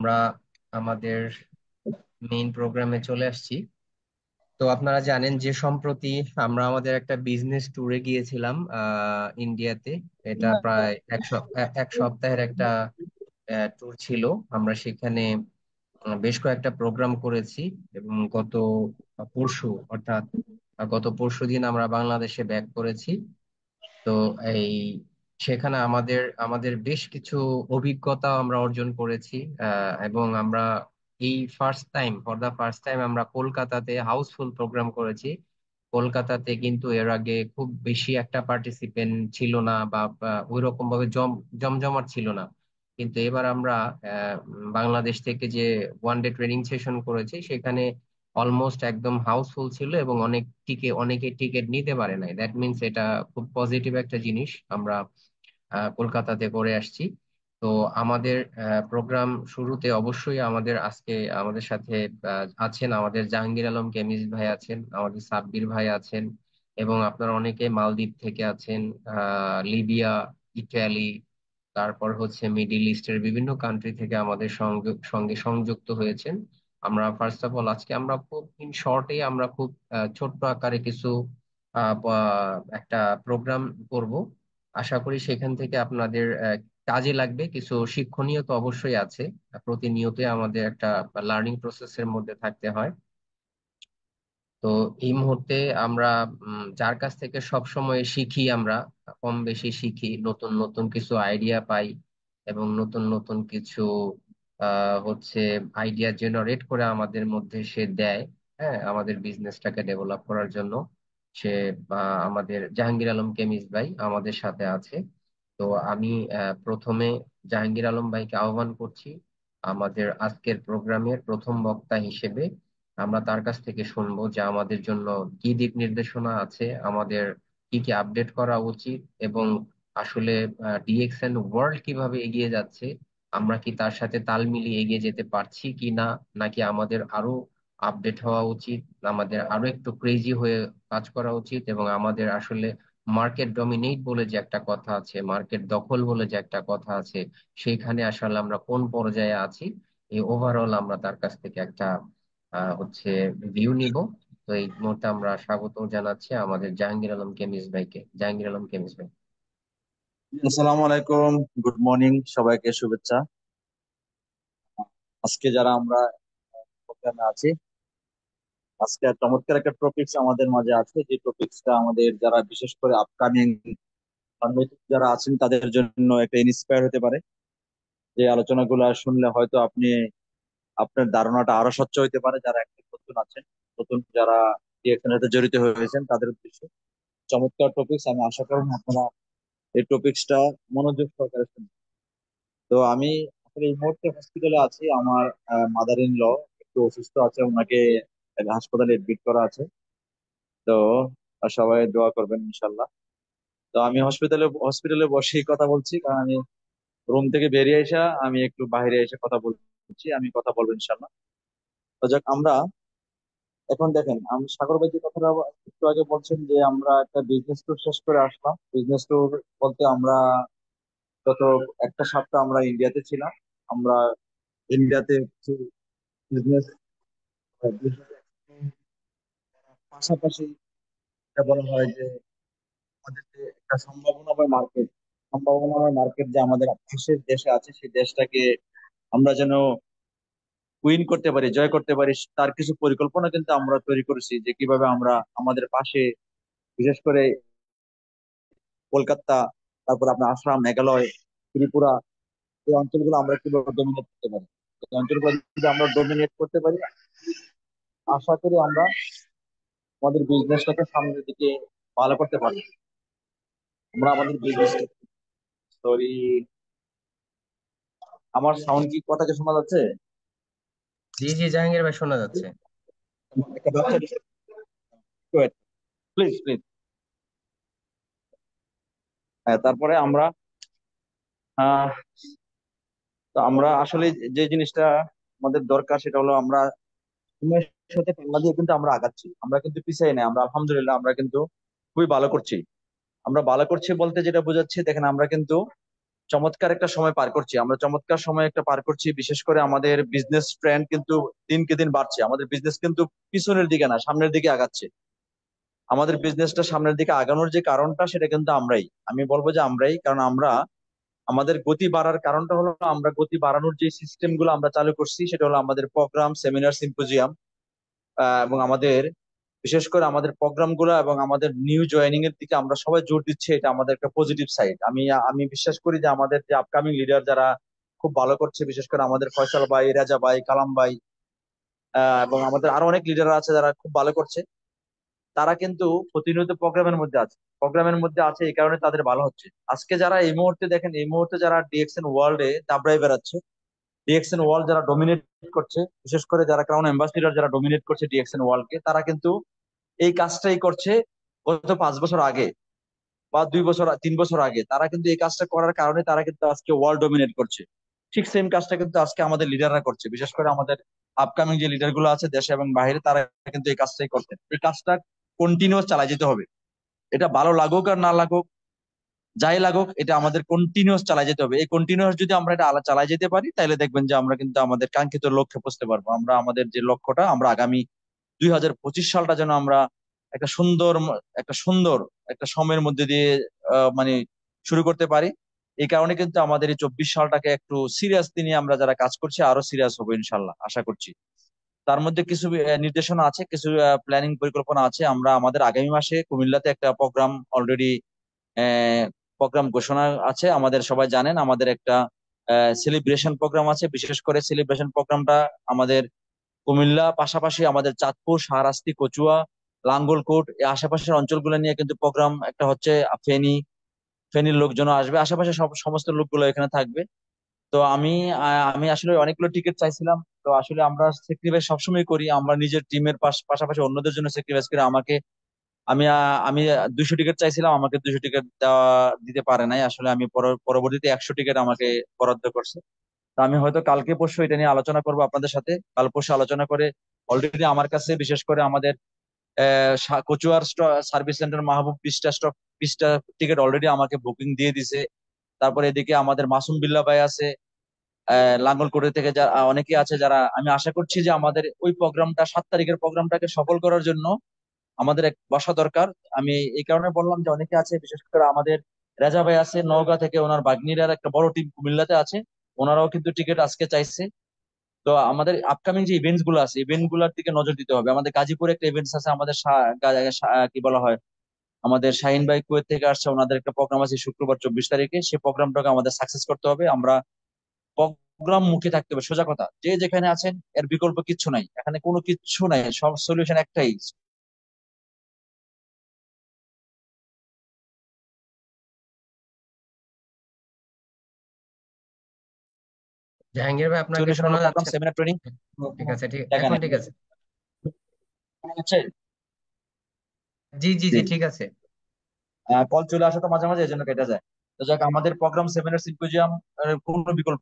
আমরা আমাদের মেইন প্রোগ্রামে চলে আসছি। তো আপনারা জানেন যে সম্প্রতি আমরা আমাদের একটা বিজনেস ট্যুরে গিয়েছিলাম ইন্ডিয়াতে। এটা প্রায় এক সপ্তাহের একটা ট্যুর ছিল। আমরা সেখানে বেশ কয়েকটা প্রোগ্রাম করেছি এবং পরশু অর্থাৎ গত পরশু দিন আমরা বাংলাদেশে ব্যাক করেছি। তো এই সেখানে আমাদের আমাদের বেশ কিছু অভিজ্ঞতা আমরা অর্জন করেছি। এবং আমরা এই ফর দা ফার্স্ট টাইম আমরা কলকাতাতে হাউসফুল প্রোগ্রাম করেছি। কলকাতাতে কিন্তু এর আগে খুব বেশি একটা পার্টিসিপেন্ট ছিল না, বা ওই রকম ভাবে জমজমাট ছিল না। কিন্তু এবার আমরা বাংলাদেশ থেকে যে ওয়ান ডে ট্রেনিং সেশন করেছি সেখানে অলমোস্ট একদম হাউসফুল ছিল এবং অনেকে টিকিট নিতে পারে নাই। দ্যাট মিনস এটা খুব পজিটিভ একটা জিনিস আমরা কলকাতাতে করে আসছি। তো আমাদের প্রোগ্রাম শুরুতে অবশ্যই আজকে আমাদের সাথে আছেন আমাদের জাহাঙ্গীর আলম কেমিস্ট ভাই আছেন, আমাদের সাব্বির ভাই আছেন, এবং আপনারা অনেকে মালদ্বীপ থেকে আছেন, লিবিয়া, ইটালি, তারপর হচ্ছে মিডিল ইস্টের বিভিন্ন কান্ট্রি থেকে আমাদের সঙ্গে সংযুক্ত হয়েছেন। আমরা ফার্স্ট অফ অল আজকে আমরা খুব ইন শর্টে আমরা খুব ছোট্ট আকারে কিছু একটা প্রোগ্রাম করব। আশা করি সেখান থেকে আপনাদের কাজে লাগবে। কিছু শিক্ষণীয় তো অবশ্যই আছে। প্রতিনিয়তই আমাদের একটা লার্নিং প্রসেসের মধ্যে থাকতে হয়। তো এই মুহূর্তে আমরা যার কাছ থেকে সব সময় শিখি, আমরা কম বেশি শিখি, নতুন নতুন কিছু আইডিয়া পাই এবং নতুন নতুন কিছু হচ্ছে আইডিয়া জেনারেট করে আমাদের মধ্যে সে দেয়। হ্যাঁ, আমাদের বিজনেসটাকে ডেভেলপ করার জন্য সে আমাদের জাহাঙ্গীর আলম কেমিস্ট ভাই আমাদের সাথে আছে। তো আমি প্রথমে জাহাঙ্গীর আলম ভাইকে আহ্বান করছি আমাদের আজকের প্রোগ্রামের প্রথম বক্তা হিসেবে। আমরা তার কাছ থেকে শুনবো যে আমাদের জন্য কি দিক নির্দেশনা আছে, আমাদের কি কি আপডেট করা উচিত, এবং আসলে ডিএক্সএন ওয়ার্ল্ড কিভাবে এগিয়ে যাচ্ছে, আমরা কি তার সাথে তাল মিলিয়ে এগিয়ে যেতে পারছি কি না, নাকি আমাদের আরো আপডেট হওয়া উচিত, আমাদের আরো একটু ক্রেজি হয়ে কাজ করা উচিত, এবং আমাদের আসলে মার্কেট ডমিনেট বলে যে একটা কথা আছে, মার্কেট দখল বলে যে একটা কথা আছে, সেইখানে আসলে আমরা কোন পর্যায়ে আছি। এই ওভারঅল আমরা তার কাছ থেকে একটা হচ্ছে ভিউ নিব। তো এই মুহূর্তে আমরা স্বাগত জানাচ্ছি আমাদের জাহাঙ্গীর আলম কেমিস ভাইকে। জাহাঙ্গীর আলম কেমিস ভাই। আসসালামু আলাইকুম। গুড মর্নিং, সবাইকে শুভেচ্ছা। আজকে যারা আমরা প্রোগ্রামে আছি, আজকে চমৎকার একটা টপিকস আমাদের মাঝে আছে, যে টপিকসটা আমাদের যারা বিশেষ করে আপকামিং যারা আছেন তাদের জন্য একটা ইন্সপায়ার হতে পারে। যে আলোচনাগুলো শুনলে হয়তো আপনি আপনার ধারণাটা আরো স্বচ্ছ হতে পারে। যারা একটু নতুন আছেন, নতুন যারা ডিএকশনের সাথে জড়িত হয়েছেন তাদের উদ্দেশ্যে চমৎকার টপিকস। আমি আশা করব আপনারা এই টপিকসটা মনোযোগ সহকারে শুনবেন। তো আমি আসলে এই মুহূর্তে হসপিটালে আছি। আমার মাদার ইন ল একটু অসুস্থ আছে, ওনাকে হাসপাতালে এডমিট করা আছে। তো সবাই দোয়া করবেন ইনশাল্লাহ। তো আমি হসপিটালে বসেই কথা বলছি, কারণ আমি রুম থেকে বেরিয়ে এসে আমি একটু বাইরে এসে কথা বলছি। আমি কথা বলবো ইনশাল্লাহ। তো যাক, আমরা এখন দেখেন, আমি সাগর ভাই যে কথাটা একটু আগে বলছেন যে আমরা একটা বিজনেস ট্যুর শেষ করে আসলাম। বিজনেস ট্যুর বলতে আমরা গত একটা সপ্তাহ আমরা ইন্ডিয়াতে ছিলাম। আমরা ইন্ডিয়াতে কিছু বিজনেস পাশাপাশি এটা বলা হয় যে আমাদের যে একটা সম্ভাবনাময় মার্কেট যে আমাদের পাশের দেশে আছে, সেই দেশটাকে আমরা যেন উইন করতে পারি, জয় করতে পারি, তার কিছু পরিকল্পনা কিন্তু আমরা তৈরি করেছি। যে কিভাবে আমরা আমাদের পাশে, বিশেষ করে কলকাতা, তারপর আপনার আসাম, মেঘালয়, ত্রিপুরা, এই অঞ্চলগুলো আমরা কিভাবে ডমিনেট করতে পারি। এই অঞ্চলগুলো যদি আমরা ডমিনেট করতে পারি, আশা করি আমরা আমাদের বিজনেসটাকে সামনের দিকে ভালো করতে পারি। আমরা আমাদের বিজনেস, সরি, আমার সাউন্ড কি কথাকে শোনা যাচ্ছে? জি জি, জাহাঙ্গীর ভাই শোনা যাচ্ছে। একটা বাচ্চা, প্লিজ প্লিজ। হ্যাঁ, তারপরে আমরা আহ তো আমরা আসলে যে জিনিসটা আমাদের দরকার সেটা হলো আমরা সময়ের সাথে পাল্লা দিয়ে কিন্তু আমরা আগাচ্ছি, আমরা কিন্তু পিছিয়ে নাই। আমরা আলহামদুলিল্লাহ আমরা কিন্তু খুবই ভালো করছি। আমরা ভালো করছি বলতে যেটা বোঝাচ্ছি, দেখেন আমরা কিন্তু চমৎকার একটা সময় পার করছি, আমরা চমৎকার সময় একটা পার করছি। বিশেষ করে আমাদের বিজনেস ট্রেন্ড কিন্তু দিনকে দিন বাড়ছে। আমাদের বিজনেস কিন্তু পিছনের দিকে না, সামনের দিকে আগাচ্ছে। আমাদের বিজনেসটা সামনের দিকে আগানোর যে কারণটা, সেটা কিন্তু আমরাই, আমি বলবো যে আমরাই। কারণ আমরা, আমাদের গতি বাড়ার কারণটা হলো, আমরা গতি বাড়ানোর যে সিস্টেম গুলো আমরা চালু করছি, সেটা হলো আমাদের প্রোগ্রাম, সেমিনার, সিম্পোজিয়াম, এবং আমাদের বিশেষ করে আমাদের প্রোগ্রাম গুলো এবং আমাদের নিউ জয়েনিং এর দিকে আমরা সবাই জোর দিচ্ছি। এটা আমাদের একটা পজিটিভ সাইড। আমি আমি বিশ্বাস করি যে আমাদের যে আপকামিং লিডার যারা খুব ভালো করছে, বিশেষ করে আমাদের ফয়সাল ভাই, রাজা ভাই, কালাম ভাই, এবং আমাদের আরো অনেক লিডার আছে যারা খুব ভালো করছে, তারা কিন্তু প্রতিনিয়ত প্রোগ্রামের মধ্যে আছে। প্রোগ্রামের মধ্যে আছে এই কারণে তাদের ভালো হচ্ছে। আজকে যারা এই মুহূর্তে দেখেন, এই মুহূর্তে যারা ডিএক্সএন ওয়ার্ল্ডে দাবড়াই বেড়াচ্ছে, ডিএক্সএন ওয়ার্ল্ড যারা ডোমিনেট করছে, বিশেষ করে যারা ক্রাউন অ্যাম্বাসিডার যারা ডোমিনেট করছে ডিএক্সএন ওয়ার্ল্ডকে, তারা কিন্তু এই কাজটাই করছে গত 5 বছর আগে বা 2 বছর 3 বছর আগে। তারা কিন্তু এই কাজটা করার কারণে তারা কিন্তু আজকে ওয়ার্ল্ড ডোমিনেট করছে। ঠিক সেম কাজটা কিন্তু আজকে আমাদের লিডাররা করছে, বিশেষ করে আমাদের আপকামিং যে লিডার গুলো আছে দেশে এবং বাইরে, তারা কিন্তু এই কাজটাই করছে। এই কাজটা কন্টিনিউয়াস চালিয়ে যেতে হবে। এটা ভালো লাগুক আর না লাগুক, যাই লাগুক, এটা আমাদের কন্টিনিউয়াস চালিয়ে যেতে হবে। এই কন্টিনিউয়াস যদি আমরা এটা চালিয়ে যেতে পারি, তাহলে দেখবেন যে আমরা কিন্তু আমাদের কাঙ্ক্ষিত লক্ষ্যে পৌঁছতে পারবো। আমরা আমাদের যে লক্ষ্যটা, আমরা আগামী 2025 সালটা যেন আমরা একটা সুন্দর একটা সুন্দর একটা সময়ের মধ্যে দিয়ে মানে শুরু করতে পারি। এই কারণে কিন্তু আমাদের এই 24 সালটাকে একটু সিরিয়াসলি নিয়ে আমরা যারা কাজ করছি, আরো সিরিয়াস হবো ইনশাল্লাহ, আশা করছি। তার মধ্যে কিছু নির্দেশনা আছে, কিছু প্ল্যানিং পরিকল্পনা আছে। আমরা আমাদের আগামী মাসে কুমিল্লাতে একটা প্রোগ্রাম অলরেডি, প্রোগ্রাম ঘোষণা আছে। আমাদের সবাই জানেন আমাদের একটা সেলিব্রেশন প্রোগ্রাম আছে। বিশেষ করে সেলিব্রেশন প্রোগ্রামটা আমাদের কুমিল্লা পাশাপাশি আমাদের চাঁদপুর, শাহরাস্তি, কচুয়া, লাঙ্গলকোট, এই আশেপাশের অঞ্চলগুলো নিয়ে কিন্তু প্রোগ্রাম একটা হচ্ছে। ফেনী, ফেনীর লোকজন আসবে, আশেপাশে সব সমস্ত লোকগুলো এখানে থাকবে। তো আমি আসলে অনেকগুলো টিকিট চাইছিলাম। তো আসলে আমরা স্যাক্রিফাইস সবসময় করি, আমরা নিজের টিমের পাশাপাশি অন্যদের জন্য স্যাক্রিফাইস করি। আমি 200 টিকিট চাইছিলাম, আমাকে 200 টিকিট দিতে পারে নাই। আসলে আমি পরবর্তীতে 100 টিকিট আমাকে বরাদ্দ করছে। তো আমি হয়তো কালকে পরশু এটা নিয়ে আলোচনা করবো আপনাদের সাথে। কাল পরশু আলোচনা করে, অলরেডি আমার কাছে বিশেষ করে আমাদের কচুয়ার সার্ভিস সেন্টার মাহবুব 20টা টিকিট অলরেডি আমাকে বুকিং দিয়ে দিছে। তারপরে এদিকে আমাদের মাসুম বিল্লাহ ভাই আছে, লাঙ্গলকোটে থেকে যা অনেকে আছে, যারা আমি আশা করছি যে আমাদের ওই প্রোগ্রামটা, 7 তারিখের প্রোগ্রামটাকে সফল করার জন্য আমাদের এক বসা দরকার। আমি এই কারণে বললাম যে অনেকে আছে, বিশেষ করে আমাদের রেজা ভাই আছে নওগাঁ থেকে, ওনার বাগ্নিরার একটা বড় টিম কুমিল্লাতে আছে, ওনারাও কিন্তু টিকিট আজকে চাইছে। তো আমাদের আপকামিং যে ইভেন্টস গুলো আছে, ইভেন্ট গুলোর দিকে নজর দিতে হবে। আমাদের গাজীপুরে একটা ইভেন্টস আছে, আমাদের কি বলা হয়, আমাদের শাহিন ভাই কুয়েত থেকে আসছে, ওনাদের একটা প্রোগ্রাম আছে শুক্রবার 24 তারিখে। সেই প্রোগ্রামটাকে আমাদের সাকসেস করতে হবে। আমরা প্রোগ্রাম মুখে থাকতে হবে, সোজা কথা। যে যেখানে আছেন, এর বিকল্প কিচ্ছু নাই, এখানে কোনো কিচ্ছু নাই, সব সলিউশন একটাই। জাহাঙ্গীর ভাই, আপনাকে সলিউশন হলো শোনা প্রোগ্রাম, যাচ্ছে? Seminar, training. ঠিক আছে, ঠিক, দেখেন এখন ঠিক আছে। হচ্ছে, জি জি জি, ঠিক আছে। কল চলে আসে তো মাঝে মাঝে, এই জন্য কেটে যায়। তো যাক, আমাদের প্রোগ্রাম, সেমিনার, সিম্পোজিয়াম কোনো বিকল্প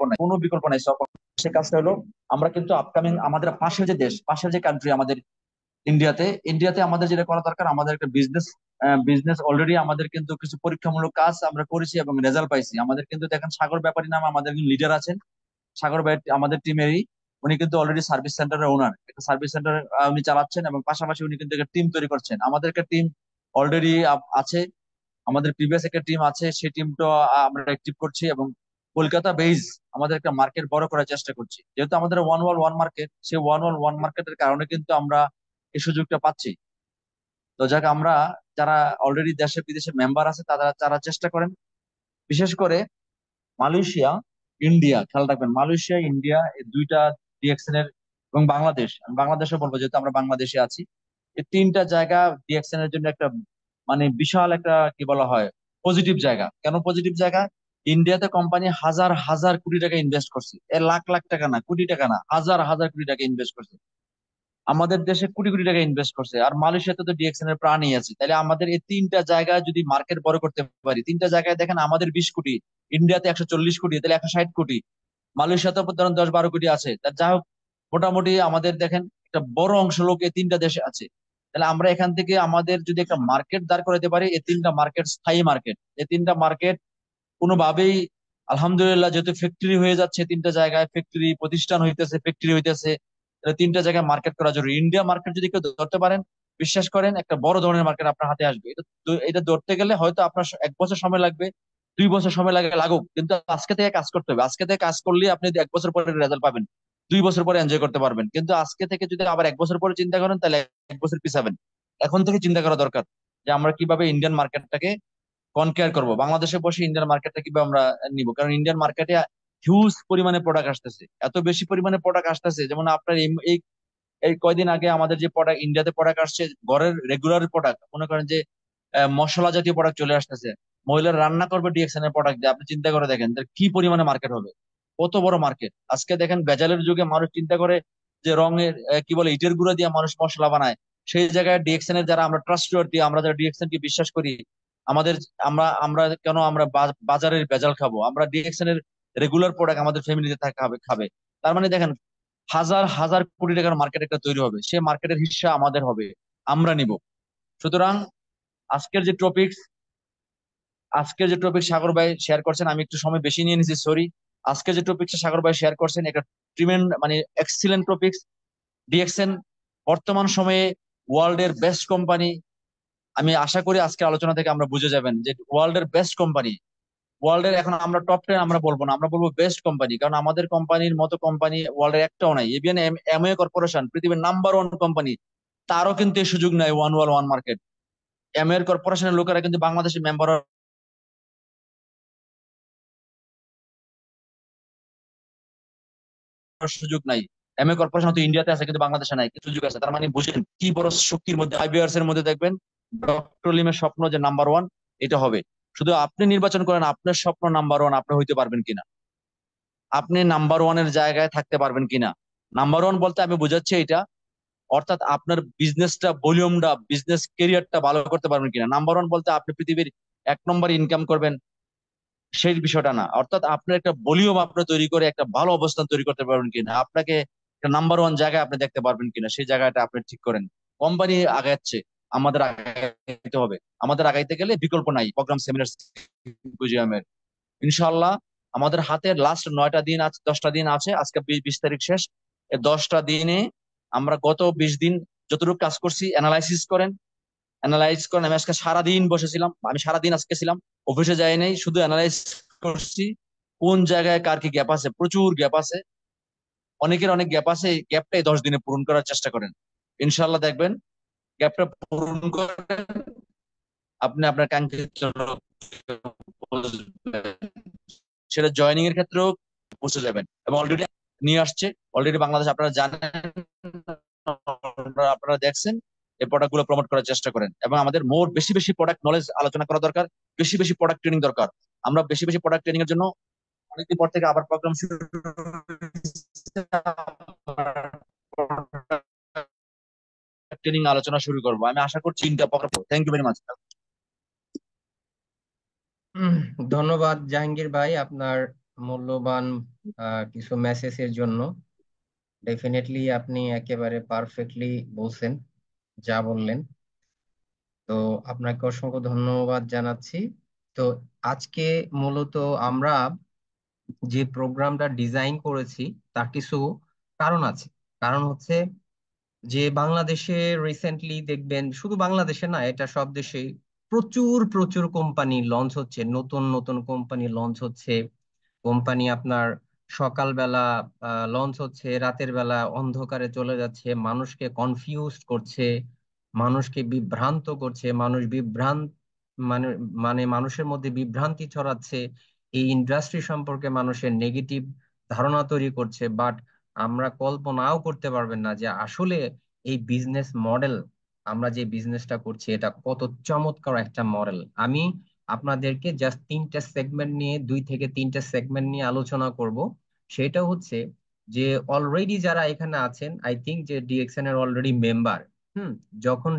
নাই, কোনো বিকল্প নাই, সব। সে কাজটা হলো, আমরা কিন্তু আপকামিং আমাদের পাশের যে দেশ, পাশের যে কান্ট্রি আমাদের ইন্ডিয়াতে, ইন্ডিয়াতে আমাদের যেটা করা দরকার, আমাদের একটা বিজনেস, বিজনেস অলরেডি আমাদের কিন্তু কিছু পরীক্ষামূলক কাজ আমরা করেছি এবং রেজাল্ট পাইছি। আমাদের কিন্তু দেখেন, সাগর ব্যাপারী নামে আমাদের লিডার আছেন, সাগর ভাই আমাদের টিমেরই। উনি কিন্তু অলরেডি সার্ভিস সেন্টারের ওনার, একটা সার্ভিস সেন্টার উনি চালাচ্ছেন, এবং পাশাপাশি উনি কিন্তু একটা টিম তৈরি করছেন। আমাদের একটা টিম অলরেডি আছে, আমাদের প্রিভিয়াস একটা টিম আছে, সেই টিমটা আমরা অ্যাক্টিভ করছি, এবং কলকাতা বেস আমাদের একটা মার্কেট বড় করার চেষ্টা করছি। যেহেতু আমাদের ওয়ান ওয়ার্ল্ড ওয়ান মার্কেট, সেই ওয়ান ওয়ার্ল্ড ওয়ান মার্কেটের কারণে কিন্তু আমরা এই সুযোগটা পাচ্ছি। তো যাক, আমরা যারা অলরেডি দেশে বিদেশে মেম্বার আছে, তারা যারা চেষ্টা করেন, বিশেষ করে মালয়েশিয়া, ইন্ডিয়া, খেয়াল রাখবেন, মালয়েশিয়া, ইন্ডিয়া, এই দুইটা ডিএক্সএন এর, এবং বাংলাদেশ, আমি বাংলাদেশে বলবো যেহেতু আমরা বাংলাদেশে আছি, এই 3টা জায়গা ডিএক্সএন এর জন্য একটা মানে বিশাল একটা কি বলা হয়, পজিটিভ জায়গা। কেন পজিটিভ জায়গা? ইন্ডিয়াতে কোম্পানি হাজার হাজার কোটি টাকা ইনভেস্ট করছে, লাখ লাখ টাকা না, কোটি টাকা না, হাজার হাজার কোটি টাকা ইনভেস্ট করছে। আমাদের দেশে কোটি কোটি টাকা ইনভেস্ট করছে, আর মালয়েশিয়াতে তো ডিএক্সএন এর প্রাণই আছে। তাহলে আমাদের এই 3টা জায়গায় যদি মার্কেট বড় করতে পারি, 3টা জায়গায় দেখেন আমাদের 20 কোটি, ইন্ডিয়াতে 140 কোটি, তাহলে 160 কোটি, মালয়েশিয়াতে ধরেন 10-12 কোটি আছে। তা যা হোক, মোটামুটি আমাদের দেখেন একটা বড় অংশ লোক এই 3টা দেশে আছে। তাহলে আমরা এখান থেকে আমাদের যদি একটা মার্কেট দাঁড় করাতে পারি, এই তিনটা মার্কেট স্থায়ী মার্কেট, এই তিনটা মার্কেট কোনোভাবেই, আলহামদুলিল্লাহ যেহেতু ফ্যাক্টরি হয়ে যাচ্ছে, তিনটা জায়গায় ফ্যাক্টরি প্রতিষ্ঠান হইতেছে, ফ্যাক্টরি হইতেছে, তাহলে তিনটা জায়গায় মার্কেট করা জরুরি। ইন্ডিয়া মার্কেট যদি কেউ ধরতে পারেন, বিশ্বাস করেন একটা বড় ধরনের মার্কেট আপনার হাতে আসবে। এটা ধরতে গেলে হয়তো আপনার 1 বছর সময় লাগবে, 2 বছর সময় লাগুক, কিন্তু আজকে থেকে কাজ করতে হবে। আজকে থেকে কাজ করলে আপনি 1 বছর পরে রেজাল্ট পাবেন, 2 বছর পরে এনজয় করতে পারবেন। কিন্তু আজকে থেকে যদি আবার 1 বছর পরে চিন্তা করেন, তাহলে 1 বছর পিছাবেন। এখন থেকে চিন্তা করা দরকার যে আমরা কিভাবে ইন্ডিয়ান মার্কেটটাকে কনকেয়ার করব, বাংলাদেশে বসে ইন্ডিয়ান মার্কেটটা কিভাবে আমরা নিব। কারণ ইন্ডিয়ান মার্কেটে হিউজ পরিমাণে প্রোডাক্ট আসতেছে, এত বেশি পরিমাণে প্রোডাক্ট আসতেছে, যেমন আপনার এই এই কয়দিন আগে আমাদের যে প্রোডাক্ট ইন্ডিয়াতে প্রোডাক্ট আসছে, ঘরের রেগুলার প্রোডাক্ট, মনে করেন যে মশলা জাতীয় প্রোডাক্ট চলে আসতেছে, মহিলারা রান্না করবে ডিএক্সএন এর প্রোডাক্ট দিয়ে। আপনি চিন্তা করে দেখেন যে কি পরিমাণে মার্কেট হবে, কত বড় মার্কেট। আজকে দেখেন ভেজালের যুগে মানুষ চিন্তা করে যে রঙের কি বলে ইটের গুঁড়া দিয়ে মানুষ মশলা বানায়, সেই জায়গায় ডিএক্সএন এর যারা আমরা ট্রাস্ট দিয়ে, আমরা যারা ডিএক্সএন কে বিশ্বাস করি, আমাদের আমরা আমরা কেন আমরা বাজারের ভেজাল খাবো? আমরা ডিএক্সএন এর রেগুলার প্রোডাক্ট আমাদের ফ্যামিলিতে খাবে। তার মানে দেখেন হাজার হাজার কোটি টাকার মার্কেট একটা তৈরি হবে, সে মার্কেটের হিস্সা আমাদের হবে, আমরা নিব। সুতরাং আজকের যে টপিকস আজকের যে টপিক সাগর ভাই শেয়ার করছেন, আমি একটু সময় বেশি নিয়ে নিছি, সরি। আজকে যে টপিকটা সাগর ভাই শেয়ার করছেন, একটা মানে এক্সিলেন্ট টপিকস। ডিএক্সএন বর্তমান সময়ে ওয়ার্ল্ডের বেস্ট কোম্পানি। আমি আশা করি আজকের আলোচনা থেকে আমরা বুঝে যাবেন যে ওয়ার্ল্ডের বেস্ট কোম্পানি। ওয়ার্ল্ডের এখন আমরা টপ 10 আমরা বলবো না, আমরা বলবো বেস্ট কোম্পানি, কারণ আমাদের কোম্পানির মতো কোম্পানি ওয়ার্ল্ডের একটাও নাই। এবিএন এমওএ কর্পোরেশন পৃথিবীর নাম্বার 1 কোম্পানি, তারও কিন্তু এই সুযোগ নাই one world one market. MOA কর্পোরেশনের লোকেরা কিন্তু বাংলাদেশের মেম্বার সুযোগ নাই। এমএ কর্পোরেশন তো ইন্ডিয়াতে আছে কিন্তু বাংলাদেশে নাই, কিন্তু সুযোগ আছে। তার মানে বুঝেন কি বড় শক্তির মধ্যে। আইবিআরস এর মধ্যে দেখবেন ডক্টর লিমের স্বপ্ন যে নাম্বার 1 এটা হবে। শুধু আপনি নির্বাচন করেন আপনার স্বপ্ন নাম্বার 1 আপনি হইতে পারবেন কিনা, আপনি নাম্বার 1 এর জায়গায় থাকতে পারবেন কিনা। নাম্বার 1 বলতে আমি বুঝাচ্ছি এটা, অর্থাৎ আপনার বিজনেসটা ভলিউমটা বিজনেস ক্যারিয়ারটা ভালো করতে পারবেন কিনা। নাম্বার 1 বলতে আপনি পৃথিবীর 1 নম্বর ইনকাম করবেন, সেই বিষয়টা না। অর্থাৎ আপনার একটা ভলিউম আপনার তৈরি করে একটা ভালো অবস্থান তৈরি করতে পারবেন কিনা, আপনাকে একটা নাম্বার 1 জায়গায় আপনি দেখতে পারবেন কিনা, সেই জায়গাটা আপনি ঠিক করেন। কোম্পানি আগাচ্ছে, আমাদের আগাইতে হবে। আমাদের আগাইতে গেলে বিকল্প নাই প্রোগ্রাম সেমিনার সিম্পোজিয়ামের। ইনশাআল্লাহ আমাদের হাতে লাস্ট 9টা দিন আছে, 10টা দিন আছে, আজকে 20 তারিখ শেষ। এই 10টা দিনে আমরা গত 20 দিন যতটুকু কাজ করছি অ্যানালাইসিস করেন, আমি আজকে সারাদিন বসেছিলাম, আমি সারাদিন আজকে ছিলাম, অফিসে যাই নাই, শুধু অ্যানালাইজ করছি কোন জায়গায় কার কি গ্যাপ আছে। প্রচুর গ্যাপ আছে, অনেকের অনেক গ্যাপ আছে, এই গ্যাপটা এই 10 দিনে পূরণ করার চেষ্টা করেন। ইনশাল্লাহ দেখবেন গ্যাপটা পূরণ করেন, আপনি আপনার কাঙ্ক্ষিত লক্ষ্যে পৌঁছবেন। সেটা জয়েনিং এর ক্ষেত্রেও পৌঁছে যাবেন। এবং অলরেডি নিয়ে আসছে, অলরেডি বাংলাদেশ আপনারা জানেন, আপনারা দেখছেন, এই প্রোডাক্ট গুলো প্রমোট করার চেষ্টা করেন। এবং আমাদের মোর বেশি বেশি প্রোডাক্ট নলেজ আলোচনা করা দরকার, বেশি বেশি প্রোডাক্ট ট্রেনিং দরকার। আমরা বেশি বেশি প্রোডাক্ট ট্রেনিং এর জন্য অনেকদিন পর থেকে আবার প্রোগ্রাম শুরু ট্রেনিং আলোচনা শুরু করবো। আমি আশা করছি চিন্তা প্রকল্প। Thank you very much. Um, ধন্যবাদ জাহাঙ্গীর ভাই আপনার মূল্যবান কিছু মেসেজের জন্য। ডেফিনেটলি আপনি একেবারে পারফেক্টলি বলছেন যা বললেন। তো আপনাকে অসংখ্য ধন্যবাদ জানাচ্ছি। তো আজকে মূলত আমরা যে প্রোগ্রামটা ডিজাইন করেছি তার কিছু কারণ আছে। কারণ হচ্ছে যে বাংলাদেশে রিসেন্টলি দেখবেন, শুধু বাংলাদেশে না, এটা সব দেশেই প্রচুর প্রচুর কোম্পানি লঞ্চ হচ্ছে, নতুন নতুন কোম্পানি লঞ্চ হচ্ছে। কোম্পানি আপনার সকালবেলা লঞ্চ হচ্ছে, রাতের বেলা অন্ধকারে চলে যাচ্ছে, মানুষকে কনফিউজড করছে, মানুষকে বিভ্রান্ত করছে, মানুষ বিভ্রান্ত মানে মানে মানুষের মধ্যে বিভ্রান্তি ছড়াচ্ছে, এই ইন্ডাস্ট্রি সম্পর্কে মানুষের নেগেটিভ ধারণা তৈরি করছে। বাট আমরা কল্পনাও করতে পারবেন না যে আসলে এই বিজনেস মডেল, আমরা যে বিজনেসটা করছি এটা কত চমৎকার একটা মডেল। আমি আপনাদেরকে জাস্ট 3টা সেগমেন্ট নিয়ে, 2 থেকে 3টা সেগমেন্ট নিয়ে আলোচনা করব। সেটা হচ্ছে যে অলরেডি যারা এখানে আছেন, আই থিংক যে ডিএক্সএন এর অলরেডি মেম্বার। হুম। যখন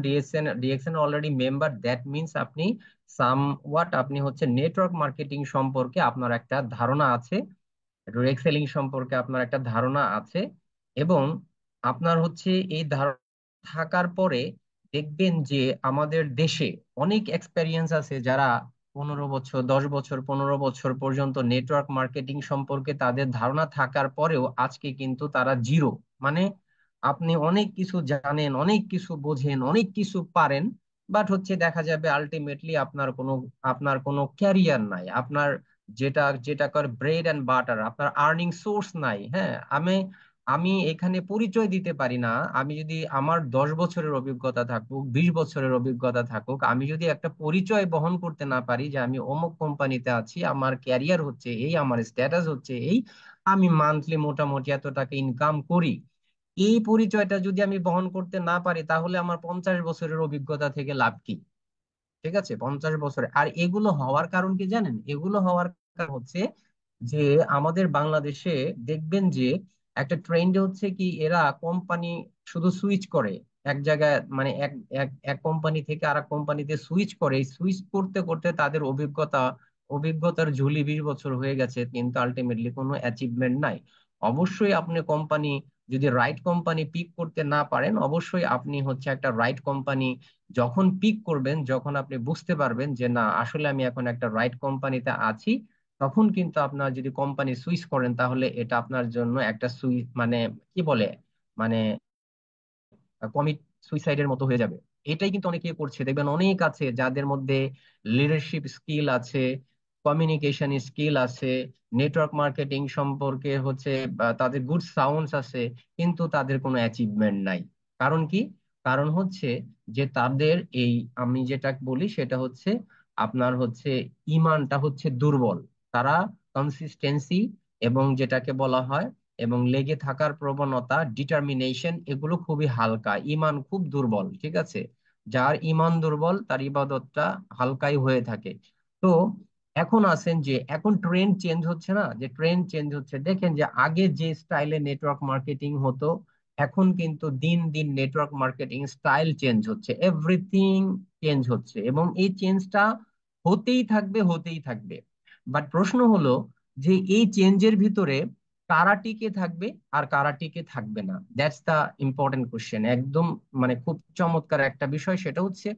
DXN already member, that means আপনি সামওয়াট আপনি হচ্ছে নেটওয়ার্ক মার্কেটিং সম্পর্কে আপনার একটা ধারণা আছে, ডিরেক্ট সেলিং সম্পর্কে আপনার একটা ধারণা আছে। এবং আপনার হচ্ছে এই ধারণা থাকার পরে দেখবেন যে আমাদের দেশে অনেক এক্সপেরিয়েন্স আছে যারা 15 বছর, 10 বছর, 15 বছর পর্যন্ত নেটওয়ার্ক মার্কেটিং সম্পর্কে তাদের ধারণা থাকার পরেও আজকে কিন্তু তারা জিরো। মানে আপনি অনেক কিছু জানেন, অনেক কিছু বোঝেন, অনেক কিছু পারেন, বাট হচ্ছে দেখা যাবে আলটিমেটলি আপনার কোনো ক্যারিয়ার নাই, আপনার যেটা যেটা কর ব্রেড এন্ড বাটার, আপনার আর্নিং সোর্স নাই। হ্যাঁ, আমি আমি এখানে পরিচয় দিতে পারি না। আমি যদি আমার 10 বছরের অভিজ্ঞতা থাকুক, 20 বছরের অভিজ্ঞতা থাকুক, আমি যদি একটা পরিচয় বহন করতে না পারি যে আমি অমুক কোম্পানিতে আছি, আমার ক্যারিয়ার হচ্ছে এই, আমার স্ট্যাটাস হচ্ছে এই, আমি মান্থলি মোটামুটি এত টাকা ইনকাম করি, এই পরিচয়টা যদি আমি বহন করতে না পারি, তাহলে আমার 50 বছরের অভিজ্ঞতা থেকে লাভ কি? ঠিক আছে, 50 বছরে। আর এগুলো হওয়ার কারণ কি জানেন? এগুলো হওয়ার কারণ হচ্ছে যে আমাদের বাংলাদেশে দেখবেন যে একটা ট্রেন্ড হচ্ছে কি, এরা কোম্পানি শুধু সুইচ করে এক জায়গায়, মানে এক এক এক কোম্পানি থেকে আরেক কোম্পানিতে সুইচ করে। সুইচ করতে করতে তাদের অভিজ্ঞতার ঝুলি 20 বছর হয়ে গেছে, কিন্তু আলটিমেটলি কোনো অ্যাচিভমেন্ট নাই। অবশ্যই আপনি কোম্পানি, যদি রাইট কোম্পানি পিক করতে না পারেন, অবশ্যই আপনি হচ্ছে একটা রাইট কোম্পানি যখন পিক করবেন, যখন আপনি বুঝতে পারবেন যে না আসলে আমি এখন একটা রাইট কোম্পানিতে আছি, তখন কিন্তু আপনার যদি কোম্পানি সুইচ করেন, তাহলে এটা আপনার জন্য একটা মানে কি বলে, মানে কমিট সুইসাইডের মতো হয়ে যাবে। এটাই কিন্তু অনেকে করছে, দেখবেন অনেক আছে যাদের মধ্যে লিডারশিপ স্কিল আছে, কমিউনিকেশন স্কিল আছে, নেটওয়ার্ক মার্কেটিং সম্পর্কে হচ্ছে তাদের গুড সাউন্ডস আছে, কিন্তু তাদের কোনো অ্যাচিভমেন্ট নাই। কারণ কি? কারণ হচ্ছে যে তাদের এই, আমি যেটা বলি সেটা হচ্ছে আপনার হচ্ছে ইমানটা হচ্ছে দুর্বল। তারা কনসিস্টেন্সি এবং যেটাকে বলা হয় এবং লেগে থাকার প্রবণতা, ডিটারমিনেশন, এগুলো খুবই হালকা, ইমান খুব দুর্বল। ঠিক আছে, যার ইমান দুর্বল তার ইবাদতটা হালকাই হয়ে থাকে। তো এখন আসেন যে এখন ট্রেন্ড চেঞ্জ হচ্ছে না, যে ট্রেন্ড চেঞ্জ হচ্ছে, দেখেন যে আগে যে স্টাইলে নেটওয়ার্ক মার্কেটিং হতো, এখন কিন্তু দিন দিন নেটওয়ার্ক মার্কেটিং স্টাইল চেঞ্জ হচ্ছে, এভরিথিং চেঞ্জ হচ্ছে, এবং এই চেঞ্জটা হতেই থাকবে, হতেই থাকবে। বাট প্রশ্ন হলো যে এই চেঞ্জের ভিতরে কারা টিকে থাকবে আর কারা টিকে থাকবে না, দ্যাটস দা ইম্পর্টেন্ট কোশ্চেন। একদম মানে খুব চমৎকার একটা বিষয়, সেটা হচ্ছে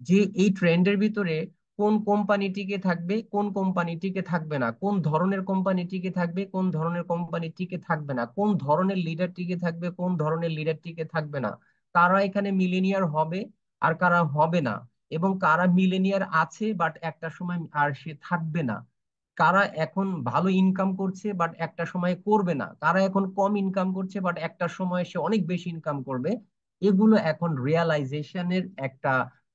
যে এই ট্রেন্ডের ভিতরে কোন কোম্পানি টিকে থাকবে, কোন কোম্পানি টিকে থাকবে না, কোন ধরনের কোম্পানি টিকে থাকবে, কোন ধরনের কোম্পানি টিকে থাকবে না, কোন ধরনের লিডার টিকে থাকবে, কোন ধরনের লিডার টিকে থাকবে না, কারা এখানে মিলেনিয়ার হবে আর কারা হবে না, এবং কারা মিলেনিয়ার আছে বাট একটা সময় আর সে থাকবে না, কারা এখন ভালো ইনকাম করছে বাট একটা সময় করবে না, কারা এখন কম ইনকাম করছে বাট একটা সময় সে অনেক বেশি ইনকাম করবে। এগুলো এখন রিয়ালাইজেশনের একটা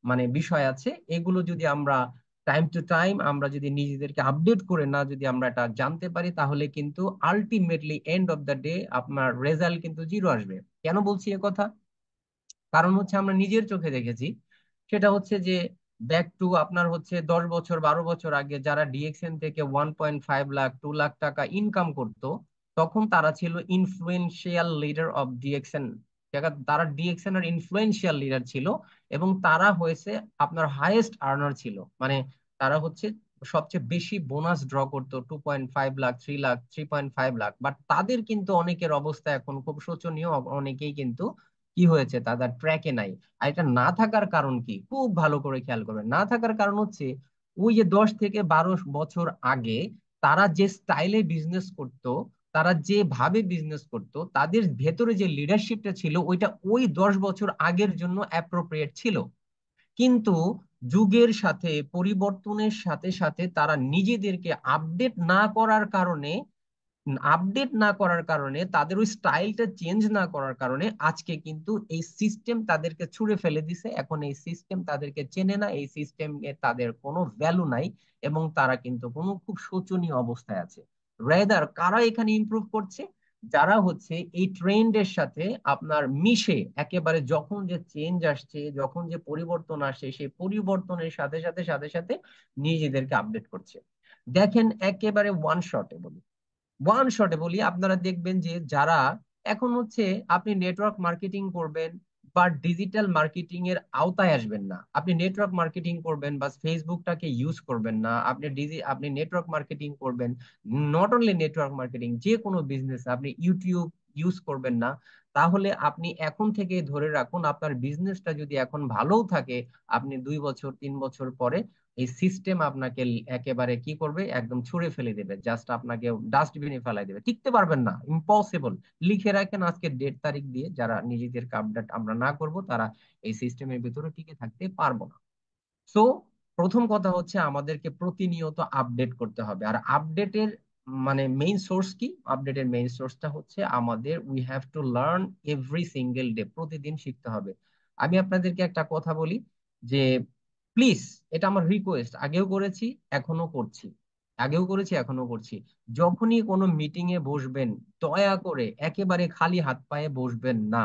মানে বিষয় আছে। এগুলো যদি আমরা টাইম টু টাইম আমরা যদি নিজেদেরকে আপডেট করে না, যদি আমরা এটা জানতে পারি, তাহলে কিন্তু ultimately end of the day আপনার রেজাল্ট কিন্তু জিরো আসবে। কেন বলছি এ কথা? কারণ হচ্ছে আমরা নিজের চোখে দেখেছি। সেটা হচ্ছে যে ব্যাক টু আপনার হচ্ছে 10 বছর, 12 বছর আগে যারা ডিএক্সএন থেকে 1.5 লাখ, 2 লাখ টাকা ইনকাম করত, তখন তারা ছিল ইনফ্লুয়েন্সিয়াল লিডার অফ ডিএক্সএন। তারা ডিএক্সএন এর ইনফ্লুয়েন্সিয়াল লিডার ছিল, এবং তারা হয়েছে আপনার হাইয়েস্ট আর্নার ছিল। মানে তারা হচ্ছে সবচেয়ে বেশি বোনাস ড্র করতো, 2.5 লাখ, 3 লাখ, 3.5 লাখ। বাট তাদের কিন্তু অনেকের অবস্থা এখন খুব শোচনীয়, অনেকেই কিন্তু কি হয়েছে, তাদের ট্র্যাকে নাই। আর এটা না থাকার কারণ কি, খুব ভালো করে খেয়াল করবেন। না থাকার কারণ হচ্ছে ওই যে 10 থেকে 12 বছর আগে তারা যে স্টাইলে বিজনেস করত, তারা যেভাবে বিজনেস করত, তাদের ভেতরে যে লিডারশিপটা ছিল, ওইটা ওই 10 বছর আগের জন্য অ্যাপ্রোপ্রিয়েট ছিল। কিন্তু যুগের সাথে, পরিবর্তনের সাথে সাথে তারা নিজেদেরকে আপডেট না করার কারণে, তাদের ওই স্টাইলটা চেঞ্জ না করার কারণে আজকে কিন্তু এই সিস্টেম তাদেরকে ছুঁড়ে ফেলে দিছে। এখন এই সিস্টেম তাদেরকে চেনে না, এই সিস্টেমে তাদের কোনো ভ্যালু নাই, এবং তারা কিন্তু কোনো খুব শোচনীয় অবস্থায় আছে। রেদার কারা এখানে ইমপ্রুভ করছে? যারা হচ্ছে এই ট্রেন্ডের সাথে আপনার মিশে একেবারে, যখন যে চেঞ্জ আসছে, যখন যে পরিবর্তন আসছে, সেই পরিবর্তনের সাথে সাথে সাথে সাথে নিজেদেরকে আপডেট করছে। দেখেন একেবারে ওয়ান শটে বলি, আপনারা দেখবেন যে যারা এখন হচ্ছে, আপনি নেটওয়ার্ক মার্কেটিং করবেন বা ডিজিটাল মার্কেটিং এর আওতায় আসবেন না, আপনি নেটওয়ার্ক মার্কেটিং করবেন বা ফেসবুকটাকে ইউজ করবেন না, আপনি নেটওয়ার্ক মার্কেটিং করবেন, নট অনলি নেটওয়ার্ক মার্কেটিং, যে কোনো বিজনেস আপনি ইউটিউব ইউজ করবেন না, তাহলে আপনি এখন থেকে ধরে রাখুন আপনার বিজনেসটা যদি এখন ভালোও থাকে, আপনি 2 বছর 3 বছর পরে এই সিস্টেম আপনাকে একেবারে কি করবে, একদম ছুঁড়ে ফেলে দেবে, জাস্ট আপনাকে ডাস্টবিনে ফেলাই দেবে, টিকতে পারবেন না, ইম্পসিবল। লিখে রাখেন আজকে ডেট তারিখ দিয়ে, যারা নিজেদেরকে আপডেট আমরা না করব তারা এই সিস্টেমের ভিতরে টিকে থাকতে পারবো না। সো প্রথম কথা হচ্ছে আমাদেরকে প্রতিনিয়ত আপডেট করতে হবে। আর আপডেটের মানে মেইন সোর্স কি? আপডেটের মেইন সোর্সটা হচ্ছে আমাদের we have to learn every single day, প্রতিদিন শিখতে হবে। আমি আপনাদেরকে একটা কথা বলি যে প্লিজ, এটা আমার রিকোয়েস্ট, আগেও করেছি এখনো করছি, আগেও করেছি এখনো করছি, যখনই কোনো মিটিং এ বসবেন দয়া করে একেবারে খালি হাত পায়ে বসবেন না।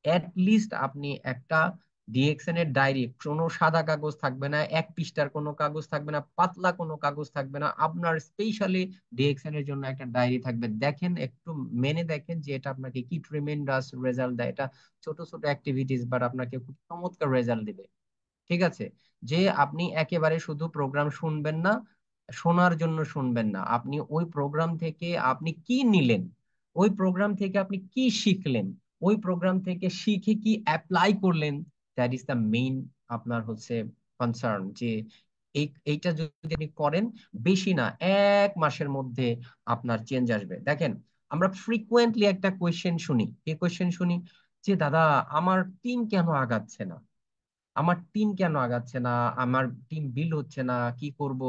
অ্যাট লিস্ট আপনি একটা ডিএক্সএন এর ডায়েরি, কোনো সাদা কাগজ থাকবে না, 1 পৃষ্ঠার কোনো কাগজ থাকবে না, পাতলা কোনো কাগজ থাকবে না, আপনার স্পেশালি ডিএক্সএন এর জন্য একটা ডায়েরি থাকবে। দেখেন, একটু মেনে দেখেন যে এটা আপনাকে কি ট্রিমেন্ডাস রেজাল্ট দেয়। এটা ছোট ছোট অ্যাক্টিভিটিস বাট আপনাকে খুব চমৎকার রেজাল্ট দিবে। ঠিক আছে? যে আপনি একেবারে শুধু প্রোগ্রাম শুনবেন না, শোনার জন্য শুনবেন না, আপনি ওই প্রোগ্রাম থেকে আপনি কি নিলেন, ওই প্রোগ্রাম থেকে আপনি কি শিখলেন, ওই প্রোগ্রাম থেকে শিখে কি অ্যাপ্লাই করলেন, দ্যাট ইজ দ্য মেইন আপনার হচ্ছে কনসার্ন। যে এইটা যদি আপনি করেন, বেশি না 1 মাসের মধ্যে আপনার চেঞ্জ আসবে। দেখেন, আমরা ফ্রিকুয়েন্টলি একটা কোয়েশ্চেন শুনি, কি কোয়েশ্চেন শুনি? যে দাদা, আমার টিম কেন আগাচ্ছে না, আমার টিম কেন আগাচ্ছে না, আমার টিম বিল হচ্ছে না, কি করব?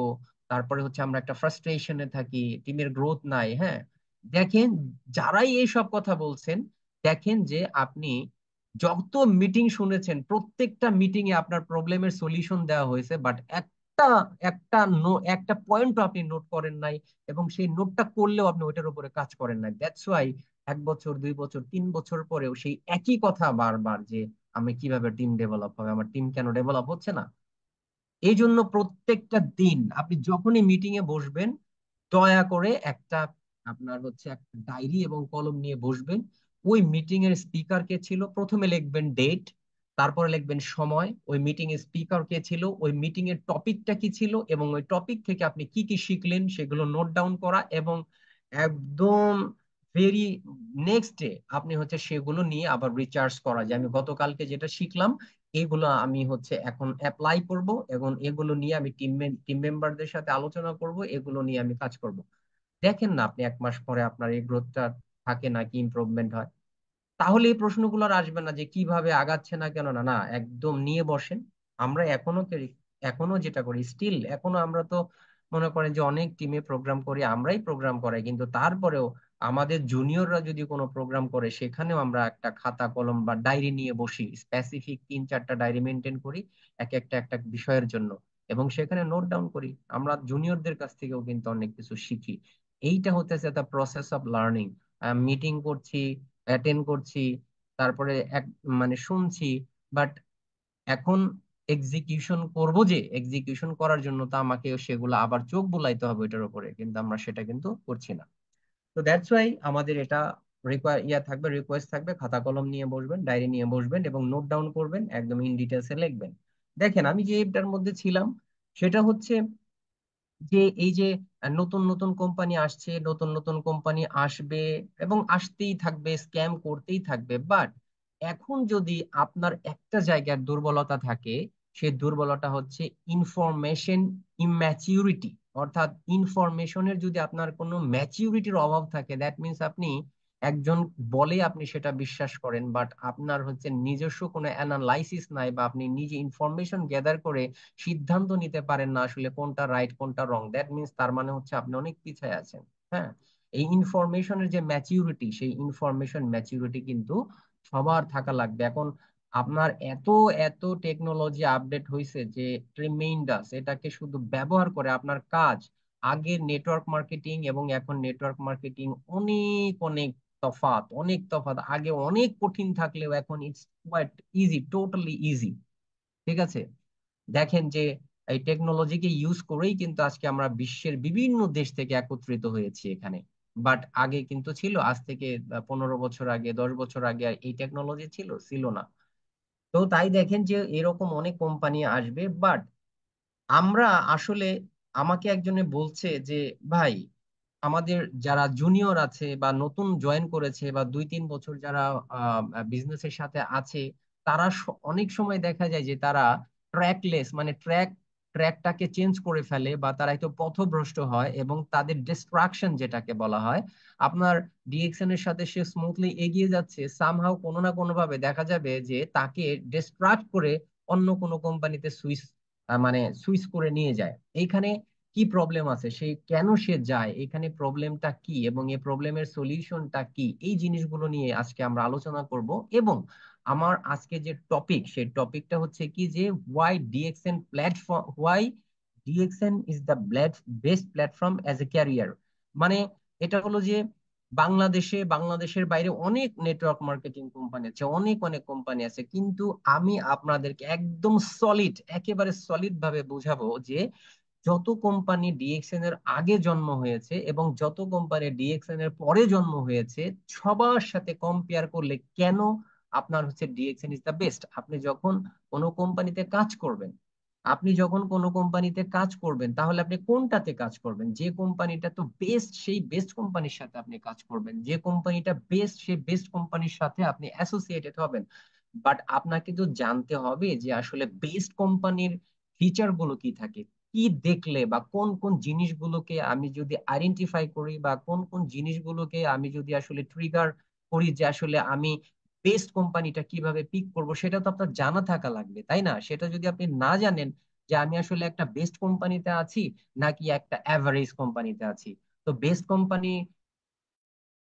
তারপরে হচ্ছে আমরা একটা ফ্রাস্ট্রেশনে থাকি, টিমের গ্রোথ নাই। হ্যাঁ, দেখেন, যারাই এইসব কথা বলছেন, দেখেন যে আপনি যত মিটিং শুনেছেন প্রত্যেকটা মিটিং এ আপনার প্রবলেমের সলিউশন দেওয়া হয়েছে, বাট একটা একটা পয়েন্টও আপনি নোট করেন নাই, এবং সেই নোটটা করলেও আপনি ওইটার উপরে কাজ করেন নাই। দ্যাটস ওয়াই 1 বছর 2 বছর 3 বছর পরেও সেই একই কথা বারবার, যে আমি কিভাবে টিম ডেভেলপ হবে, আমার টিম কেন ডেভেলপ হচ্ছে না। এই জন্য প্রত্যেকটা দিন আপনি যখনই মিটিং এ বসবেন, দয়া করে একটা আপনার হচ্ছে একটা ডায়েরি এবং কলম নিয়ে বসবেন। ওই মিটিং এর স্পিকার কে ছিল প্রথমে লিখবেন ডেট, তারপরে লিখবেন সময়, ওই মিটিং এর স্পিকার কে ছিল, ওই মিটিং এর টপিকটা কি ছিল, এবং ওই টপিক থেকে আপনি কি কি শিখলেন সেগুলো নোট ডাউন করা, এবং একদম ভেরি নেক্সট ডে আপনি হচ্ছে সেগুলো নিয়ে আবার রিচার্জ করা, যে আমি গতকালকে যেটা শিখলাম এগুলো আমি হচ্ছে এখন অ্যাপ্লাই করব, এবং এগুলো নিয়ে আমি টিম মেম্বারদের সাথে আলোচনা করব, এগুলো নিয়ে আমি কাজ করব। দেখেন না আপনি 1 মাস পরে আপনার এই গ্রোথটা থাকে নাকি ইমপ্রুভমেন্ট হয়। তাহলে এই প্রশ্নগুলো আর আসবে না যে কিভাবে আগাচ্ছে না কেন, না না, একদম নিয়ে বসেন। আমরা এখনো যেটা করি, স্টিল এখনো আমরা তো মনে করেন যে অনেক টিমে প্রোগ্রাম করি, আমরাই প্রোগ্রাম করাই, কিন্তু তারপরেও আমাদের জুনিয়ররা যদি কোনো প্রোগ্রাম করে সেখানেও আমরা একটা খাতা কলম বা ডায়েরি নিয়ে বসি, স্পেসিফিক 3-4টা ডায়েরি মেনটেন করি এক একটা একটা বিষয়ের জন্য, এবং সেখানে নোট ডাউন করি। আমরা জুনিয়রদের কাছ থেকেও কিন্তু অনেক কিছু শিখি। এইটা হতেছে the process of learning. Meeting করছি, অ্যাটেন্ড করছি, তারপরে এক মানে শুনছি, বাট এখন এক্সিকিউশন করব, যে এক্সিকিউশন করার জন্য তো আমাকে সেগুলো আবার চোখ বুলাইতে হবে ওইটার উপরে, কিন্তু আমরা সেটা কিন্তু করছি না। তো দ্যাটস ওয়াই আমাদের এটা রিকোয়েস্ট থাকবে, খাতা কলম নিয়ে বসবেন, ডায়েরি নিয়ে বসবেন, এবং নোট ডাউন করবেন, একদম ইন ডিটেলসে লিখবেন। দেখেন, আমি যে এটার মধ্যে ছিলাম সেটা হচ্ছে যে এই যে নতুন নতুন কোম্পানি আসছে, নতুন নতুন কোম্পানি আসবে, এবং আসতেই থাকবে, স্ক্যাম করতেই থাকবে, বাট এখন যদি আপনার একটা জায়গার দুর্বলতা থাকে, সেই দুর্বলতা হচ্ছে ইনফরমেশন ইম্যাচিউরিটি। অর্থাৎ ইনফরমেশনের যদি আপনার কোনো ম্যাচিউরিটির অভাব থাকে, দ্যাট মিন্স আপনি একজন বলে আপনি সেটা বিশ্বাস করেন, বাট আপনার হচ্ছে নিজস্ব কোনো অ্যানালাইসিস নাই, বা আপনি নিজে ইনফরমেশন গ্যাদার করে সিদ্ধান্ত নিতে পারেন না আসলে কোনটা রাইট কোনটা রং, দ্যাট মিন্স তার মানে হচ্ছে আপনি অনেক পিছায় আছেন। হ্যাঁ, এই ইনফরমেশনের যে ম্যাচিউরিটি, সেই ইনফরমেশন ম্যাচিউরিটি কিন্তু সবার থাকা লাগবে। এখন আপনার এত এত টেকনোলজি আপডেট হয়েছে যে ট্রিমেন্ডাস, এটাকে শুধু ব্যবহার করে আপনার কাজ, আগে নেটওয়ার্ক মার্কেটিং এবং এখন নেটওয়ার্ক মার্কেটিং অনেক অনেক তফাৎ, অনেক তফাৎ। আগে অনেক কঠিন থাকলেও এখন it's quite easy, totally easy. ঠিক আছে? দেখেন যে এই টেকনোলজিকে ইউজ করেই কিন্তু আজকে আমরা বিশ্বের বিভিন্ন দেশ থেকে একত্রিত হয়েছি এখানে। বাট আগে কিন্তু ছিল, আজ থেকে 15 বছর আগে, 10 বছর আগে এই টেকনোলজি ছিল না। তো তাই দেখেন যে এরকম অনেক কোম্পানি আসবে, বাট আমরা আসলে, আমাকে একজনে বলছে যে ভাই, আমাদের যারা জুনিয়র আছে বা নতুন জয়েন করেছে বা 2-3 বছর যারা বিজনেসের সাথে আছে, তারা অনেক সময় দেখা যায় যে তারা ট্র্যাকলেস, মানে ট্র্যাকটাকে চেঞ্জ করে ফেলে বা তারা একটু পথভ্রষ্ট হয় এবং তাদের ডিস্ট্রাকশন যেটাকে বলা হয়। আপনার ডিএক্সএন এর সাথে সে স্মুথলি এগিয়ে যাচ্ছে, সামহাও কোনো না কোনো ভাবে দেখা যাবে যে তাকে ডিস্ট্রাক্ট করে অন্য কোনো কোম্পানিতে সুইচ করে নিয়ে যায়। এইখানে কি প্রবলেম আছে, সে কেন সে যায়, এখানে প্রবলেমটা কি এবং এই প্রবলেমের সলিউশনটা কি, এই জিনিসগুলো নিয়ে আজকে আমরা আলোচনা করব। এবং আমার আজকে যে টপিক, সেই টপিকটা হচ্ছে কি যে why DXN is the best platform as a career. মানে এটা হলো যে বাংলাদেশের বাইরে অনেক নেটওয়ার্ক মার্কেটিং কোম্পানি আছে, অনেক অনেক কোম্পানি আছে, কিন্তু আমি আপনাদেরকে একদম একেবারে সলিড ভাবে বুঝাবো যে যত কোম্পানি ডিএক্সএন এর আগে জন্ম হয়েছে এবং যত কোম্পানি ডিএক্সএন এর পরে জন্ম হয়েছে, সবার সাথে কম্পেয়ার করলে কেন আপনার হচ্ছে ডিএক্সএন ইজ দ্য বেস্ট। আপনি যখন কোনো কোম্পানিতে কাজ করবেন তাহলে আপনি কোনটাতে কাজ করবেন? যে কোম্পানিটা তো বেস্ট, সেই বেস্ট কোম্পানির সাথে আপনি কাজ করবেন। যে কোম্পানিটা বেস্ট, সেই বেস্ট কোম্পানির সাথে আপনি অ্যাসোসিয়েটেড হবেন। বাট আপনাকে তো জানতে হবে যে আসলে বেস্ট কোম্পানির ফিচার গুলো কি থাকে, কি দেখলে বা কোন কোন জিনিসগুলোকে আমি যদি আইডেন্টিফাই করি বা কোন কোন জিনিসগুলোকে আমি যদি আসলে ট্রিগার করি যে আসলে আমি বেস্ট কোম্পানিটা কিভাবে পিক করব, সেটা তো আপনার জানা থাকা লাগবে, তাই না? সেটা যদি আপনি না জানেন যে আমি আসলে একটা বেস্ট কোম্পানিতে আছি নাকি একটা অ্যাভারেজ কোম্পানিতে আছি। তো বেস্ট কোম্পানি,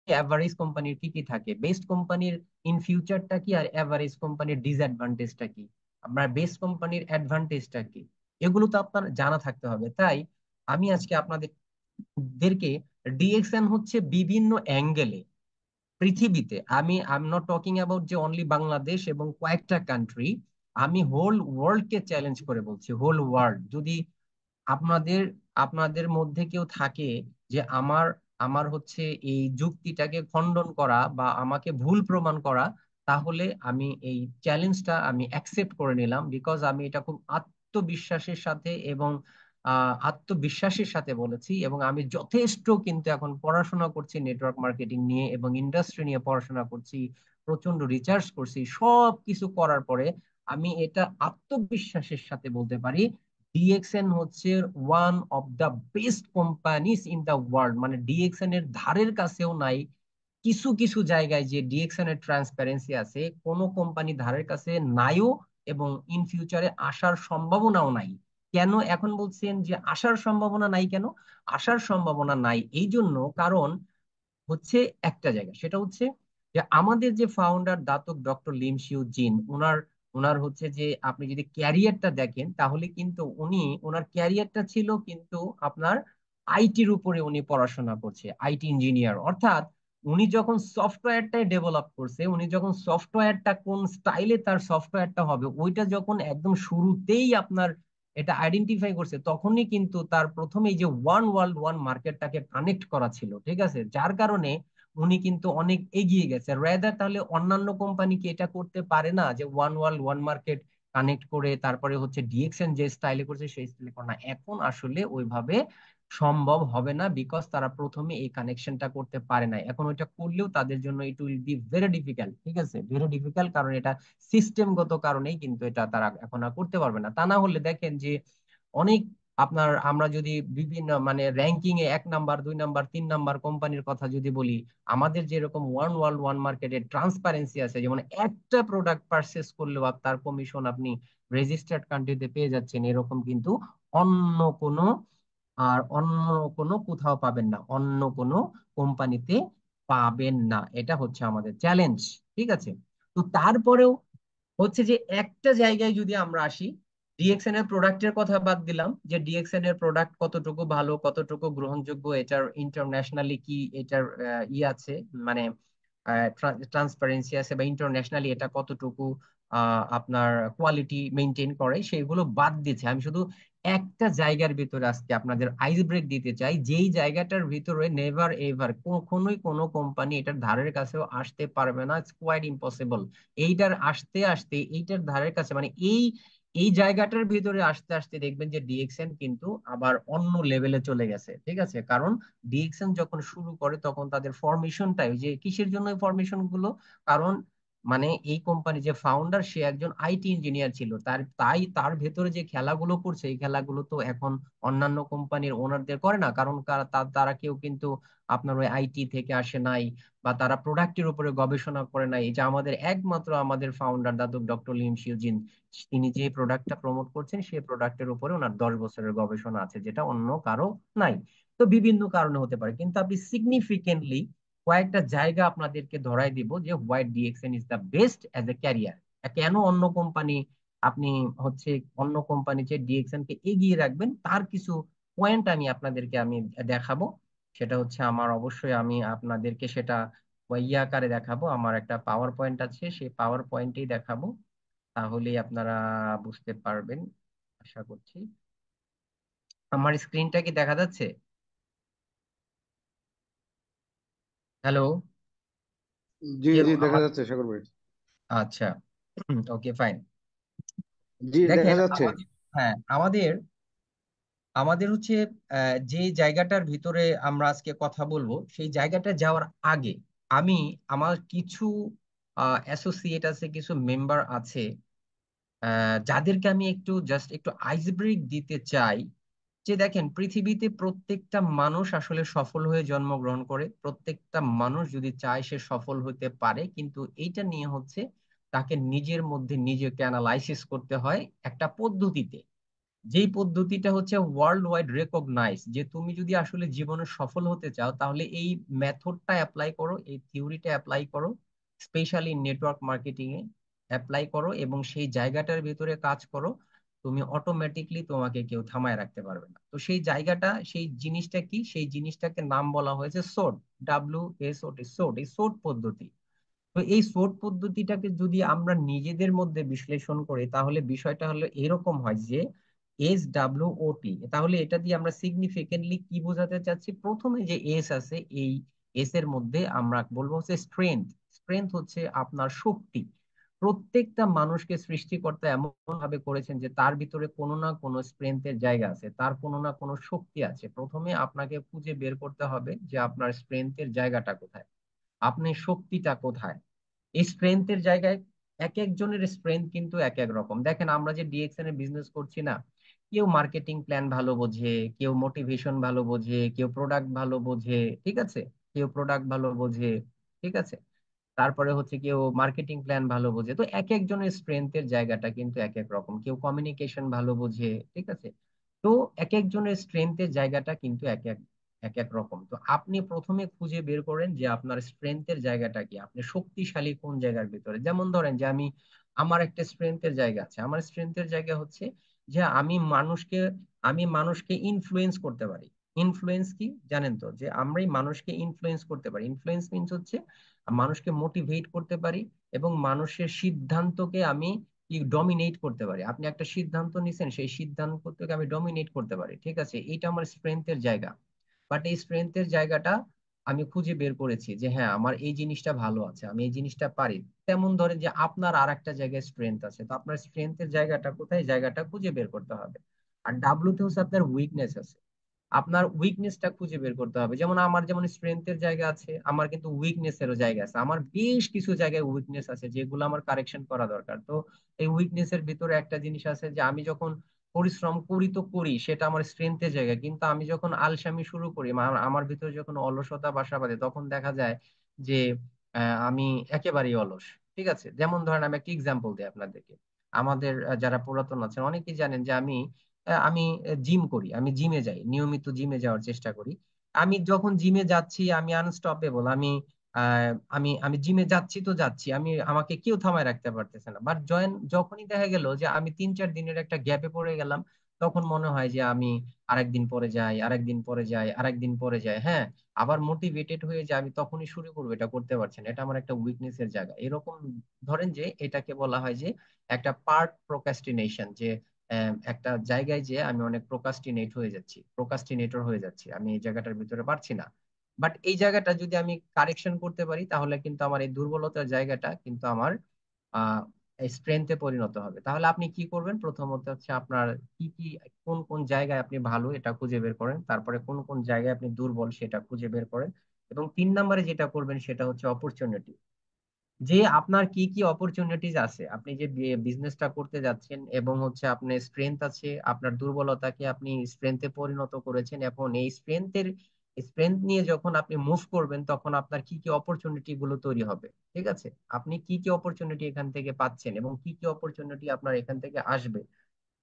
অ্যাভারেজ কোম্পানির কি কি থাকে, বেস্ট কোম্পানির ইন ফিউচারটা কি, আর অ্যাভারেজ কোম্পানির ডিসঅ্যাডভান্টেজটা কি, আপনার বেস্ট কোম্পানির অ্যাডভান্টেজটা কি, এগুলো তো আপনার জানা থাকতে হবে। তাই আমি আজকে আপনাদেরকে ডিএক্সএন হচ্ছে বিভিন্ন অ্যাঙ্গেলে পৃথিবীতে, I am not talking about যে অনলি বাংলাদেশ এবং কয়েকটা কান্ট্রি, আমি হোল ওয়ার্ল্ড কে চ্যালেঞ্জ করে বলছি, হোল ওয়ার্ল্ড। যদি আপনাদের আপনাদের মধ্যে কেউ থাকে যে আমার আমার হচ্ছে এই যুক্তিটাকে খণ্ডন করা বা আমাকে ভুল প্রমাণ করা, তাহলে আমি এই চ্যালেঞ্জটা আমি অ্যাকসেপ্ট করে নিলাম, বিকজ আমি এটা খুব আত্মবিশ্বাসের সাথে এবং আত্মবিশ্বাসের সাথে বলেছি। এবং আমি যথেষ্ট কিন্তু এখন পড়াশোনা করছি নেটওয়ার্ক মার্কেটিং নিয়ে এবং ইন্ডাস্ট্রি নিয়ে পড়াশোনা করছি, প্রচন্ড রিসার্চ করছি, সব কিছু করার পরে আমি এটা আত্মবিশ্বাসের সাথে বলতে পারি ডিএক্সএন হচ্ছে one of the best companies in the world. মানে ডিএক্সএন এর ধারের কাছেও নাই কিছু কিছু জায়গায় যে ডিএক্সএন এর ট্রান্সপারেন্সি আছে, কোনো কোম্পানি ধারের কাছে নাইও এবং ইন ফিউচারে আসার সম্ভাবনাও নাই। কেন এখন বলছেন যে আসার সম্ভাবনা নাই কেন? আসার সম্ভাবনা নাই এই জন্য কারণ হচ্ছে একটা জায়গা, সেটা হচ্ছে যে আমাদের যে ফাউন্ডার দাতক ডক্টর লিমশিউ জিন, ওনার ওনার হচ্ছে যে আপনি যদি ক্যারিয়ারটা দেখেন তাহলে কিন্তু ওনার ক্যারিয়ারটা ছিল কিন্তু আপনার আইটির উপরে উনি পড়াশোনা করছে, আইটি ইঞ্জিনিয়ার। অর্থাৎ উনি যখন সফটওয়্যারটাই ডেভেলপ করছে, উনি যখন সফটওয়্যারটা কোন স্টাইলে তার সফটওয়্যারটা হবে ওইটা যখন একদম শুরুতেই আপনার এটা আইডেন্টিফাই করছে, তখনই কিন্তু তার প্রথমেই যে ওয়ান ওয়ার্ল্ড ওয়ান মার্কেটটাকে কানেক্ট করা ছিল, ঠিক আছে? যার কারণে উনি কিন্তু অনেক এগিয়ে গেছে। রেদার তাহলে অন্যান্য কোম্পানি কি এটা করতে পারে না যে one world one market connect করে তারপরে হচ্ছে ডিএক্সএন যে স্টাইলে করছে সেই স্টাইলে করে না? এখন আসলে ওইভাবে সম্ভব হবে না, বিকজ তারা প্রথমে এই কানেকশনটা করতে পারে না। এখন ওইটা করলেও তাদের জন্য it will be very difficult, ঠিক আছে, ভেরি ডিফিকাল্ট, কারণ এটা সিস্টেমগত কারণেই কিন্তু এটা তারা এখন আর করতে পারবে না। তা না হলে দেখেন যে অনেক আমরা যদি বিভিন্ন মানে র্যাঙ্কিং এ 1 নাম্বার 2 নাম্বার 3 নাম্বার কোম্পানির কথা যদি বলি, আমাদের যেরকম ওয়ান ওয়ার্ল্ড ওয়ান মার্কেটের ট্রান্সপারেন্সি আছে, যেমন একটা প্রোডাক্ট পারচেস করলেও তার কমিশন আপনি রেজিস্টার্ড কান্ট্রিতে পেয়ে যাচ্ছেন, এরকম কিন্তু অন্য কোনো অন্য কোনো কোথাও পাবেন না, অন্য কোনো কোম্পানিতে পাবেন না। এটা হচ্ছে আমাদের চ্যালেঞ্জ, ঠিক আছে? তো তারপরেও হচ্ছে যে একটা জায়গায় যদি আমরা আসি, ডিএক্সএন এর প্রোডাক্টের কথা বাদ দিলাম যে ডিএক্সএন এর প্রোডাক্ট কতটুকু ভালো কতটুকু গ্রহণযোগ্য, এটার ইন্টারন্যাশনালি কি এটার আছে, মানে ট্রান্সপারেন্সি আছে বা ইন্টারন্যাশনালি এটা কতটুকু আপনার কোয়ালিটি মেনটেন করে, সেগুলো বাদ দিচ্ছে। আমি শুধু একটা জায়গার ভিতরে আজকে আপনাদের আইস ব্রেক দিতে চাই, যেই জায়গাটার ভিতরে নেভার এভার কখনোই কোনো কোম্পানি এটার ধারের কাছেও আসতে পারবে না, ইটস কোয়াইট ইম্পসিবল। এইটার আসতে আসতে এইটার ধারের কাছে মানে এই জায়গাটার ভিতরে আসতে আসতে দেখবেন যে ডিএক্সএন কিন্তু আবার অন্য লেভেলে চলে গেছে, ঠিক আছে? কারণ ডিএক্সএন যখন শুরু করে তখন তাদের ফরমেশনটাই, যে কিসের জন্য ফরমেশন গুলো, কারণ মানে এই কোম্পানি যে ফাউন্ডার সে একজন আইটি ইঞ্জিনিয়ার ছিল, তাই তার ভেতরে যে খেলাগুলো করছে এই খেলাগুলো তো এখন অন্যান্য কোম্পানির ওনারদের করে না, কারণ তারা কেউ কিন্তু আপনার ওই আইটি থেকে আসে নাই, বা তারা প্রোডাক্টের উপরে গবেষণা করে নাই। এই যে আমাদের একমাত্র আমাদের ফাউন্ডার দাদু ডক্টর লিম শিউজিন, তিনি যে প্রোডাক্টটা প্রমোট করছেন সেই প্রোডাক্টের উপরে ওনার 10 বছরের গবেষণা আছে, যেটা অন্য কারো নাই। তো বিভিন্ন কারণে হতে পারে, কিন্তু আপনি সিগনিফিকেন্টলি কয়েকটা জায়গা আপনাদেরকে ধরাই দিব যে why DXN is the best as a career. কেন অন্য কোম্পানি, আপনি হচ্ছে অন্য কোম্পানি যে ডিএক্সএন কে এগিয়ে রাখবেন তার কিছু পয়েন্ট আমি আপনাদেরকে দেখাবো। সেটা হচ্ছে আমার অবশ্যই আমি আপনাদেরকে সেটা ইয়ে আকারে দেখাবো, আমার একটা পাওয়ার পয়েন্ট আছে, সেই পাওয়ার পয়েন্টেই দেখাবো, তাহলেই আপনারা বুঝতে পারবেন আশা করছি। আমার স্ক্রিনটা কি দেখা যাচ্ছে? হ্যালো? জি কেউ জি, দেখা আমার, যাচ্ছে সাগর ভাই। আচ্ছা, ওকে ফাইন। জি, দেখা দেখেন যাচ্ছে। আমাদের, হ্যাঁ আমাদের আমাদের হচ্ছে যে জায়গাটার ভিতরে আমরা আজকে কথা বলবো সেই জায়গাটা যাওয়ার আগে আমি, আমার কিছু অ্যাসোসিয়েট আছে, কিছু মেম্বার আছে, যাদেরকে আমি একটু জাস্ট একটু আইস ব্রেক দিতে চাই। যে দেখেন, পৃথিবীতে প্রত্যেকটা মানুষ আসলে সফল হয়ে জন্মগ্রহণ করে, প্রত্যেকটা মানুষ যদি চায় সে সফল হতে পারে, কিন্তু এইটা নিয়ে হচ্ছে তাকে নিজের মধ্যে নিজেকে অ্যানালাইসিস করতে হয় একটা পদ্ধতিতে, যেই পদ্ধতিটা হচ্ছে ওয়ার্ল্ড ওয়াইড রেকগনাইজ। যে তুমি যদি আসলে জীবনে সফল হতে চাও তাহলে এই মেথডটা অ্যাপ্লাই করো, এই থিওরিটা অ্যাপ্লাই করো, স্পেশালি নেটওয়ার্ক মার্কেটিং এ অ্যাপ্লাই করো এবং সেই জায়গাটার ভিতরে কাজ করো, তুমি অটোমেটিকলি তোমাকে কেউ থামায় রাখতে পারবে না। তো সেই জায়গাটা, সেই জিনিসটা কি, সেই জিনিসটাকে নাম বলা হয়েছে সোট, WSOT, সোট, এই সোট পদ্ধতি। তো এই সোট পদ্ধতিটাকে যদি আমরা নিজেদের মধ্যে বিশ্লেষণ করি তাহলে বিষয়টা হলো এরকম হয় যে SWOT, তাহলে এটা দিয়ে আমরা সিগনিফিকেন্টলি কি বোঝাতে চাচ্ছি? প্রথমে যে এস আছে, এই এস এর মধ্যে আমরা বলবো হচ্ছে স্ট্রেংথ। স্ট্রেংথ হচ্ছে আপনার শক্তি। প্রত্যেকটা মানুষকে সৃষ্টিকর্তা এমন ভাবে করেছেন যে তার ভিতরে কোনো না কোনো স্ট্রেংথের জায়গা আছে, তার কোনো না কোনো শক্তি আছে। প্রথমে আপনাকে খুঁজে বের করতে হবে যে আপনার স্ট্রেংথের জায়গাটা কোথায়, আপনি শক্তিটা কোথায়। এই স্ট্রেংথের জায়গায় এক একজনের স্ট্রেংথ কিন্তু এক এক রকম। দেখেন আমরা যে ডিএক্সএন এ বিজনেস করছি না, কেউ মার্কেটিং প্ল্যান ভালো বোঝে, কেউ মোটিভেশন ভালো বোঝে, কেউ প্রোডাক্ট ভালো বোঝে, ঠিক আছে, কেউ প্রোডাক্ট ভালো বোঝে, ঠিক আছে, তারপরে হচ্ছে কেউ মার্কেটিং প্ল্যান ভালো বোঝে। তো এক একজনের স্ট্রেংথের জায়গাটা কিন্তু এক এক রকম, কেউ কমিউনিকেশন ভালো বোঝে, ঠিক আছে। তো এক একজনের স্ট্রেংথের জায়গাটা কিন্তু এক এক রকম। তো আপনি প্রথমে খুঁজে বের করেন যে আপনার স্ট্রেংথের জায়গাটা কি, আপনি শক্তিশালী কোন জায়গার ভিতরে। যেমন ধরেন যে আমার একটা স্ট্রেংথের জায়গা আছে, আমার স্ট্রেংথের জায়গা হচ্ছে যে আমি মানুষকে ইনফ্লুয়েন্স করতে পারি। ইনফ্লুয়েন্স কি জানেন তো, যে আমরাই মানুষকে ইনফ্লুয়েন্স করতে পারি। ইনফ্লুয়েন্স মিন্স হচ্ছে মানুষকে মোটিভেট করতে পারি এবং মানুষের সিদ্ধান্তকে আমি কি ডমিনেট করতে পারি। আপনি একটা সিদ্ধান্ত নিছেন, সেই সিদ্ধান্তকে আমি ডমিনেট করতে পারি, ঠিক আছে, এটা আমার স্ট্রেংথের জায়গা। বাট এই স্ট্রেংথের জায়গাটা আমি খুঁজে বের করেছি যে হ্যাঁ আমার এই জিনিসটা ভালো আছে, আমি এই জিনিসটা পারি। তেমন ধরেন যে আপনার আর একটা জায়গায় স্ট্রেংথ আছে, তো আপনার স্ট্রেংথের জায়গাটা কোথায়, জায়গাটা খুঁজে বের করতে হবে। আর ডাব্লুতে হচ্ছে আপনার উইকনেস আছে, আপনার উইকনেসটা খুঁজে বের করতে হবে। যেমন আমার যেমন স্ট্রেংথের জায়গা আছে, আমার কিন্তু উইকনেসেরও জায়গা আছে। আমার বেশ কিছু জায়গায় উইকনেস আছে যেগুলো আমার কারেকশন করা দরকার। তো এই উইকনেসের ভিতরে একটা জিনিস আছে যে আমি যখন পরিশ্রম করি তো করি, সেটা আমার স্ট্রেংথের জায়গা, কিন্তু আমি যখন আলসামি শুরু করি, আমার ভিতরে যখন অলসতা বাসা বাঁধে, তখন দেখা যায় যে আমি একেবারেই অলস, ঠিক আছে। যেমন ধরেন আমি একটা এক্সাম্পল দিই আপনাদেরকে। আমাদের যারা পুরাতন আছেন অনেকেই জানেন যে আমি জিম করি, আমি জিমে যাই, নিয়মিত জিমে যাওয়ার চেষ্টা করি। আমি যখন জিমে যাচ্ছি আমি আনস্টপেবল, আমি জিমে যাচ্ছি তো যাচ্ছি, আমাকে কেউ থামায় রাখতে পারতেছে না। বাট যখনই দেখা গেল যে আমি 3-4 দিনের একটা গ্যাপে পড়ে গেলাম, তখন মনে হয় যে আমি আরেকদিন পরে যাই, আরেকদিন পরে যাই, আরেকদিন পরে যাই, হ্যাঁ, আবার মোটিভেটেড হয়ে যে আমি তখনই শুরু করবো, এটা করতে পারছি না। এটা আমার একটা উইকনেসের জায়গা এরকম। ধরেন যে এটাকে বলা হয় যে একটা পার্ট প্রোক্রাস্টিনেশন, যে একটা জায়গায় যে আমি অনেক প্রোকাস্টিনেটর হয়ে যাচ্ছি, আমি এই জায়গাটার ভিতরে পারছি না। বাট এই জায়গাটা যদি আমি কারেকশন করতে পারি তাহলে কিন্তু আমার এই দুর্বলতার জায়গাটা কিন্তু আমার স্ট্রেংথে পরিণত হবে। তাহলে আপনি কি করবেন? প্রথমত হচ্ছে আপনার কি কি, কোন কোন জায়গায় আপনি ভালো এটা খুঁজে বের করেন, তারপরে কোন কোন জায়গায় আপনি দুর্বল সেটা খুঁজে বের করেন, এবং 3 নম্বরে যেটা করবেন সেটা হচ্ছে অপরচুনিটি। যে আপনার কি কি অপরচুনিটিজ আছে, আপনি যে বিজনেসটা করতে যাচ্ছেন, এবং হচ্ছে আপনার স্ট্রেংথ আছে, আপনার দুর্বলতাকে আপনি স্ট্রেংথে পরিণত করেছেন, এখন এই স্ট্রেংথ নিয়ে যখন আপনি মুভ করবেন তখন আপনার কি কি অপরচুনিটি গুলো তৈরি হবে। ঠিক আছে, আপনি কি কি অপরচুনিটি এখান থেকে পাচ্ছেন এবং কি কি অপরচুনিটি আপনার এখান থেকে আসবে।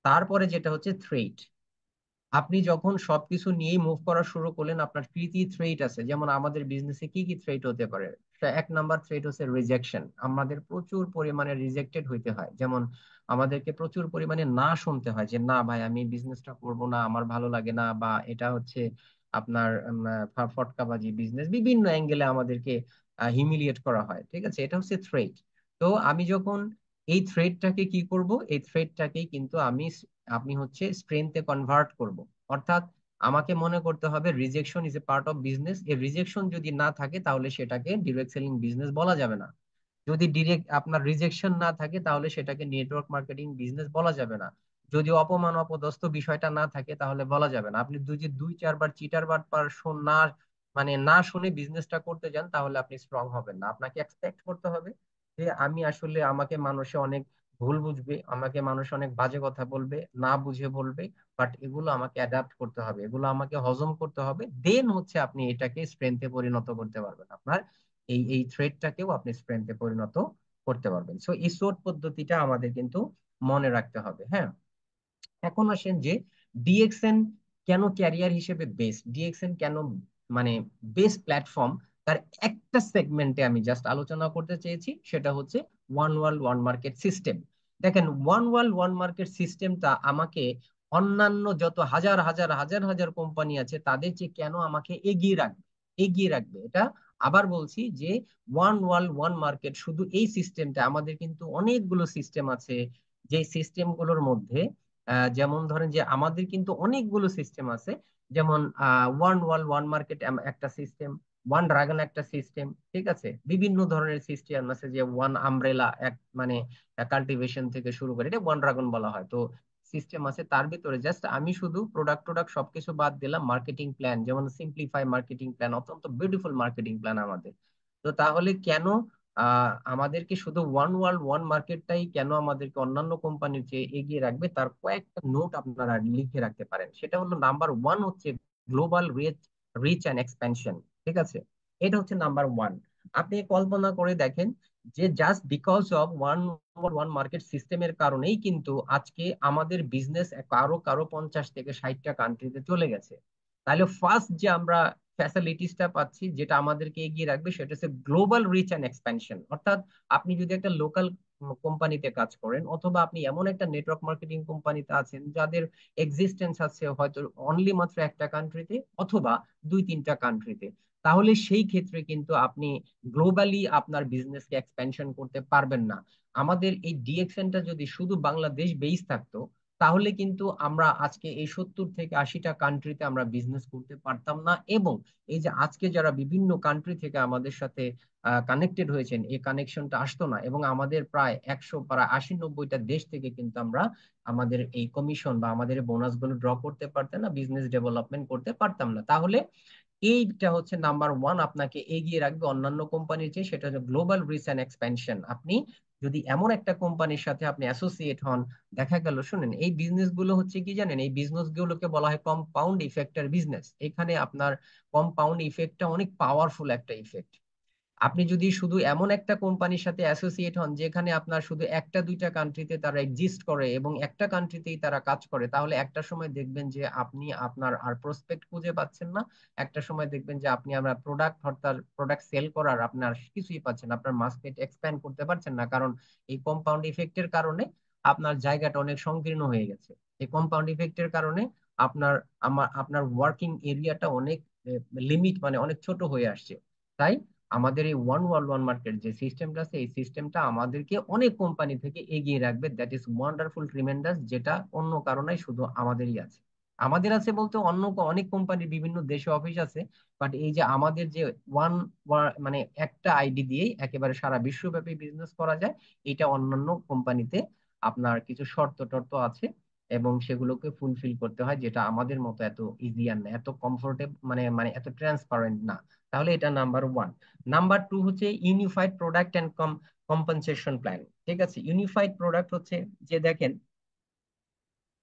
তারপরে যেটা হচ্ছে থ্রেট। আপনি যখন সবকিছু নিয়েই মুভ করা শুরু করলেন, আপনার কি কি থ্রেট আছে, যেমন আমাদের বিজনেসে কি কি থ্রেট হতে পারে। 1 নাম্বার থ্রেট হচ্ছে রিজেকশন। আমাদের প্রচুর পরিমাণে রিজেক্টেড হইতে হয়, যেমন আমাদেরকে প্রচুর পরিমাণে না শুনতে হয় যে না ভাই আমি বিজনেসটা করব না, আমার ভালো লাগে না, বা এটা হচ্ছে আপনার ফটকাবাজি বিজনেস, বিভিন্ন অ্যাঙ্গেলে আমাদেরকে হিমিলিয়েট করা হয়। ঠিক আছে, এটা হচ্ছে থ্রেট। তো আমি যখন এই থ্রেটটাকে কি করব, এই থ্রেটটাকেই কিন্তু আপনি হচ্ছে স্ট্রেংথে কনভার্ট করব। অর্থাৎ আমাকে মনে করতে হবে rejection is a part of business. এই রিজেকশন যদি না থাকে তাহলে সেটাকে ডিরেক্ট সেলিং বিজনেস বলা যাবে না। যদি ডিরেক্ট আপনার রিজেকশন না থাকে তাহলে সেটাকে নেটওয়ার্ক মার্কেটিং বিজনেস বলা যাবে না। যদি অপমান অপদস্থ বিষয়টা না থাকে তাহলে বলা যাবে না। আপনি যদি 2-4 বার চিটার বাটপার না না শুনে বিজনেসটা করতে যান তাহলে আপনি স্ট্রং হবেন না। আপনাকে এক্সপেক্ট করতে হবে যে আমি আসলে, আমাকে মানুষে অনেক ভুল বুঝবে, আমাকে মানুষ অনেক বাজে কথা বলবে, না বুঝে বলবে, বাট এগুলো আমাকে অ্যাডাপ্ট করতে হবে, এগুলো আমাকে হজম করতে হবে, দেন হচ্ছে আপনি এটাকে স্ট্রেংথে পরিণত করতে পারবেন। আপনার এই থ্রেডটাকেও আপনি স্ট্রেংথে পরিণত করতে পারবেন। সো এই সোট পদ্ধতিটা আমাদের কিন্তু মনে রাখতে হবে। হ্যাঁ, এখন আসেন যে ডিএক্সএন কেন ক্যারিয়ার হিসেবে বেস্ট, ডিএক্সএন কেন মানে বেস্ট প্ল্যাটফর্ম, তার একটা সেগমেন্টে আমি জাস্ট আলোচনা করতে চেয়েছি, সেটা হচ্ছে one world one market system. দেখেন, ওয়ান ওয়ার্ল্ড ওয়ান মার্কেট সিস্টেমটা আমাকে অন্যান্য যত হাজার হাজার হাজার হাজার কোম্পানি আছে তাদের চেয়ে কেন আমাকে এগিয়ে রাখবে এটা আবার বলছি যে ওয়ান ওয়ার্ল্ড ওয়ান মার্কেট, শুধু এই সিস্টেমটা, আমাদের কিন্তু অনেকগুলো সিস্টেম আছে। যে সিস্টেমগুলোর মধ্যে যেমন ধরেন যে আমাদের কিন্তু অনেকগুলো সিস্টেম আছে, যেমন ওয়ান ওয়ার্ল্ড ওয়ান মার্কেট একটা সিস্টেম, ওয়ান ড্রাগন একটা সিস্টেম। ঠিক আছে, বিভিন্ন ধরনের সিস্টেম আছে, যে ওয়ান আমব্রেলা এক মানে কাল্টিভেশন থেকে শুরু করে এটা ওয়ান ড্রাগন বলা হয়। তো সিস্টেম আছে, তার ভিতরে জাস্ট আমি শুধু প্রোডাক্ট সবকিছু বাদ দিলাম, মার্কেটিং প্ল্যান যেমন সিম্পলিফাই মার্কেটিং প্ল্যান, অত্যন্ত বিউটিফুল মার্কেটিং প্ল্যান আমাদের। তো তাহলে কেন আমাদেরকে শুধু ওয়ান ওয়ার্ল্ড ওয়ান মার্কেটটাই কেন আমাদেরকে অন্যান্য কোম্পানির চেয়ে এগিয়ে রাখবে, তার কয়েকটা নোট আপনারা লিখে রাখতে পারেন। সেটা হলো, নাম্বার 1 হচ্ছে global reach reach and expansion. ঠিক আছে, এটা হচ্ছে নাম্বার 1। আপনি কল্পনা করে দেখেন যে just because of one one market সিস্টেমের কারণেই কিন্তু আজকে আমাদের বিজনেস কারো কারো 50 থেকে 60টা কান্ট্রিতে চলে গেছে। তাহলে ফার্স্ট যে আমরা ফ্যাসিলিটিসটা পাচ্ছি যেটা আমাদেরকে এগিয়ে রাখবে সেটা হচ্ছে গ্লোবাল রিচ অ্যান্ড এক্সপ্যানশন। অর্থাৎ আপনি যদি একটা লোকাল কোম্পানিতে কাজ করেন, অথবা আপনি এমন একটা নেটওয়ার্ক মার্কেটিং কোম্পানিতে আছেন যাদের এক্সিস্টেন্স আছে হয়তো অনলি মাত্র একটা কান্ট্রিতে অথবা 2-3টা কান্ট্রিতে, তাহলে সেই ক্ষেত্রে কিন্তু আপনি গ্লোবালি আপনার বিজনেসকে এক্সপ্যানশন করতে পারবেন না। আমাদের এই ডিএক্সএনটা যদি শুধু বাংলাদেশ বেস থাকতো তাহলে কিন্তু আমরা আজকে এই 70 থেকে 80টা কান্ট্রিতে আমরা বিজনেস করতে পারতাম না, এবং এই যে আজকে যারা বিভিন্ন কান্ট্রি থেকে আমাদের সাথে কানেক্টেড হয়েছেন এই কানেকশনটা আসতো না, এবং আমাদের প্রায় 100 প্রায় 80-90টা দেশ থেকে কিন্তু আমরা আমাদের এই কমিশন বা আমাদের বোনাস গুলো ড্র করতে পারতাম না, বিজনেস ডেভেলপমেন্ট করতে পারতাম না। তাহলে এইটা হচ্ছে নাম্বার 1 আপনাকে এগিয়ে রাখবে অন্যান্য কোম্পানির চেয়ে, সেটা হচ্ছে গ্লোবাল রিচ অ্যান্ড এক্সপ্যানশন। আপনি যদি এমন একটা কোম্পানির সাথে আপনি অ্যাসোসিয়েট হন, দেখা গেল, শুনেন, এই বিজনেস গুলো হচ্ছে কি জানেন, এই বিজনেস গুলোকে বলা হয় কম্পাউন্ড ইফেক্টের বিজনেস। এখানে আপনার কম্পাউন্ড ইফেক্টটা অনেক পাওয়ারফুল একটা ইফেক্ট। আপনি যদি শুধু এমন একটা কোম্পানির সাথে অ্যাসোসিয়েট হন যেখানে আপনার শুধু 1-2টা কান্ট্রিতে তারা এক্সিস্ট করে এবং একটা কান্ট্রিতেই তারা কাজ করে, তাহলে একটা সময় দেখবেন যে আপনি আপনার আর প্রসপেক্ট খুঁজে পাচ্ছেন না। একটা সময় দেখবেন যে আপনি আমরা প্রোডাক্ট, অর্থাৎ প্রোডাক্ট সেল করার আপনার কিছুই পাচ্ছেন না, আপনার মার্কেট এক্সপ্যান্ড করতে পারছেন না, কারণ এই কম্পাউন্ড ইফেক্টের কারণে আপনার জায়গাটা অনেক সংকীর্ণ হয়ে গেছে। এই কম্পাউন্ড ইফেক্টের কারণে আপনার আপনার ওয়ার্কিং এরিয়াটা অনেক লিমিট, অনেক ছোট হয়ে আসছে। তাই আমাদের এই ওয়ান ওয়ার্ল্ড ওয়ান মার্কেট যে সিস্টেমটা আছে, এই সিস্টেমটা আমাদেরকে অনেক কোম্পানি থেকে এগিয়ে রাখবে। দ্যাট ইজ ওয়ান্ডারফুল ট্রিমেন্ডাস, যেটা অন্য কারণে শুধু আমাদেরই আছে। আমাদের আছে বলতে অন্য অনেক কোম্পানির বিভিন্ন দেশে অফিস আছে, বাট এই যে আমাদের যে ওয়ান মানে একটা আইডি দিয়েই একেবারে সারা বিশ্বব্যাপী বিজনেস করা যায়, এটা অন্যান্য কোম্পানিতে আপনার কিছু শর্ত টর্ত আছে এবং সেগুলোকে ফুলফিল করতে হয়, যেটা আমাদের মতো এত ইজি আর না, এত কমফোর্টেবল, মানে মানে এত ট্রান্সপারেন্ট না। তাহলে এটা নাম্বার ওয়ান। নাম্বার টু হচ্ছে unified product and compensation plan. ঠিক আছে, ইউনিফাইড প্রোডাক্ট হচ্ছে যে দেখেন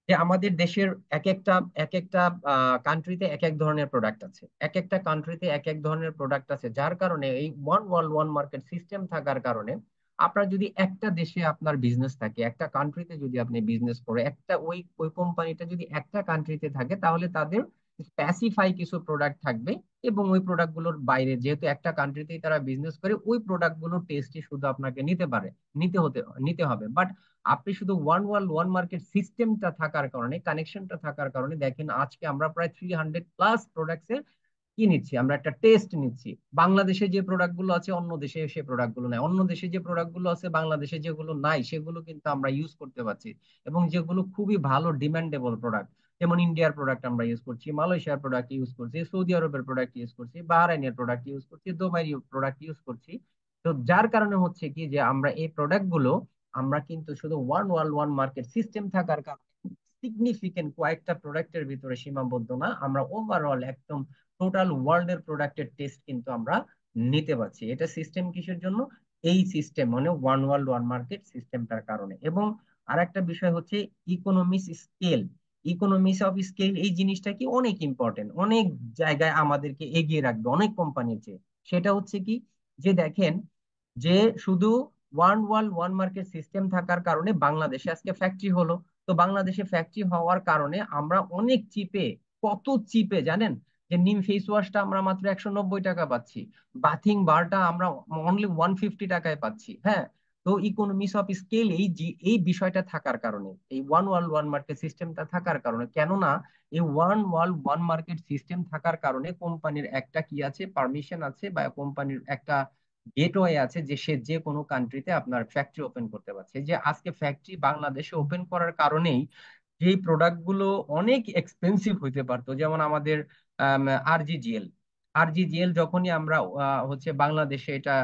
যে আমাদের দেশের এক একটা কান্ট্রিতে এক এক ধরনের প্রোডাক্ট আছে, এক একটা কান্ট্রিতে এক এক ধরনের প্রোডাক্ট আছে, যার কারণে এই one world one market system থাকার কারণে আপনার যদি একটা দেশে আপনার বিজনেস থাকে, একটা কান্ট্রিতে যদি আপনি বিজনেস করে, একটা ওই ওই কোম্পানিটা যদি একটা কান্ট্রিতে থাকে, তাহলে তাদের স্পেসিফাই কিছু প্রোডাক্ট থাকবে এবং ওই প্রোডাক্টগুলোর বাইরে, যেহেতু একটা কান্ট্রিতেই তারা বিজনেস করে, ওই প্রোডাক্টগুলোর টেস্টই শুধু আপনাকে নিতে হবে। বাট আপনি শুধু ওয়ান ওয়ার্ল্ড ওয়ান মার্কেট সিস্টেমটা থাকার কারণে, কানেকশনটা থাকার কারণে দেখেন আজকে আমরা প্রায় 300+ প্রোডাক্টস এর কি নিচ্ছি, আমরা একটা টেস্ট নিচ্ছি। বাংলাদেশে যে প্রোডাক্ট গুলো আছে অন্য দেশে সে প্রোডাক্ট গুলো নাই, অন্য দেশে যে প্রোডাক্ট গুলো আছে বাংলাদেশে যেগুলো নাই সেগুলো কিন্তু আমরা ইউজ করতে পারছি, এবং যেগুলো খুবই ভালো ডিমান্ডেবল প্রোডাক্ট, যেমন ইন্ডিয়ার প্রোডাক্ট আমরা ইউজ করছি, মালয়েশিয়ার প্রোডাক্ট ইউজ করছি, সৌদি আরবের প্রোডাক্ট ইউজ করছি, বাহরাইনের প্রোডাক্ট ইউজ করছি, দুবাই প্রোডাক্ট ইউজ করছি। তো যার কারণে হচ্ছে কি যে আমরা এই প্রোডাক্ট গুলো আমরা কিন্তু শুধু one world one market system থাকার কারণে সিগনিফিকেন্ট কয়েকটা প্রোডাক্টের ভিতরে সীমাবদ্ধ না, আমরা ওভারঅল একদম টোটাল ওয়ার্ল্ডের প্রোডাক্টের টেস্ট কিন্তু আমরা নিতে পারছি। এটা সিস্টেম কিসের জন্য? এই সিস্টেম মানে ওয়ান ওয়ার্ল্ড ওয়ান মার্কেট সিস্টেমটার কারণে। এবং আরেকটা বিষয় হচ্ছে economies scale. Economies of scale এই জিনিসটা কি অনেক ইম্পর্টেন্ট, অনেক জায়গায় আমাদেরকে এগিয়ে রাখবে অনেক কোম্পানির চেয়ে। সেটা হচ্ছে কি যে দেখেন যে শুধু one world one market system থাকার কারণে বাংলাদেশে আজকে ফ্যাক্টরি হলো। তো বাংলাদেশে ফ্যাক্টরি হওয়ার কারণে আমরা অনেক চিপে, কত চিপে জানেন, যে নিম ফেস ওয়াশটা আমরা মাত্র 190 টাকা পাচ্ছি, বাথিং বারটা আমরা অনলি 150 টাকায় পাচ্ছি। হ্যাঁ, তো ইকোনমিস অফ স্কেল এই বিষয়টা থাকার কারণে, এই ওয়ান ওয়ার্ল্ড ওয়ান মার্কেট সিস্টেমটা থাকার কারণে, কেননা এই one world one market system থাকার কারণে কোম্পানির একটা কি আছে, পারমিশন আছে, বা কোম্পানির একটা গেটওয়ে আছে, যে সে যে কোনো কান্ট্রিতে আপনার ফ্যাক্টরি ওপেন করতে পারছে। যে আজকে ফ্যাক্টরি বাংলাদেশে ওপেন করার কারণেই যে প্রোডাক্ট গুলো অনেক এক্সপেন্সিভ হইতে পারতো, যেমন আমাদের আরজিজিএল। আরজিজিএল যখনই আমরা হচ্ছে বাংলাদেশে এটা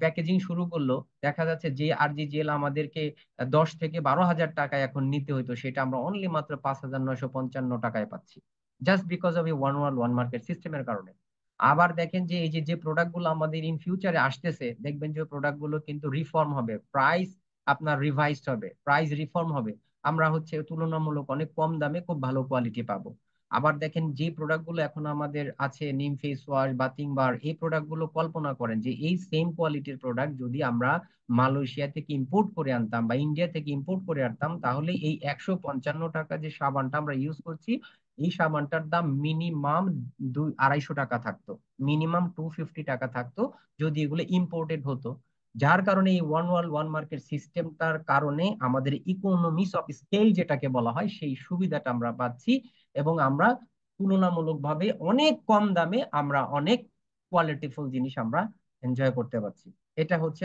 প্যাকেজিং শুরু করলো, দেখা যাচ্ছে যে আরজিজিএল আমাদেরকে 10 থেকে 12 হাজার টাকায় এখন নিতে হইতো, সেটা আমরা অনলি মাত্র 5,955 টাকায় পাচ্ছি, জাস্ট বিকজ অফ এই ওয়ান ওয়ার্ল্ড ওয়ান মার্কেট সিস্টেমের কারণে। আবার দেখেন যে এই যে যে প্রোডাক্ট গুলো আমাদের ইন ফিউচারে আসতেছে, দেখবেন যে প্রোডাক্ট গুলো কিন্তু রিফর্ম হবে, প্রাইস আপনার রিভাইসড হবে, প্রাইস রিফর্ম হবে, আমরা হচ্ছে তুলনামূলক অনেক কম দামে খুব ভালো কোয়ালিটি পাবো। আবার দেখেন যে প্রোডাক্ট গুলো এখন আমাদের আছে, নিম ফেস ওয়াশ, বাথিং বার, এই প্রোডাক্ট গুলো কল্পনা করেন যে এই সেম কোয়ালিটির প্রোডাক্ট যদি আমরা মালয়েশিয়া থেকে ইম্পোর্ট করে আনতাম বা ইন্ডিয়া থেকে ইম্পোর্ট করে আনতাম, তাহলে এই 155 টাকা যে সাবানটা আমরা ইউজ করছি, এই সাবানটার দাম মিনিমাম 200-250 টাকা থাকতো, মিনিমাম 250 টাকা থাকতো যদি এগুলো ইম্পোর্টেড হতো। যার কারণে এই ওয়ান ওয়ার্ল্ড ওয়ান মার্কেট সিস্টেমটার কারণে আমাদের ইকোনমিস অফ স্কেল যেটাকে বলা হয়, সেই সুবিধাটা আমরা পাচ্ছি, এবং আমরা তুলনামূলকভাবে অনেক কম দামে আমরা অনেক কোয়ালিটিফুল জিনিস আমরা এনজয় করতে পারছি। এটা হচ্ছে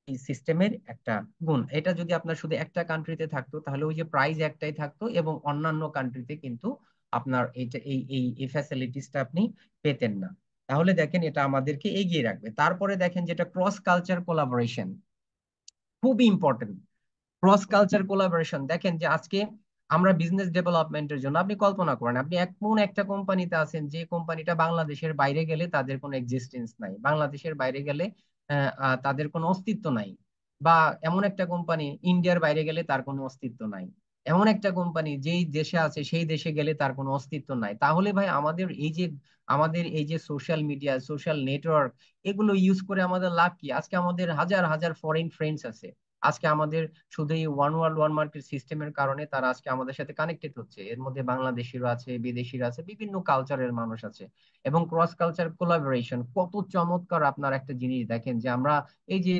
এই সিস্টেমের একটা গুণ। এটা যদি আপনার শুধু একটা কান্ট্রিতে থাকতো, তাহলে ওই যে প্রাইস একটাই থাকতো, এবং অন্যান্য কান্ট্রিতে কিন্তু আপনার এইটা এই ফ্যাসিলিটিসটা আপনি পেতেন না। তাহলে দেখেন এটা আমাদেরকে এগিয়ে রাখবে। তারপরে দেখেন যেটা ক্রস কালচার কোলাবোরেশন, খুবই ইম্পর্টেন্ট। ক্রস কালচার কোলাবোরেশন দেখেন যে আজকে আমরা বিজনেস ডেভেলপমেন্টের জন্য, আপনি কল্পনা করেন আপনি এমন একটা কোম্পানিতে আছেন যে কোম্পানিটা বাংলাদেশের বাইরে গেলে তাদের কোনো এক্সিস্টেন্স নাই, বাংলাদেশের বাইরে গেলে তাদের কোনো অস্তিত্ব নাই। বা এমন একটা কোম্পানি ইন্ডিয়ার বাইরে গেলে তার কোনো অস্তিত্ব নাই। এমন একটা কোম্পানি যেই দেশে আছে সেই দেশে গেলে তার কোনো অস্তিত্ব নাই। তাহলে ভাই আমাদের এই যে সোশ্যাল মিডিয়া, সোশ্যাল নেটওয়ার্ক, এগুলো ইউজ করে আমাদের লাভ কি? আজকে আমাদের হাজার হাজার ফরেন ফ্রেন্ডস আছে। আজকে আমাদের শুধু এই ওয়ান ওয়ার্ল্ড ওয়ান মার্কেট সিস্টেমের কারণে তারা আজকে আমাদের সাথে কানেক্টেড হচ্ছে। এর মধ্যে বাংলাদেশিরা আছে, বিদেশিরা আছে, বিভিন্ন কালচারের মানুষ আছে। এবং ক্রস কালচার কোলাবোরেশন কত চমৎকার! আপনার একটা জিনিস দেখেন যে আমরা এই যে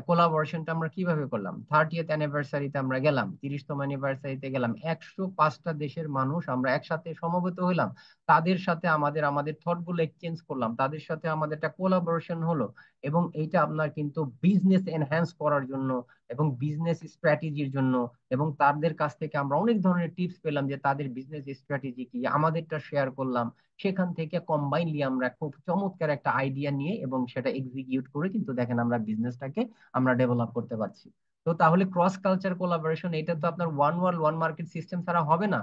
কোলাবোরেশনটা আমরা কিভাবে করলাম, 30th অ্যানিভার্সারিতে আমরা গেলাম, 30তম অ্যানিভার্সারিতে গেলাম, 105টা দেশের মানুষ আমরা একসাথে সমবেত হইলাম, তাদের সাথে আমাদের আমাদের থট গুলো এক্সচেঞ্জ করলাম, তাদের সাথে আমাদের একটা কোলাবোরেশন হলো। এবং এইটা আপনার কিন্তু বিজনেস এনহ্যান্স করার জন্য এবং বিজনেস স্ট্র্যাটেজির জন্য, এবং তাদের কাছ থেকে আমরা অনেক ধরনের টিপস পেলাম যে তাদের বিজনেস স্ট্র্যাটেজি কি, আমাদেরটা শেয়ার করলাম। সেখান থেকে কম্বাইনলি আমরা খুব চমৎকার একটা আইডিয়া নিয়ে এবং সেটা এক্সিকিউট করে কিন্তু দেখেন আমরা বিজনেসটাকে আমরা ডেভেলপ করতে পারছি। তো তাহলে ক্রস কালচার কোলাবোরেশন, এটা তো আপনার one world one market system ছাড়া হবে না।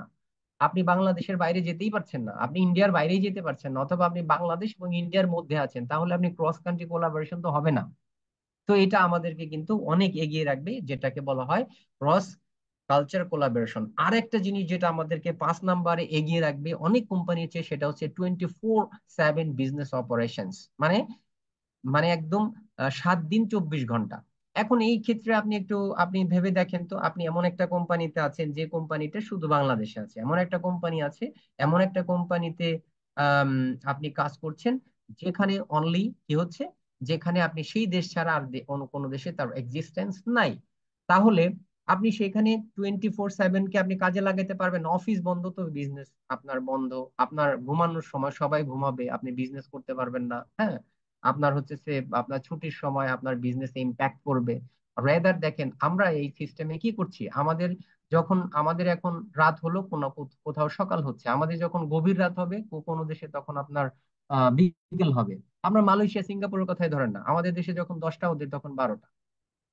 আপনি বাংলাদেশের বাইরে যেতেই পারছেন না, আপনি ইন্ডিয়ার বাইরেই যেতে পারছেন না, অথবা আপনি বাংলাদেশ এবং ইন্ডিয়ার মধ্যে আছেন, তাহলে আপনি ক্রস কান্ট্রি কোলাবোরেশন তো হবে না। তো এটা আমাদেরকে কিন্তু অনেক এগিয়ে রাখবে, যেটাকে বলা হয় ক্রস কালচার কোলাবোরেশন। আর একটা জিনিস যেটা আমাদেরকে 5 নম্বরে এগিয়ে রাখবে অনেক কোম্পানির চেয়ে, সেটা হচ্ছে 24/7 বিজনেস অপারেশনস। মানে মানে একদম 7 দিন 24 ঘন্টা। এখন এই ক্ষেত্রে আপনি ভেবে দেখেন তো, আপনি এমন একটা কোম্পানিতে আছেন যে কোম্পানিটা শুধু বাংলাদেশে আছে, এমন একটা কোম্পানি আছে, এমন একটা কোম্পানিতে আম, আপনি কাজ করছেন যেখানে অনলি কি হচ্ছে, যেখানে আপনি সেই দেশ ছাড়া আর অন্য কোনো দেশে তার এক্সিস্টেন্স নাই। তাহলে আপনি সেখানে 24/7 কে আপনি কাজে লাগাতে পারবেন। অফিস বন্ধ তো বিজনেস আপনার বন্ধ, আপনার ঘুমানোর সময় সবাই ঘুমাবে, আপনি বিজনেস করতে পারবেন না। হ্যাঁ, আপনার হচ্ছে সে আপনার ছুটির সময় আপনার বিজনেসে ইম্প্যাক্ট করবে। রেদার দেখেন আমরা এই সিস্টেমে কি করছি, আমাদের যখন আমাদের এখন রাত হলো, কোনো কোথাও সকাল হচ্ছে, আমাদের যখন গভীর রাত হবে কোনো দেশে তখন আপনার বিকেল হবে। আমরা মালয়েশিয়া সিঙ্গাপুরের কথাই ধরেন না, আমাদের দেশে যখন 10টা ওদের তখন 12টা।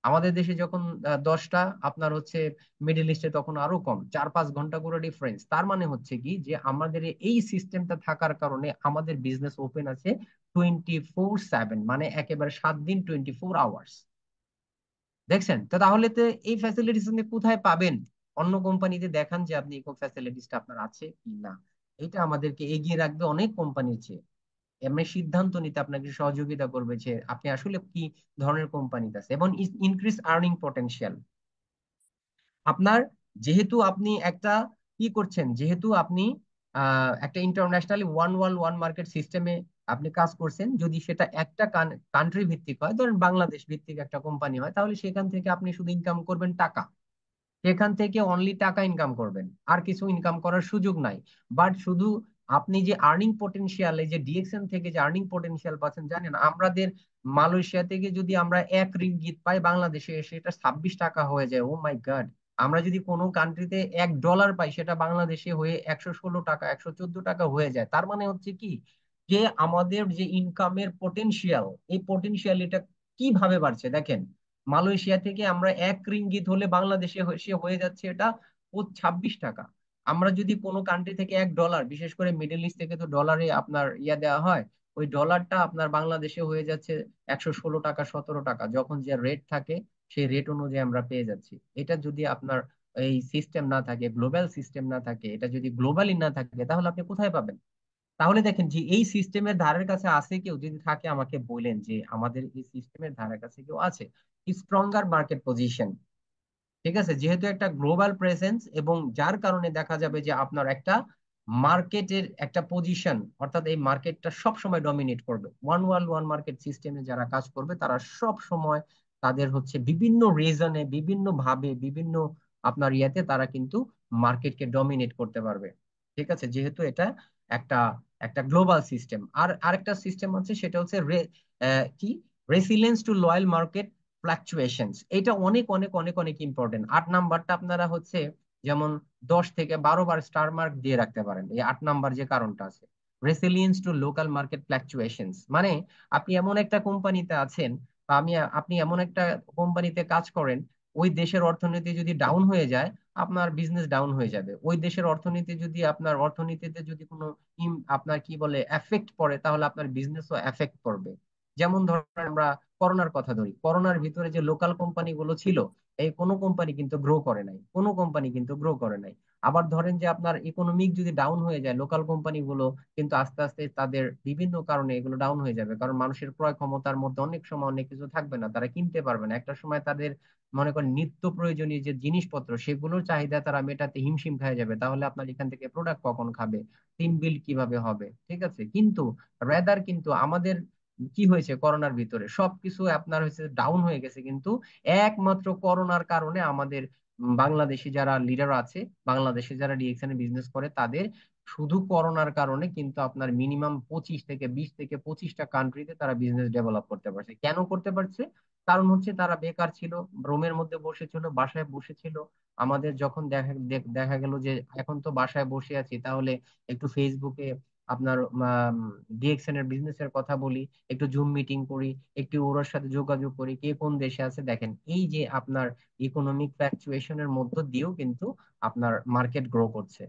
আমাদের দেশে যখন 10টা, আপনার হচ্ছে মিডল ইস্টে তখন আরো কম, 4-5 ঘন্টা করে ডিফারেন্স। তার মানে হচ্ছে কি যে আমাদের এই সিস্টেমটা থাকার কারণে আমাদের বিজনেস ওপেন আছে 24/7, মানে একেবারে 7 দিন 24 আওয়ার্স। দেখছেন তো, তাহলে তো এই ফ্যাসিলিটিস আপনি কোথায় পাবেন? অন্য কোম্পানিতে দেখান যে আপনি এই ফ্যাসিলিটিসটা আপনার আছে কি না। এটা আমাদেরকে এগিয়ে রাখবে অনেক কোম্পানির চেয়ে। এমনি সিদ্ধান্ত নিতে আপনাকে সহযোগিতা করবে যে আপনি আসলে কি ধরনের কোম্পানিতে আছে। এবং ইনক্রিজ আর্নিং পটেনশিয়াল। আপনার যেহেতু আপনি একটা কি করছেন, যেহেতু আপনি একটা internationally one world one market সিস্টেমে আপনি কাজ করছেন, যদি সেটা একটা কান্ট্রি ভিত্তিক হয়, ধরেন বাংলাদেশ ভিত্তিক একটা কোম্পানি হয়, তাহলে সেখান থেকে আপনি শুধু ইনকাম করবেন টাকা। সেখান থেকে অনলি টাকা ইনকাম করবেন, আর কিছু ইনকাম করার সুযোগ নাই। বাট শুধু আপনি যে আর্নিং পটেনশিয়াল, এই যে ডিএক্সএন থেকে যে আর্নিং পটেনশিয়াল পাচ্ছেন, জানেন আমাদের মালয়েশিয়া থেকে যদি আমরা 1 রিঙ্গিত পাই, বাংলাদেশে এসে এটা 26 টাকা হয়ে যায়। ও মাই গড! আমরা যদি কোনো কান্ট্রিতে $1 পাই, সেটা বাংলাদেশে হয়ে 116 টাকা 114 টাকা হয়ে যায়। তার মানে হচ্ছে কি যে আমাদের যে ইনকামের পটেনশিয়াল, এই পটেনশিয়াল এটা কিভাবে বাড়ছে দেখেন। মালয়েশিয়া থেকে আমরা 1 রিঙ্গিত হলে বাংলাদেশে সে হয়ে যাচ্ছে এটা ও 26 টাকা। আমরা যদি কোনো কান্ট্রি থেকে $1, বিশেষ করে মিডল ইস্ট থেকে তো ডলারে আপনার দেওয়া হয়, ওই ডলারটা আপনার বাংলাদেশে হয়ে যাচ্ছে 116 টাকা 17 টাকা, যখন যে রেট থাকে সেই রেট অনুযায়ী আমরা পেয়ে যাচ্ছি। এটা যদি আপনার এই সিস্টেম না থাকে, গ্লোবাল সিস্টেম না থাকে, এটা যদি গ্লোবালি না থাকে, তাহলে আপনি কোথায় পাবেন? তাহলে দেখেন যে এই সিস্টেমের ধারের কাছে আছে কেউ, যদি থাকে আমাকে বলেন যে আমাদের এই সিস্টেমের ধারের কাছে কেউ আছে। স্ট্রঙ্গার মার্কেট পজিশন, ঠিক আছে, যেহেতু একটা গ্লোবাল প্রেসেন্স, এবং যার কারণে দেখা যাবে যে আপনার একটা মার্কেটের একটা পজিশন, অর্থাৎ এই মার্কেটটা সব সময় ডমিনেট করবে। ওয়ান ওয়ার্ল্ড ওয়ান মার্কেট সিস্টেমে যারা কাজ করবে তারা সব সময় তাদের হচ্ছে বিভিন্ন রিজনে, বিভিন্ন ভাবে, বিভিন্ন আপনার তারা কিন্তু মার্কেটকে ডমিনেট করতে পারবে। ঠিক আছে, যেহেতু এটা একটা একটা গ্লোবাল সিস্টেম। আর আরেকটা সিস্টেম আছে, সেটা হচ্ছে কি resilience to loyal market fluctuations. এটা অনেক অনেক অনেক অনেক ইম্পর্টেন্ট। 8 নাম্বারটা আপনারা হচ্ছে যেমন 10 থেকে 12 বার স্টার মার্ক দিয়ে রাখতে পারেন। এই 8 নাম্বার যে কারণটা আছে, resilience to local market fluctuations, মানে আপনি এমন একটা কোম্পানিতে আছেন, বা আপনি এমন একটা কোম্পানিতে কাজ করেন, ওই দেশের অর্থনীতি যদি ডাউন হয়ে যায়, আপনার বিজনেস ডাউন হয়ে যাবে। ওই দেশের অর্থনীতি যদি আপনার অর্থনীতিতে যদি কোনো আপনার কি বলে এফেক্ট পড়ে, তাহলে আপনার বিজনেসও এফেক্ট পড়বে। যেমন ধরেন আমরা করোনার কথা ধরি, করোনার ভিতরে যে লোকাল কোম্পানি গুলো ছিল, এই কোনো কোম্পানি কিন্তু গ্রো করে নাই, কোনো কোম্পানি কিন্তু গ্রো করে নাই। আবার ধরেন যে আপনার ইকোনমিক যদি ডাউন হয়ে যায়, লোকাল কোম্পানি গুলো কিন্তু আস্তে আস্তে তাদের বিভিন্ন কারণে এগুলো ডাউন হয়ে যাবে, কারণ মানুষের ক্রয় ক্ষমতার মধ্যে অনেক সময় অনেক কিছু থাকবে না, তারা কিনতে পারবে না। একটা সময় তাদের মনে করেন নিত্য প্রয়োজনীয় যে জিনিসপত্র, সেগুলোর চাহিদা তারা মেটাতে হিমশিম খায় যাবে। তাহলে আপনার এখান থেকে প্রোডাক্ট কখন খাবে, টিম বিল কিভাবে হবে? ঠিক আছে, কিন্তু রেদার কিন্তু আমাদের কি হয়েছে, করোনার ভিতরে সবকিছু আপনার হয়েছে ডাউন হয়ে গেছে, কিন্তু একমাত্র করোনার কারণে আমাদের বাংলাদেশি যারা লিডার আছে, বাংলাদেশে যারা ডিএক্সএন বিজনেস করে, তাদের শুধু করোনার কারণে কিন্তু আপনার মিনিমাম 20 থেকে 25টা কান্ট্রিতে তারা বিজনেস ডেভেলপ করতে পারছে। কেন করতে পারছে? কারণ হচ্ছে তারা বেকার ছিল, রুমের মধ্যে বসেছিল, বাসায় বসেছিল। আমাদের যখন দেখা গেল যে এখন তো বাসায় বসে আছি, তাহলে একটু ফেসবুকে আপনার ডিএক্সএন এর বিজনেসের কথা বলি, একটু জুম মিটিং করি, একটু ওর সাথে যোগাযোগ করি, কে কোন দেশে আছে। দেখেন এই যে আপনার ইকোনমিক ফ্ল্যাকচুয়েশনের মধ্য দিয়েও কিন্তু আপনার মার্কেট গ্রো করছে।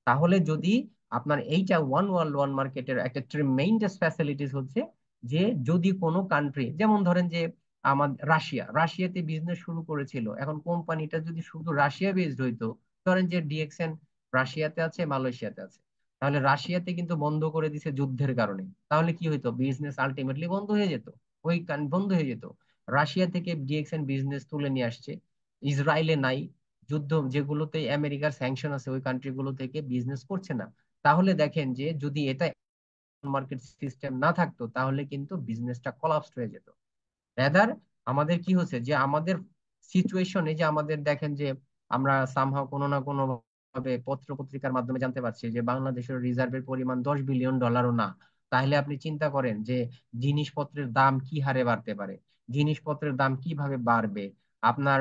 তাহলে যদি আপনার এইটা ওয়ান ওয়ার্ল্ড ওয়ান মার্কেটের একটা ট্রিমেন্ডাস ফ্যাসিলিটিস হচ্ছে যে যদি কোনো কান্ট্রি, যেমন ধরেন যে আমাদের রাশিয়াতে বিজনেস শুরু করেছিল, এখন কোম্পানিটা যদি শুধু রাশিয়া বেসড হইতো, ধরেন যে ডিএক্সএন রাশিয়াতে আছে, মালয়েশিয়াতে আছে, তাহলে রাশিয়াতে কিন্তু বন্ধ করে দিছে যুদ্ধের কারণে, তাহলে কি হইতো? বিজনেস আলটিমেটলি বন্ধ হয়ে যেত, বন্ধ হয়ে যেত। রাশিয়া থেকে ডিএক্সএন বিজনেস তুলে নিয়ে আসছে, ইসরায়েলে নাই, যুদ্ধ যেগুলোতে আমেরিকার স্যাংশন আছে ওই কান্ট্রিগুলো থেকে বিজনেস করছে না। তাহলে দেখেন যে যদি এটা মার্কেট সিস্টেম না থাকতো, তাহলে কিন্তু বিজনেসটা কলাপস হয়ে যেত। রেদার আমাদের কি হচ্ছে যে আমাদের সিচুয়েশনে যে আমাদের দেখেন যে আমরা সামহাও কোনো না কোনো ভাবে পত্র পত্রিকার মাধ্যমে জানতে পারছি যে বাংলাদেশের রিজার্ভের পরিমাণ $10 বিলিয়ন না। তাহলে আপনি চিন্তা করেন যে জিনিসপত্রের দাম কি হারে বাড়তে পারে, জিনিসপত্রের দাম কিভাবে বাড়বে, আপনার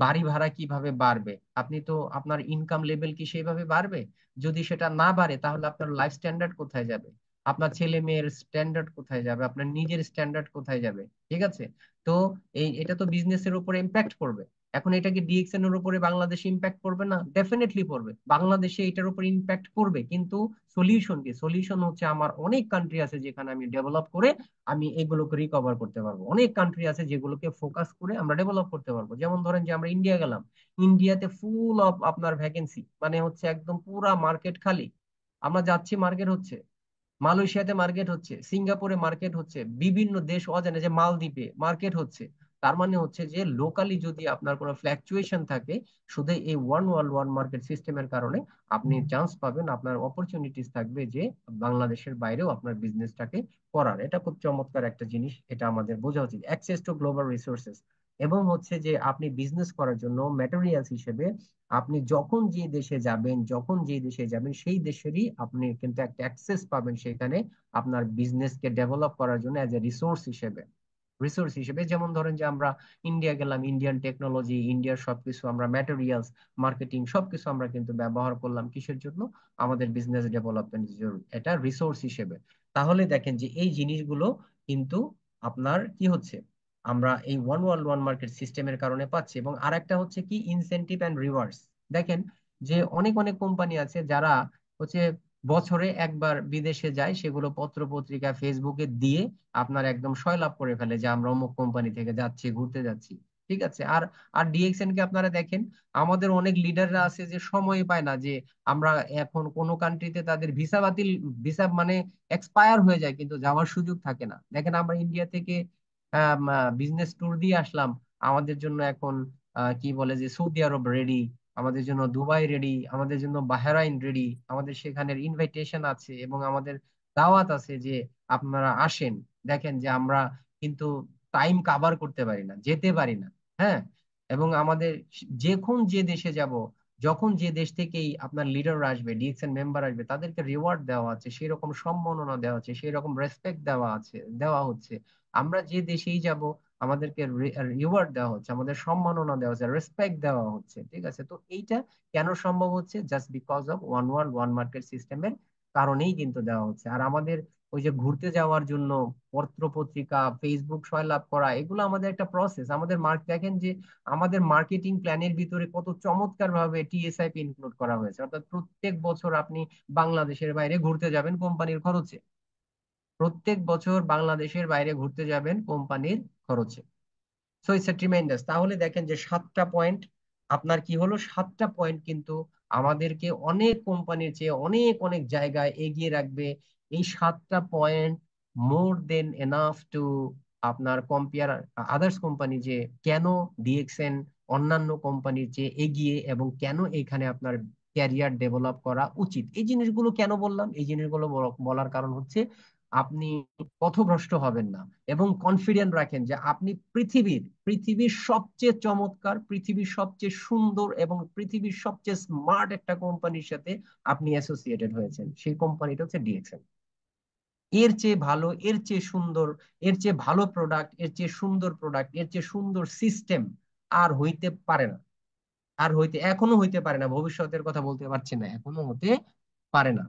বাড়ি ভাড়া কিভাবে বাড়বে, আপনি তো আপনার ইনকাম লেভেল কি সেইভাবে বাড়বে? যদি সেটা না বাড়ে তাহলে আপনার লাইফ স্ট্যান্ডার্ড কোথায় যাবে, আপনার ছেলে মেয়ের স্ট্যান্ডার্ড কোথায় যাবে, আপনার নিজের স্ট্যান্ডার্ড কোথায় যাবে? ঠিক আছে? তো এটা তো বিজনেসের উপরে ইম্প্যাক্ট করবে। এখন এটা কি ডিএক্সএন এর উপরে বাংলাদেশে ইম্প্যাক্ট করবে না? ডেফিনেটলি পড়বে, বাংলাদেশে এটার উপর ইম্প্যাক্ট করবে। কিন্তু সলিউশন কি? সলিউশন হচ্ছে আমার অনেক কান্ট্রি আছে যেখানে আমি ডেভেলপ করে আমি এগুলোকে রিকভার করতে পারবো, অনেক কান্ট্রি আছে যেগুলোকে ফোকাস করে আমরা ডেভেলপ করতে পারবো। যেমন ধরেন যে আমরা ইন্ডিয়া গেলাম, ইন্ডিয়াতে ফুল অফ আপনার ভ্যাকেন্সি, মানে হচ্ছে একদম পুরা মার্কেট খালি। আমরা যাচ্ছি, মার্কেট হচ্ছে, মালয়েশিয়াতে মার্কেট হচ্ছে, সিঙ্গাপুরে মার্কেট হচ্ছে, বিভিন্ন দেশ অজানে যে মালদ্বীপে মার্কেট হচ্ছে। তার মানে হচ্ছে যে লোকালি যদি আপনার কোনো ফ্ল্যাকচুয়েশন থাকে, শুধু এই ওয়ান ওয়ার্ল্ড ওয়ান মার্কেট সিস্টেমের কারণে আপনি চান্স পাবেন, আপনার অপরচুনিটিস থাকবে যে বাংলাদেশের বাইরেও আপনার বিজনেসটাকে করার। এটা খুব চমৎকার একটা জিনিস, এটা আমাদের বোঝা উচিত। অ্যাক্সেস টু গ্লোবাল রিসোর্সেস, এবং হচ্ছে যে আপনি বিজনেস করার জন্য ম্যাটেরিয়ালস হিসেবে আপনি যখন যে দেশে যাবেন সেই দেশেরই আপনি কিন্তু একটা অ্যাক্সেস পাবেন সেখানে আপনার বিজনেসকে ডেভেলপ করার জন্য অ্যাজ এ রিসোর্স হিসেবে। যেমন ধরেন যে আমরা ইন্ডিয়া গেলাম, ইন্ডিয়ান টেকনোলজি, ইন্ডিয়ার সবকিছু আমরা ম্যাটেরিয়ালস, মার্কেটিং সবকিছু আমরা কিন্তু ব্যবহার করলাম কিসের জন্য? আমাদের বিজনেস ডেভেলপমেন্ট, এটা রিসোর্স হিসেবে। তাহলে দেখেন যে এই জিনিসগুলো কিন্তু আপনার কি হচ্ছে, আমরা এই ওয়ান ওয়ার্ল্ড ওয়ান মার্কেট সিস্টেমের কারণে পাচ্ছি। এবং আরেকটা হচ্ছে কি, ইনসেনটিভ অ্যান্ড রিওয়ার্ডস। দেখেন যে অনেক অনেক কোম্পানি আছে যারা হচ্ছে বছরে একবার বিদেশে যায়, সেগুলো পত্র পত্রিকা ফেসবুকে দিয়ে আপনার একদম সয়লাভ করে ফেলে যে আমরা অমুক কোম্পানি থেকে যাচ্ছি, ঘুরতে যাচ্ছি। ঠিক আছে? আর আর ডিএক্সএন কে আপনারা দেখেন, আমাদের অনেক লিডাররা আছে যে সময় পায় না যে আমরা এখন কোন কান্ট্রিতে তাদের ভিসা মানে এক্সপায়ার হয়ে যায় কিন্তু যাওয়ার সুযোগ থাকে না। দেখেন আমরা ইন্ডিয়া থেকে বিজনেস ট্যুর দিয়ে আসলাম, আমাদের জন্য এখন কি বলে যে সৌদি আরব রেডি, আমাদের জন্য দুবাই রেডি, আমাদের জন্য বাহরাইন রেডি, আমাদের সেখানের ইনভাইটেশন আছে এবং আমাদের দাওয়াত আছে যে আপনারা আসেন। দেখেন যে আমরা কিন্তু টাইম কাভার করতে পারি না, যেতে পারি না। হ্যাঁ, এবং আমাদের যখন যে দেশে যাব, যখন যে দেশ থেকেই আপনার লিডার আসবে, ডিএক্সএন মেম্বার আসবে, তাদেরকে রিওয়ার্ড দেওয়া আছে, সেই রকম সম্মাননা দেওয়া আছে, সেই রকম রেসপেক্ট দেওয়া হচ্ছে। আমরা যে দেশেই যাব আমাদেরকে রিওয়ার্ড দেওয়া হচ্ছে, আমাদের সম্মাননা দেওয়া হচ্ছে, রেসপেক্ট দেওয়া হচ্ছে। ঠিক আছে? তো এইটা কেন সম্ভব হচ্ছে? Just because of one world one market সিস্টেমের কারণেই কিন্তু দেওয়া হচ্ছে। আর আমাদের ওই যে ঘুরতে যাওয়ার জন্য পত্র পত্রিকা, ফেসবুক সয়লাভ করা, এগুলো আমাদের একটা প্রসেস। আমাদের দেখেন যে আমাদের মার্কেটিং প্ল্যানের ভিতরে কত চমৎকার ভাবে টিএসআইপি ইনক্লুড করা হয়েছে, অর্থাৎ প্রত্যেক বছর আপনি বাংলাদেশের বাইরে ঘুরতে যাবেন কোম্পানির খরচে, প্রত্যেক বছর বাংলাদেশের বাইরে ঘুরতে যাবেন কোম্পানির খরচে। So it's a tremendous. তাহলে দেখেন যে 7টা পয়েন্ট আপনার কি হলো, 7টা পয়েন্ট কিন্তু আমাদেরকে অনেক কোম্পানির চেয়ে অনেক অনেক জায়গায় এগিয়ে রাখবে। এই 7টা point more than enough to আপনার কম্পেয়ার আদার্স কোম্পানি, যে কেন ডিএক্সএন অন্যান্য কোম্পানির চেয়ে এগিয়ে এবং কেন এখানে আপনার ক্যারিয়ার ডেভেলপ করা উচিত। এই জিনিসগুলো কেন বললাম? এই জিনিসগুলো বলার কারণ হচ্ছে আপনি পথভ্রষ্ট হবেন না, এবং কনফিডেন্ট রাখেন যে আপনি পৃথিবীর সবচেয়ে চমৎকার, পৃথিবীর সবচেয়ে সুন্দর এবং পৃথিবীর সবচেয়ে স্মার্ট একটা কোম্পানির সাথে আপনি অ্যাসোসিয়েটেড হয়েছেন। সেই কোম্পানিটা হচ্ছে ডিএক্সএল। এর চেয়ে ভালো, এর চেয়ে সুন্দর, এর চেয়ে ভালো প্রোডাক্ট, এর চেয়ে সুন্দর প্রোডাক্ট, এর চেয়ে সুন্দর সিস্টেম আর হইতে পারে না। এখনো হইতে পারে না, ভবিষ্যতের কথা বলতে পারছি না, এখনো হতে পারে না।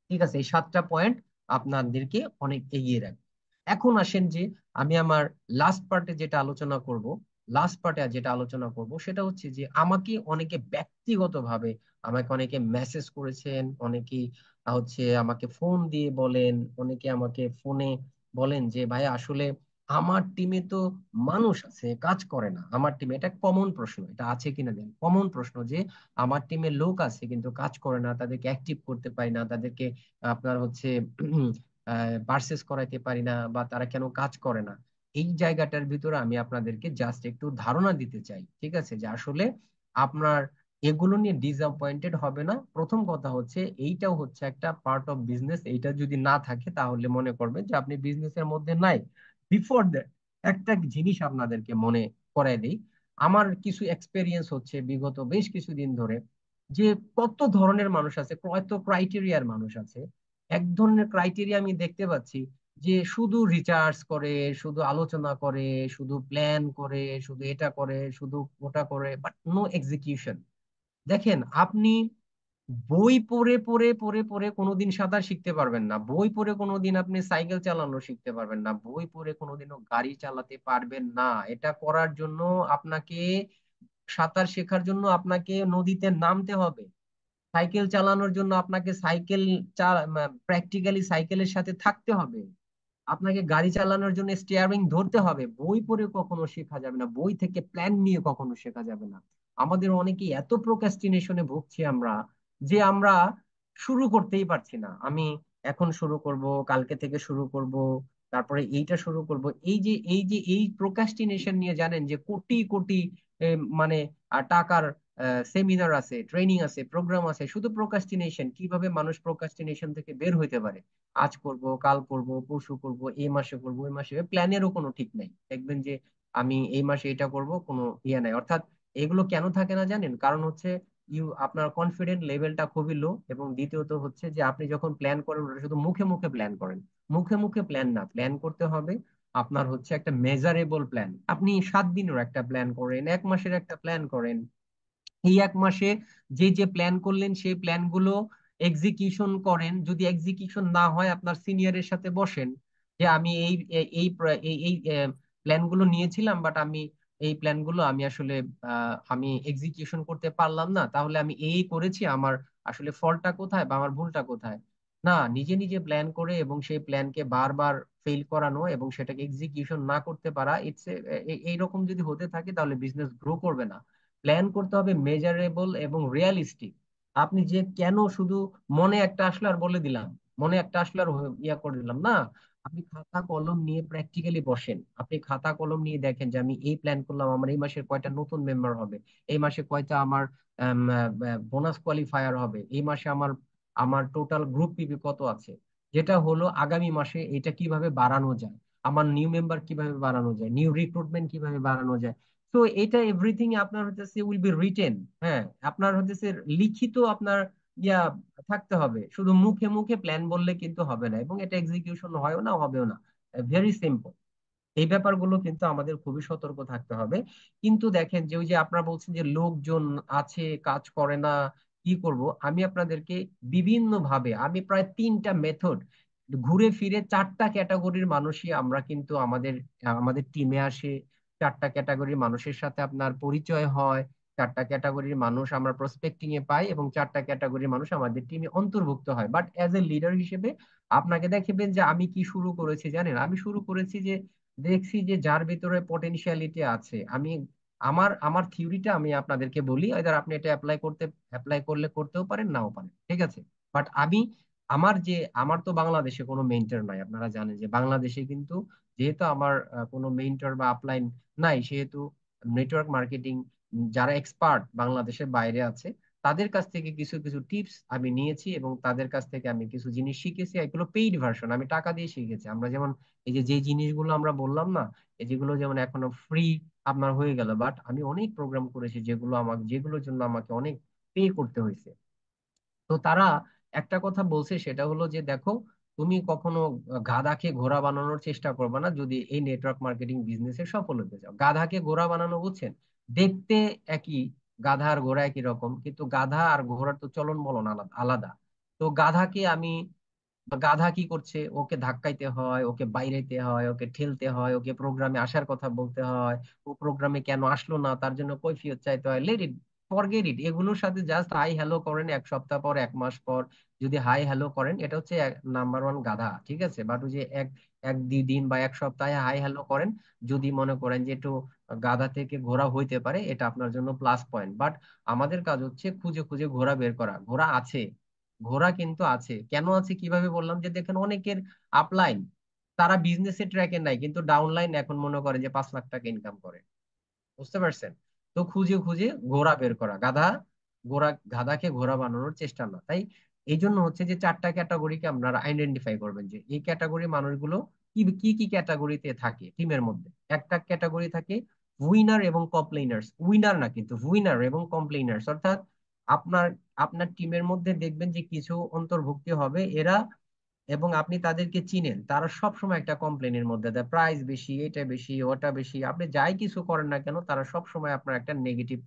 ঠিক আছে, এই 7টা পয়েন্ট আপনাদেরকে অনেক এগিয়ে রাখবে। এখন আসেন যে আমি আমার লাস্ট পার্টে যেটা আলোচনা করব সেটা হচ্ছে যে আমাকে অনেকে ব্যক্তিগতভাবে, আমাকে অনেকে মেসেজ করেছেন, অনেকেই আমাকে ফোন দিয়ে বলেন, অনেকে আমাকে ফোনে বলেন যে ভাই আসলে আমার টিমে তো মানুষ আছে কাজ করে না। আমার টিমে, এটা কমন প্রশ্ন, এটা আছে কিনা দেন, কমন প্রশ্ন যে আমার টিমে লোক আছে কিন্তু কাজ করে না, তাদেরকে অ্যাক্টিভ করতে পারি না, তাদেরকে আপনার পারচেস করাইতে পারি না, বা তারা কেন কাজ করে না। এই জায়গাটার ভিতরে আমি আপনাদেরকে জাস্ট একটু ধারণা দিতে চাই, ঠিক আছে, যে আসলে আপনার এগুলো নিয়ে ডিসঅ্যাপয়েন্টেড হবে না। প্রথম কথা হচ্ছে এইটাও হচ্ছে একটা পার্ট অফ বিজনেস, এইটা যদি না থাকে তাহলে মনে করবেন যে আপনি বিজনেসের মধ্যে নাই। বিফোর দ্যাট একটা জিনিস আপনাদেরকে মনে করাই দিই। আমার কিছু এক্সপেরিয়েন্স হচ্ছে বিগত বেশ কিছুদিন ধরে, যে কত ধরনের মানুষ আছে, কত ক্রাইটেরিয়ার মানুষ আছে। এক ধরনের ক্রাইটেরিয়া আমি দেখতে পাচ্ছি যে শুধু রিসার্চ করে, শুধু আলোচনা করে, শুধু প্ল্যান করে, শুধু এটা করে, শুধু ওটা করে, বাট নো এক্সিকিউশন। দেখেন, আপনি বই পড়ে পড়ে পড়ে পড়ে কোনোদিন সাঁতার শিখতে পারবেন না, বই পড়ে কোনোদিন আপনি সাইকেল চালানো শিখতে পারবেন না, বই পড়ে কোনোদিনও গাড়ি চালাতে পারবেন না। এটা করার জন্য আপনাকে, সাঁতার শেখার জন্য আপনাকে নদীতে নামতে হবে, সাইকেল চালানোর জন্য আপনাকে প্র্যাকটিক্যালি সাইকেলের সাথে থাকতে হবে, আপনাকে গাড়ি চালানোর জন্য স্টিয়ারিং ধরতে হবে। বই পড়ে কখনো শেখা যাবে না, বই থেকে প্ল্যান নিয়ে কখনো শেখা যাবে না। আমাদের অনেকেই এত প্রোক্রাস্টিনেশনে ভুগছি আমরা, যে আমরা শুরু করতেই পারছি না। আমি এখন শুরু করব, কালকে থেকে শুরু করব, তারপরে এইটা শুরু করব। এই প্রোক্রাস্টিনেশন নিয়ে জানেন যে কোটি কোটি মানে টাকার সেমিনার আছে, ট্রেনিং আছে, প্রোগ্রাম আছে, শুধু প্রোক্রাস্টিনেশন, কিভাবে মানুষ প্রোক্রাস্টিনেশন থেকে বের হইতে পারে। আজ করব, কাল করব, পরশু করব, এই মাসে করব, ওই মাসে, প্ল্যানেরও কোনো ঠিক নাই। দেখবেন যে আমি এই মাসে এটা করব, কোনো ইয়ে নাই। অর্থাৎ এগুলো কেন থাকে না জানেন? কারণ হচ্ছে আপনার কনফিডেন্ট লেভেলটা খুবই লো, এবং দ্বিতীয়ত হচ্ছে যে আপনি যখন প্ল্যান করেন ওটা শুধু মুখে মুখে প্ল্যান করেন। মুখে মুখে প্ল্যান না, প্ল্যান করতে হবে আপনার একটা মেজারেবল প্ল্যান। আপনি 7 দিনের একটা প্ল্যান করেন, 1 মাসের একটা প্ল্যান করেন। এই 1 মাসে যে যে প্ল্যান করলেন সেই প্ল্যান গুলো এক্সিকিউশন করেন। যদি এক্সিকিউশন না হয় আপনার সিনিয়রের সাথে বসেন, যে আমি এই প্ল্যান গুলো নিয়েছিলাম, বাট আমি এই প্ল্যান গুলো আমি আসলে আমি এক্সিকিউশন করতে পারলাম না, তাহলে আমি এই করেছি, আমার আসলে ফলটা কোথায় বা আমার ভুলটা কোথায়। না, নিজে নিজে প্ল্যান করে এবং সেই প্ল্যানকে বারবার ফেল করানো এবং সেটাকে এক্সিকিউশন না করতে পারা, এইরকম যদি হতে থাকে তাহলে বিজনেস গ্রো করবে না। প্ল্যান করতে হবে মেজারেবল এবং রিয়ালিস্টিক। আপনি যে কেন শুধু মনে একটা আসলো আর বলে দিলাম, মনে একটা আসলো আর ইয়া করে দিলাম না। আপনি খাতা কলম নিয়ে প্র্যাকটিক্যালি বসেন, আপনি খাতা কলম নিয়ে দেখেন যে আমি এই প্ল্যান করলাম, আমার এই মাসে কয়টা নতুন মেম্বার হবে, এই মাসে কয়টা আমার বোনাস কোয়ালিফায়ার হবে, এই মাসে আমার আমার টোটাল গ্রুপ পিপি কত আছে, যেটা হলো আগামী মাসে এটা কিভাবে বাড়ানো যায়, আমার নিউ মেম্বার কিভাবে বাড়ানো যায়, নিউ রিক্রুটমেন্ট কিভাবে বাড়ানো যায়। তো এটা এভরিথিং আপনার উইল বি রিটেন। হ্যাঁ, আপনার লিখিত আপনার ইয়া থাকতে হবে, শুধু মুখে মুখে প্ল্যান বললে কিন্তু হবে না, এবং এটা এক্সিকিউশন হয়ও না, হবেও না। Very simple. এই ব্যাপারগুলো কিন্তু আমাদের খুবই সতর্ক থাকতে হবে। কিন্তু দেখেন যে ওই যে আপনারা বলছেন যে লোকজন আছে কাজ করে না, কি করব, আমি আপনাদেরকে বিভিন্ন ভাবে, আমি প্রায় 3টা মেথড, ঘুরে ফিরে 4টা ক্যাটাগরির মানুষই আমরা কিন্তু আমাদের আমাদের টিমে আসে। 4টা ক্যাটাগরির মানুষের সাথে আপনার পরিচয় হয়, 4টা ক্যাটাগরির মানুষ আমরা প্রসপেক্টিং এ পাই, এবং 4টা ক্যাটাগরির মানুষ আমাদের টিমে অন্তর্ভুক্ত হয়। বাট অ্যাজ এ লিডার হিসেবে আপনাকে দেখবেন যে আমি কি শুরু করেছি জানেন? আমি শুরু করেছি যে দেখছি যে যার ভিতরে পটেনশিয়ালিটি আছে, আমি আমার আমার থিওরিটা আমি আপনাদেরকে বলি, এবার আপনি এটা অ্যাপ্লাই করলে করতেও পারেন, নাও পারেন, ঠিক আছে। বাট আমি আমার তো বাংলাদেশে কোনো মেন্টর নাই, আপনারা জানেন যে বাংলাদেশে কিন্তু, যেহেতু আমার কোনো মেন্টর বা আপলাইন নাই, সেহেতু নেটওয়ার্ক মার্কেটিং যারা এক্সপার্ট বাংলাদেশের বাইরে আছে, তাদের কাছ থেকে কিছু কিছু টিপস আমি নিয়েছি এবং তাদের কাছ থেকে আমি কিছু জিনিস শিখেছি। এগুলো পেইড ভার্সন, আমি টাকা দিয়ে শিখেছি। আমরা যেমন এই যে যে জিনিসগুলো আমরা বললাম না, এই যেগুলো যেমন এখনো ফ্রি আপনার হয়ে গেল, বাট আমি অনেক প্রোগ্রাম করেছি যেগুলো আমাকে, যেগুলোর জন্য আমাকে অনেক পে করতে হয়েছে। তো তারা একটা কথা বলছে, সেটা হলো যে দেখো, তুমি কখনো গাধাকে ঘোড়া বানানোর চেষ্টা করবে না যদি এই নেটওয়ার্ক মার্কেটিং বিজনেসে সফল হতে চাও। গাধাকে ঘোড়া বানানো, বুঝছেন, দেখতে একই, গাধা আর ঘোড়া একই রকম, কিন্তু গাধা আর ঘোড়ার তো চলন বলন আলাদা আলাদা। তো গাধাকে আমি, বা গাধা কি করছে, ওকে ধাক্কাইতে হয়, ওকে বাইরেতে হয়, ওকে ঠেলতে হয়, ওকে প্রোগ্রামে আসার কথা বলতে হয়, ও প্রোগ্রামে কেন আসলো না তার জন্য কৈফিয়ত চাইতে হয়। লেট ইট, ফরগেট ইট, এগুলোর সাথে জাস্ট হাই হ্যালো করেন, এক সপ্তাহ পর, এক মাস পর যদি হাই হ্যালো করেন, এটা হচ্ছে নাম্বার ওয়ান গাধা, ঠিক আছে। বাট ওই যে এক এক দুই দিন বা এক সপ্তাহে হাই হ্যালো করেন, যদি মনে করেন যে একটু গাধা থেকে ঘোড়া হইতে পারে, এটা আপনার জন্য প্লাস পয়েন্ট। বাট আমাদের কাজ হচ্ছে খুঁজে খুঁজে ঘোড়া বের করা। ঘোড়া আছে, ঘোড়া কিন্তু আছে। কেন আছে কিভাবে বললাম, যে দেখেন অনেকের আপলাইন, তারা বিজনেসের ট্র্যাকে নাই, কিন্তু ডাউনলাইন এখন মনে করেন যে 5 লাখ টাকা ইনকাম করে, বুঝতে পারছেন। তো খুঁজে খুঁজে ঘোড়া বের করা, গাধা, গাধাকে ঘোড়া বানানোর চেষ্টা না। তাই এই জন্য হচ্ছে যে 4টা ক্যাটাগরিকে আপনারা আইডেন্টিফাই করবেন, যে এই ক্যাটাগরি মানুষগুলো কি কি কি ক্যাটাগরিতে থাকে টিমের মধ্যে। একটা ক্যাটাগরি থাকে উইনার এবং কমপ্লেইনার্স, উইনার না কিন্তু উইনার এবং কমপ্লেইনার্স, অর্থাৎ আপনার আপনার টিমের মধ্যে দেখবেন যে কিছু অন্তর্ভুক্তি হবে এরা, এবং আপনি তাদেরকে চিনেন, তারা সব সময় একটা কমপ্লেনের মধ্যে দেয়, প্রাইস বেশি, এটা বেশি, ওটা বেশি। আপনি যাই কিছু করেন না কেন, তারা সব সময় আপনার একটা নেগেটিভ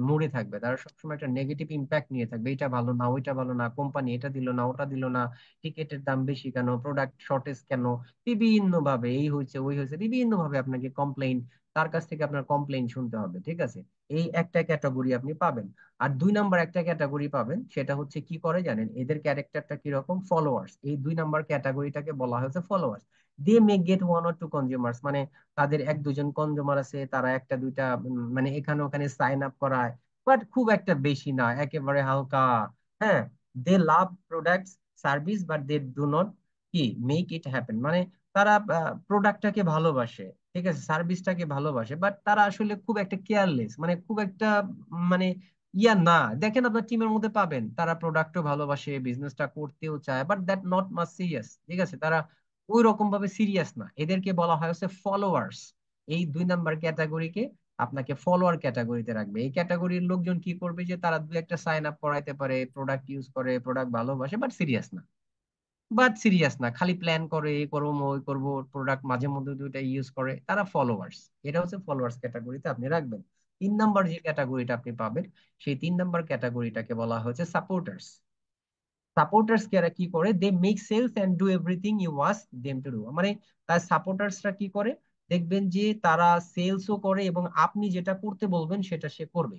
মুডে থাকবে, তারা সবসময় একটা নেগেটিভ ইম্প্যাক্ট নিয়ে থাকবে, এটা ভালো না, ওইটা ভালো না, কোম্পানি এটা দিল না, ওটা দিল না, টিকেটের দাম বেশি কেন, প্রোডাক্ট শর্টেজ কেন, বিভিন্ন ভাবে এই হয়েছে ওই হয়েছে, বিভিন্ন ভাবে আপনাকে কমপ্লেইন, তার কাছ থেকে আপনার কমপ্লেইন শুনতে হবে, ঠিক আছে। এই একটা ক্যাটাগরি আপনি পাবেন। আর 2 নাম্বার একটা ক্যাটাগরি পাবেন, সেটা হচ্ছে কি করে জানেন, এদের ক্যারেক্টারটা কিরকম, ফলোয়ার্স। এই 2 নাম্বার ক্যাটাগরিটাকে বলা হয়েছে followers. They may get one or two consumers, মানে তাদের এক দুজন কনজিউমার আছে, তারা একটা দুইটা মানে এখানে ওখানে সাইন আপ করায়, বাট খুব একটা বেশি না, একেবারে হালকা। হ্যাঁ, they love products service, but they do not কি মেক ইট হ্যাপেন, মানে তারা প্রোডাক্টটাকে ভালোবাসে, ঠিক আছে, সার্ভিসটাকে ভালোবাসে, বাট তারা আসলে খুব একটা কেয়ারলেস, মানে খুব একটা মানে ইয়া না। দেখেন আপনার টিমের মধ্যে পাবেন, তারা প্রোডাক্টও ভালোবাসে, বিজনেসটা করতেও চায়, but that not much serious, ঠিক আছে, তারা ওই রকম ভাবে সিরিয়াস না। এদেরকে বলা হয় হচ্ছে ফলোয়ার্স। এই 2 নাম্বার ক্যাটাগরিকে আপনাকে ফলোয়ার ক্যাটাগরিতে রাখবে। এই ক্যাটাগরির লোকজন কি করবে, যে তারা দু একটা সাইন আপ করাইতে পারে, প্রোডাক্ট ইউজ করে, প্রোডাক্ট ভালোবাসে, বাট সিরিয়াস না, খালি প্ল্যান করে, এই করবো ওই করবো, প্রোডাক্ট মাঝে মধ্যে দুইটা ইউজ করে, তারা ফলোয়ার্স। এটা হচ্ছে ফলোয়ার্স ক্যাটাগরিতে আপনি রাখবেন। 3 নাম্বার যে ক্যাটাগরিটা আপনি পাবেন, সেই 3 নাম্বার ক্যাটাগরিটাকে বলা হচ্ছে সাপোর্টার্স। সাপোর্টার্স যারা কি করে, they make sales and do everything you ask them to do, মানে তার সাপোর্টার্সরা কি করে, দেখবেন যে তারা সেলসও করে এবং আপনি যেটা করতে বলবেন সেটা সে করবে,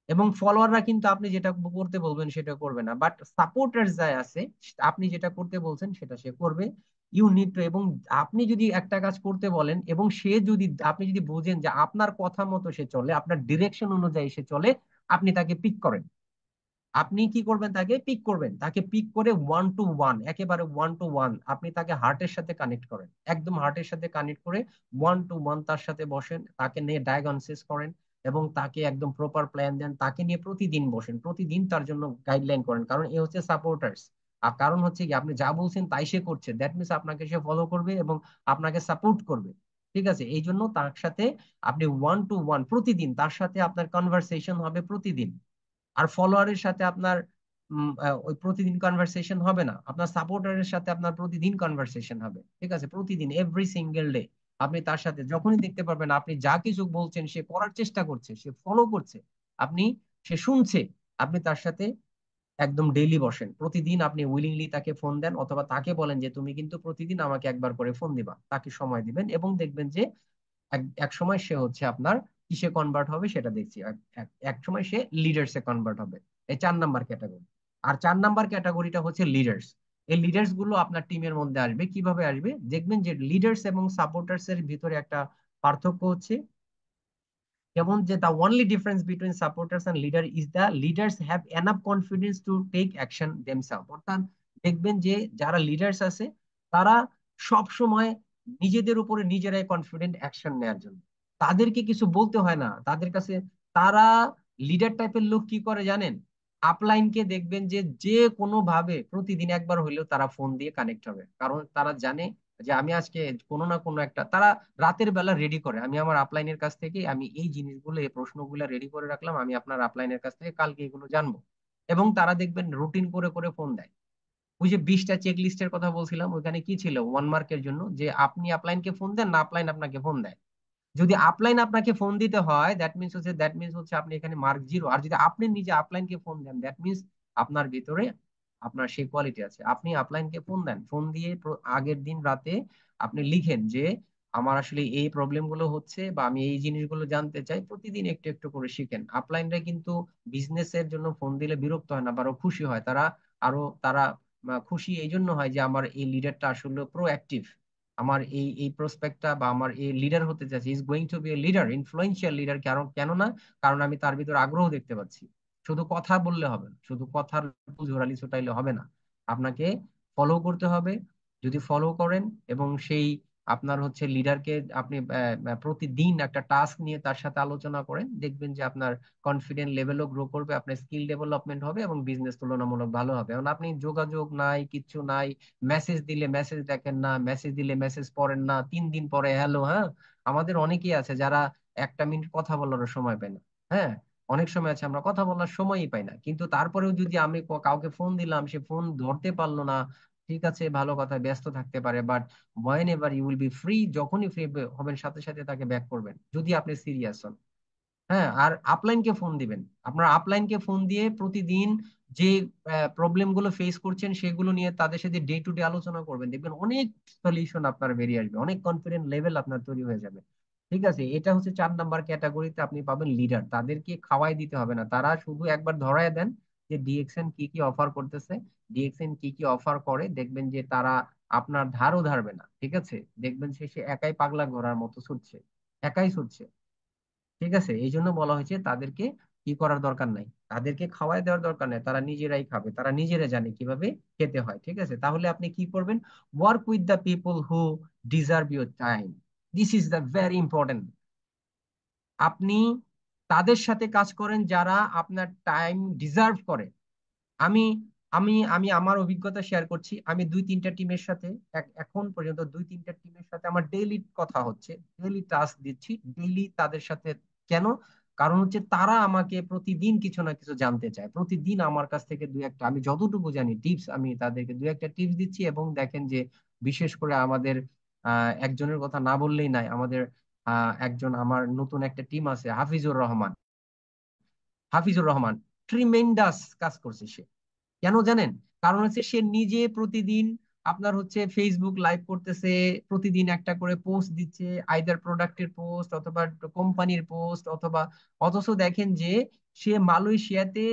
এবং ফলোয়াররা কিন্তু আপনি যেটা করতে বলবেন সেটা করবে না, বাট সাপোর্টার যাই আছে, আপনি যেটা করতে বলছেন সেটা সে করবে। ইউ নিড টু, এবং আপনি যদি একটা কাজ করতে বলেন এবং সে যদি, আপনি যদি বুঝেন যে আপনার কথা মতো সে চলে, আপনার ডিরেকশন অনুযায়ী সে চলে, আপনি তাকে পিক করেন। আপনি কি করবেন, তাকে পিক করবেন, তাকে পিক করে 1 to 1, একেবারে 1 to 1 আপনি তাকে হার্টের সাথে কানেক্ট করেন, একদম হার্টের সাথে কানেক্ট করে 1 to 1 তার সাথে বসেন, তাকে নিয়ে ডায়াগনসিস করেন, এবং তাকে একদম প্রপার প্ল্যান দেন, তাকে নিয়ে প্রতিদিন বসেন, প্রতিদিন তার জন্য গাইডলাইন করেন, কারণ এ হচ্ছে সাপোর্টার্স। আর কারণ হচ্ছে কি, আপনি যা বলছেন তাই সে করছে, দ্যাট মিনস আপনাকে সে ফলো করবে এবং আপনাকে সাপোর্ট করবে, ঠিক আছে। এই জন্য তার সাথে আপনি 1 to 1 প্রতিদিন তার সাথে আপনার কনভারসেশন হবে প্রতিদিন। আর ফলোয়ারের সাথে আপনার ওই প্রতিদিন কনভারসেশন হবে না, আপনার সাপোর্টারের সাথে আপনার প্রতিদিন কনভারসেশন হবে, ঠিক আছে, প্রতিদিন, এভরি সিঙ্গেল ডে। আপনি তার সাথে যখনই দেখতে পারবেন আপনি যা কিছু বলছেন সে করার চেষ্টা করছে, সে ফলো করছে, আপনি, সে শুনছে, আপনি তার সাথে একদম ডেইলি বসেন, প্রতিদিন আপনি উইলিংলি তাকে ফোন দেন, অথবা তাকে বলেন যে তুমি কিন্তু প্রতিদিন আমাকে একবার করে ফোন দিবা, তাকে সময় দিবেন, এবং দেখবেন যে এক সময় সে হচ্ছে আপনার কিসে কনভার্ট হবে সেটা দেখছি, এক সময় সে লিডার্সে কনভার্ট হবে। এই 4 নাম্বার ক্যাটাগরি। আর 4 নাম্বার ক্যাটাগরিটা হচ্ছে লিডার্স। এই লিডার্স গুলো আপনার টিমের মধ্যে আসবে, কিভাবে আসবে, দেখবেন যে লিডার্স এবং সাপোর্টার্স এর ভিতরে একটা পার্থক্য হচ্ছে, যেমন যে the only difference between supporters and leader is the leaders have enough confidence to take action themselves, অর্থাৎ দেখবেন যে যারা লিডার্স আছে, তারা সব সময় নিজেদের উপরে নিজেরাই কনফিডেন্ট অ্যাকশন নেওয়ার জন্য, তাদেরকে কিছু বলতে হয় না তাদের কাছে, তারা লিডার টাইপের লোক কি করে জানেন? আপলাইনকে দেখবেন যে যে কোনো ভাবে প্রতিদিন একবার হইলেও তারা ফোন দিয়ে কানেক্ট হবে, কারণ তারা জানে যে আমি আজকে কোনো না কোনো একটা, তারা রাতের বেলা রেডি করে, আমি আমার আপলাইনের কাছ থেকে আমি এই জিনিসগুলো এই প্রশ্নগুলো রেডি করে রাখলাম, আমি আপনার আপলাইনের কাছ থেকে কালকে এগুলো জানবো। এবং তারা দেখবেন রুটিন করে করে ফোন দেয়। ওই যে 20টা চেক লিস্টের কথা বলছিলাম, ওখানে কি ছিল, 1 মার্কের জন্য, যে আপনি আপলাইনকে ফোন দেন না আপলাইন আপনাকে ফোন দেয়। যদি আপলাইন আপনাকে ফোন দিতে হয় দ্যাট মিনস হচ্ছে আপনি এখানে মার্ক 0। আর যদি আপনি নিজে আপলাইনকে ফোন দেন দ্যাট মিনস আপনার ভিতরে আপনার সেই কোয়ালিটি আছে। আপনি আপলাইনকে ফোন দেন, ফোন দিয়ে আগের দিন রাতে আপনি লিখেন যে আমার আসলে এই প্রবলেম গুলো হচ্ছে বা আমি এই জিনিসগুলো জানতে চাই, প্রতিদিন একটু একটু করে শিখেন। আপলাইনরা কিন্তু বিজনেসের জন্য ফোন দিলে বিরক্ত হয় না, আরো খুশি হয় তারা। আরো তারা খুশি এই জন্য হয় যে আমার এই লিডারটা আসলে প্রোঅ্যাক্টিভ, আমার এই এই প্রসপেক্টটা বা আমার এই লিডার হতে চাচ্ছে, is going to be a leader, influential leader. কারণ কেন না, কারণ আমি তার ভিতরে আগ্রহ দেখতে পাচ্ছি। শুধু কথা বললে হবে না, শুধু কথার ঝোরালি ছোটাইলে হবে না, আপনাকে ফলো করতে হবে। যদি ফলো করেন এবং সেই আপনার হচ্ছে লিডারকে আপনি প্রতিদিন একটা টাস্ক নিয়ে তার সাথে আলোচনা করেন, দেখবেন যে আপনার কনফিডেন্ট লেভেলও গ্রো করবে, আপনার স্কিল ডেভেলপমেন্ট হবে এবং বিজনেস তুলনামূলক ভালো হবে। এখন আপনি যোগাযোগ নাই, কিচ্ছু নাই, মেসেজ দিলে মেসেজ দেখেন না, মেসেজ দিলে মেসেজ পড়েন না, 3 দিন পরে হ্যালো। হ্যাঁ, আমাদের অনেকেই আছে যারা 1টা মিনিট কথা বলার সময় পায় না। হ্যাঁ, অনেক সময় আছে আমরা কথা বলার সময়ই পাই না, কিন্তু তারপরেও যদি আমি কাউকে ফোন দিলাম সে ফোন ধরতে পারলো না, ঠিক আছে ভালো কথা, ব্যস্ত থাকতে পারে, but whenever you will be free, যখনই ফ্রি হবেন সাথে সাথে তাকে ব্যাক করবেন যদি আপনি সিরিয়াস হন। হ্যাঁ, আর আপলাইনকে ফোন দিবেন, আপনার আপলাইনকে ফোন দিয়ে প্রতিদিন যে প্রবলেম গুলো ফেস করছেন সেগুলো নিয়ে তাদের সাথে ডে টু ডে আলোচনা করবেন, দেখবেন অনেক সলিউশন আপনার বেরিয়ে আসবে, অনেক কনফিডেন্ট লেভেল আপনার তৈরি হয়ে যাবে। ঠিক আছে, এটা হচ্ছে 4 নাম্বার ক্যাটাগরিতে আপনি পাবেন লিডার। তাদেরকে খাওয়াই দিতে হবে না, তারা শুধু একবার ধরায় দেন যে ডিএক্সএন কি কি অফার করতেছে, ডিএক্সএন কি কি অফার করে, দেখবেন যে তারা আপনার ধারও ধারবে না। ঠিক আছে, দেখবেন সে একাই পাগলা ঘোড়ার মতো ছুটছে, একাই ছুটছে। ঠিক আছে, এই জন্য বলা হয়েছে তাদেরকে কি করার দরকার নাই, তাদেরকে খাওয়াই দেওয়ার দরকার নাই, তারা নিজেরাই খাবে, তারা নিজেরা জানে কিভাবে খেতে হয়। ঠিক আছে, তাহলে আপনি কি করবেন, work with the people who deserve your time, this is the very important. আপনি তাদের সাথে কাজ করেন যারা আপনার টাইম ডিজার্ভ করে। আমি আমি আমি আমার অভিজ্ঞতা শেয়ার করছি, আমি 2-3টা টিমের সাথে এখন পর্যন্ত 2-3টা টিমের সাথে আমার ডেইলি কথা হচ্ছে, ডেইলি টাস্ক দিচ্ছি, ডেইলি তাদের সাথে। কেন? কারণ হচ্ছে তারা আমাকে প্রতিদিন কিছু না কিছু জানতে চায়, প্রতিদিন আমার কাছ থেকে দুই একটা, আমি যতটুকু জানি টিপস, আমি তাদেরকে দুই একটা টিপস দিচ্ছি। এবং দেখেন যে বিশেষ করে আমাদের একজনের কথা না বললেই নাই, আমাদের একজন আমার নতুন একটা টিম আছে, হাফিজুর রহমান। হাফিজুর রহমান ট্রিমেন্ডাস কাজ করছে সে। কেন জানেন? কারণ হচ্ছে সে নিজে প্রতিদিন আপনার হচ্ছে ফেসবুক লাইভ করতেছে, প্রতিদিন একটা করে পোস্ট দিচ্ছে, আইদার প্রোডাক্টের পোস্ট অথবা কোম্পানির পোস্ট অথবা, অথচ দেখেন যে সে মালয়েশিয়াতে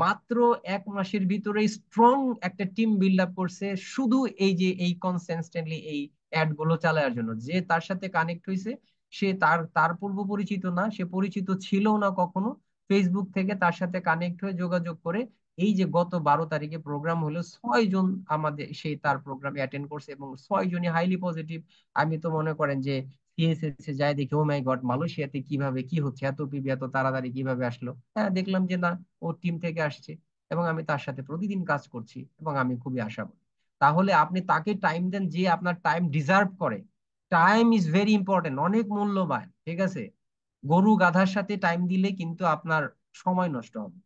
মাত্র 1 মাসের ভিতরে স্ট্রং একটা টিম বিল্ড আপ করছে, শুধু এই যে এই কনসিস্টেন্টলি এই অ্যাড গুলো চালানোর জন্য। যে তার সাথে কানেক্ট হয়েছে সে তার তার পূর্ব পরিচিত না, সে পরিচিত ছিল না কখনো, ফেসবুক থেকে তার সাথে কানেক্ট হয়ে যোগাযোগ করে এই যে গত 12 তারিখে প্রোগ্রাম হলো, 6 জন আমাদের সেই তার প্রোগ্রামে অ্যাটেন্ড করছে এবং 6 জনই হাইলি পজিটিভ। আমি তো মনে করেন যে সিএসএস এ যাই দেখি ও মাই গড, মালয়েশিয়াতে কিভাবে কি হচ্ছে, এত পিবি এত তাড়াতাড়ি কিভাবে আসলো। হ্যাঁ, দেখলাম যে না, ও টিম থেকে আসছে এবং আমি তার সাথে প্রতিদিন কাজ করছি এবং আমি খুবই আশাবাদী। তাহলে আপনি তাকে টাইম দেন যে আপনার টাইম ডিজার্ভ করে। টাইম ইজ ভেরি ইম্পর্টেন্ট, অনেক মূল্যবান। ঠিক আছে, গরু গাধার সাথে টাইম দিলে কিন্তু আপনার সময় নষ্ট হবে।